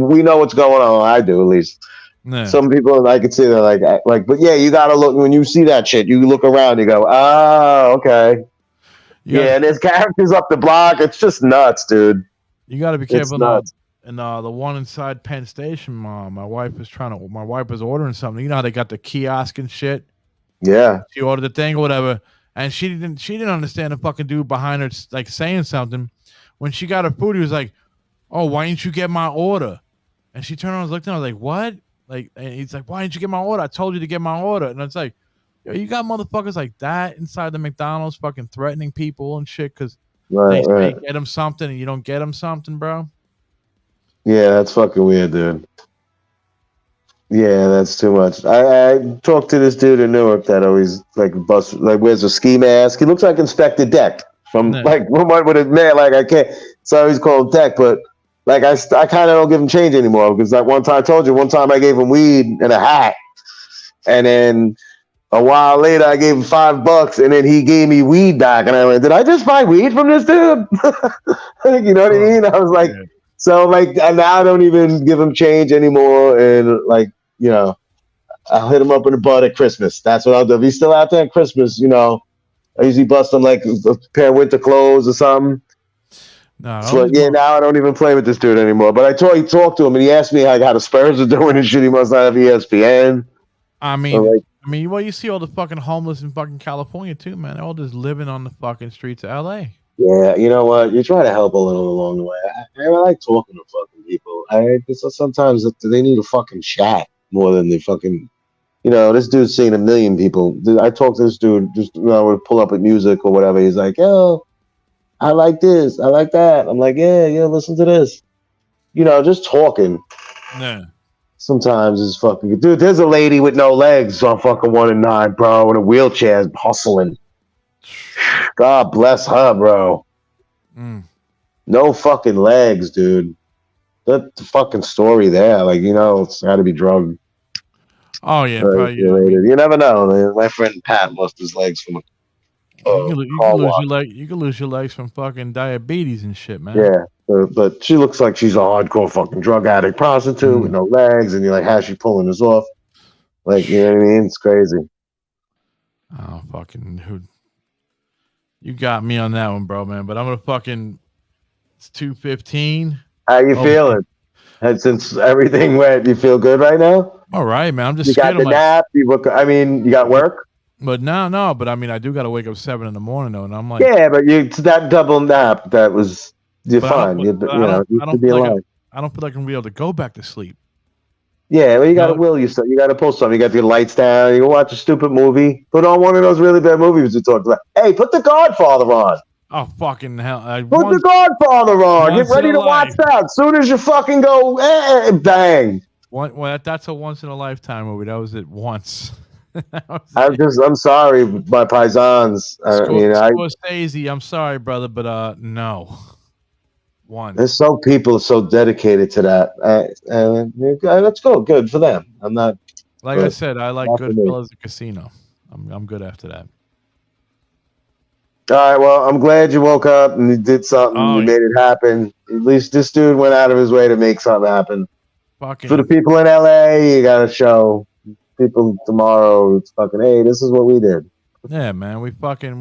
we know what's going on. I do, at least. Yeah. Some people, I could see they're like, but yeah, you gotta look when you see that shit. You look around, you go, okay, and there's characters up the block. It's just nuts, dude. You got to be careful. And the one inside Penn Station, my wife was ordering something. You know how they got the kiosk and shit. Yeah, she ordered the thing or whatever, and she didn't understand the fucking dude behind her like saying something. When she got her food, he was like, "Oh, why didn't you get my order?" And she turned around and looked at him. I was like, "What?" Like, and he's like, "Why didn't you get my order? I told you to get my order." And it's like, yo, you got motherfuckers like that inside the McDonald's fucking threatening people and shit because they get them something and you don't get them something, bro. Yeah, that's fucking weird, dude. Yeah, that's too much. I talked to this dude in Newark that always wears a ski mask. He looks like Inspector Deck from with a man. Like, I can't. So I always call him Deck, but. Like, I kind of don't give him change anymore because one time I gave him weed and a hat. And then a while later, I gave him $5 and then he gave me weed back. And I went, did I just buy weed from this dude? You know what I mean? I was like, and now I don't even give him change anymore. And I'll hit him up in the butt at Christmas. That's what I'll do. If he's still out there at Christmas, I usually bust him like a pair of winter clothes or something. No, now I don't even play with this dude anymore. But he talked to him and he asked me how the Spurs are doing and shit. He must not have ESPN. I mean, well, you see all the fucking homeless in fucking California too, man. They're all just living on the fucking streets of LA. Yeah, you know what? You try to help a little along the way. I like talking to fucking people. Sometimes they need a fucking chat more than they fucking. This dude's seen a million people. I talked to this dude just would pull up with music or whatever. He's like, yo. I like this. I like that. I'm like, yeah, listen to this. Just talking. Yeah. Sometimes it's fucking good. Dude, there's a lady with no legs on fucking 1 and 9, bro, in a wheelchair hustling. God bless her, bro. No fucking legs, dude. That's the fucking story there. Like, it's got to be drugged. Oh, yeah. Probably, you never know. My friend Pat lost his legs from you can lose your legs from fucking diabetes and shit, man. Yeah, but she looks like she's a hardcore fucking drug addict prostitute with no legs, and you're like, how's she pulling this off? Like, you know what I mean? It's crazy. Oh, fucking you got me on that one, bro, man. But I'm gonna fucking. It's 2:15. How you feeling? And since everything went, you feel good right now? All right, man. I'm just. You got the nap. You got work. But no. But I mean, I do got to wake up 7 in the morning though, and I'm like, yeah, but that double nap you're fine. You should be alive. I don't feel like I'm gonna be able to go back to sleep. Yeah, well, you got to will yourself. You got to pull something. You got your lights down. You can watch a stupid movie. Put on one of those really bad movies we talked about. Hey, put The Godfather on. Oh, fucking hell. Put The Godfather on. Get ready to watch that. As soon as you fucking go, bang. That's a once in a lifetime movie. That was it once. I'm sorry, my paisans. Scorsese, I'm sorry, brother, but no. One. There's people so dedicated to that. Let's go. Good for them. I'm not. Like I said, I like Goodfellas and Casino. I'm good after that. All right. Well, I'm glad you woke up and you did something. You made it happen. At least this dude went out of his way to make something happen. For the people in LA, you got to show people tomorrow. It's fucking, hey, this is what we did. Yeah, man, we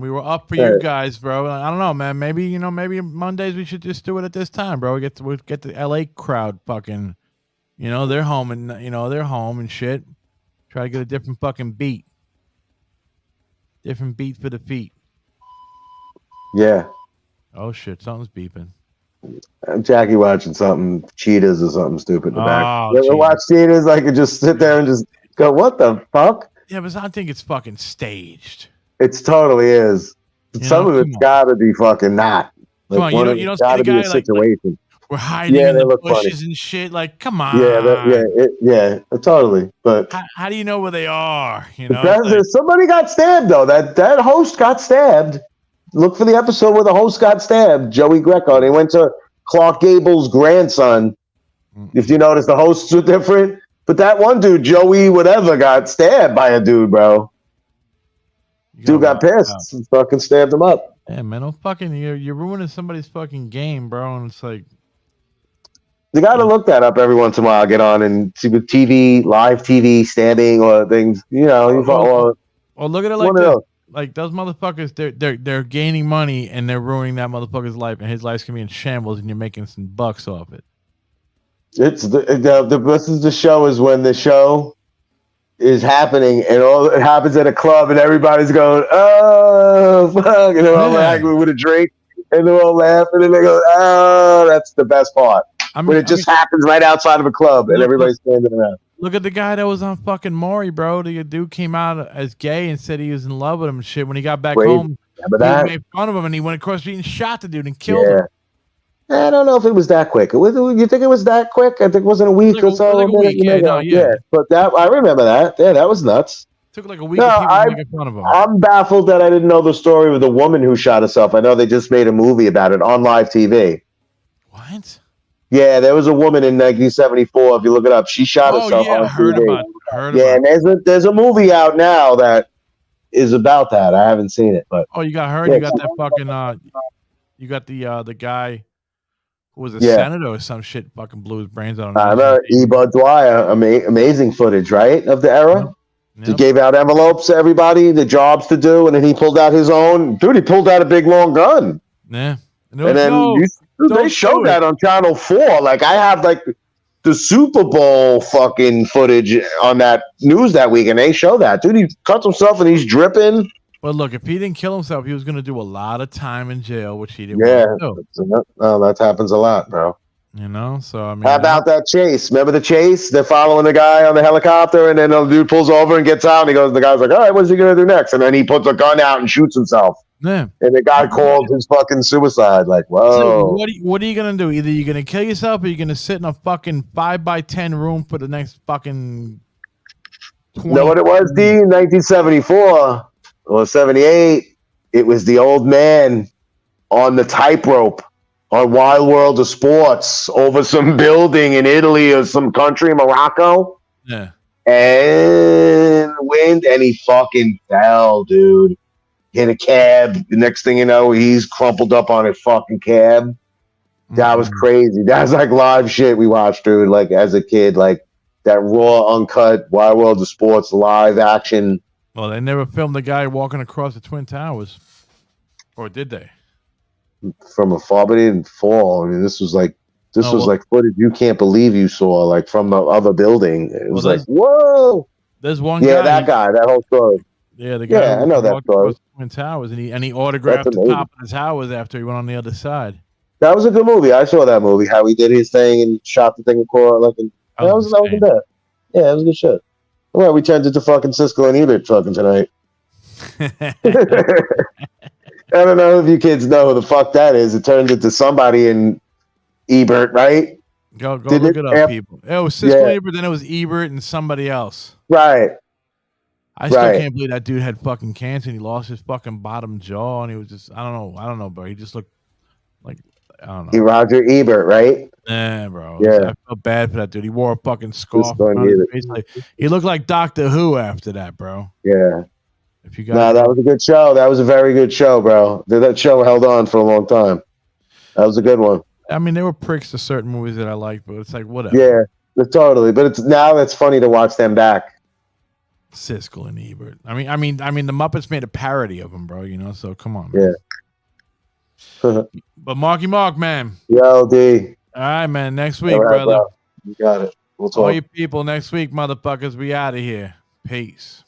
were up for you guys, bro. I don't know, man. Maybe Mondays we should just do it at this time, bro. We get the LA crowd fucking, they're home and shit. Try to get a different fucking beat. Different beat for the feet. Yeah. Oh shit, something's beeping. Jackie watching something, cheetahs or something stupid in the back. You ever watch cheetahs? I could just sit there and just go, what the fuck? Yeah, but I think it's fucking staged. It totally is. Some of it's gotta be fucking not. Like, come on, you don't see the guy situation. We're hiding in the bushes and shit. Like, come on. Yeah, totally. But how do you know where they are? Somebody got stabbed though. That host got stabbed. Look for the episode where the host got stabbed, Joey Greco. They went to Clark Gable's grandson. If you notice, the hosts are different. But that one dude, Joey whatever, got stabbed by a dude, bro. Dude got pissed and fucking stabbed him up. Yeah, man, you're ruining somebody's fucking game, bro. And it's like, you got to look that up every once in a while. Get on and see with TV, live TV, stabbing or things. Or look at it like this. Like those motherfuckers, they're gaining money and they're ruining that motherfucker's life, and his life's gonna be in shambles, and you're making some bucks off it. It's the show is when the show is happening and all it happens at a club and everybody's going, oh fuck, and they're all laughing with a drink and they're all laughing and they go, oh, that's the best part. When it just happens right outside of a club and everybody's standing around. Look at the guy that was on fucking Maury, bro. The dude came out as gay and said he was in love with him and shit. When he got back home, he made fun of him and he went across the street and shot the dude and killed him. I don't know if it was that quick. You think it was that quick? I think it wasn't a week or so. But I remember that. Yeah, that was nuts. Took like a week of people making fun of him. I'm baffled that I didn't know the story of the woman who shot herself. I know they just made a movie about it on live TV. What? Yeah, there was a woman in 1974. If you look it up, she shot herself on TV. And there's a movie out now that is about that. I haven't seen it, but you got her. You got that fucking. You got the guy who was a senator or some shit. Fucking blew his brains out. I remember Ebert Dwyer. Amazing footage, right, of the era. Yep. He gave out envelopes to everybody, the jobs to do, and then he pulled out his own. Dude, he pulled out a big long gun. Yeah, and then they showed that on Channel 4. Like I have like the Super Bowl fucking footage on that news that week, and they show that. Dude, he cuts himself and he's dripping. Well, look, if he didn't kill himself, he was going to do a lot of time in jail, which he didn't want to do. No, that happens a lot, bro. So I mean, how about that chase? Remember the chase? They're following the guy on the helicopter, and then the dude pulls over and gets out, and the guy's like, "All right, what's he gonna do next?" And then he puts a gun out and shoots himself. Yeah. And the guy called his fucking suicide. Like, So whoa. what are you gonna do? Either you're gonna kill yourself or you're gonna sit in a fucking 5x10 room for the next fucking 20 You know what it was, D? 1974 or 78. It was the old man on the tightrope on Wild World of Sports over some building in Italy or some country, Morocco. Yeah. And wind, and he fucking fell, dude. Hit a cab. The next thing you know, he's crumpled up on his fucking cab. That was crazy. That was like live shit we watched, dude. Like as a kid, like that raw, uncut Wild World of Sports live action. Well, they never filmed the guy walking across the Twin Towers, or did they? From afar, but it didn't fall. I mean, this was like footage you can't believe you saw, like from the other building. It was like, whoa. There's one Yeah, guy. that guy. That whole story. Yeah, the guy. Yeah, I know that walked story. across the Twin Towers, and he autographed That's the amazing. top of the towers after he went on the other side. That was a good movie. I saw that movie. How he did his thing and shot the thing across. Like, that was bad. Yeah, it was good shit. Well, we turned it to fucking Siskel and Ebert fucking tonight. I don't know if you kids know who the fuck that is. It turns into somebody in Ebert, right? Go look it up, people. It was Siskel and Ebert, then it was Ebert and somebody else. Right. I still can't believe that dude had fucking cancer and he lost his fucking bottom jaw and he was just I don't know, bro. He just looked like I don't know. Roger Ebert, right? Yeah, bro. Yeah. I felt bad for that dude. He wore a fucking scarf. Siskel and around his Ebert. face. Like, he looked like Doctor Who after that, bro. Yeah. If you guys No, that was a good show. That was a very good show, bro. That show held on for a long time. That was a good one. I mean, there were pricks to certain movies that I liked, but it's like whatever. Yeah, totally. But it's funny to watch them back. Siskel and Ebert. I mean, the Muppets made a parody of him, bro. You know, so come on, man. Yeah. But Marky Mark, man. Yo, D. All right, man. Next week, All right, brother. bro. You got it. We'll talk. All you people next week, motherfuckers. We out of here. Peace.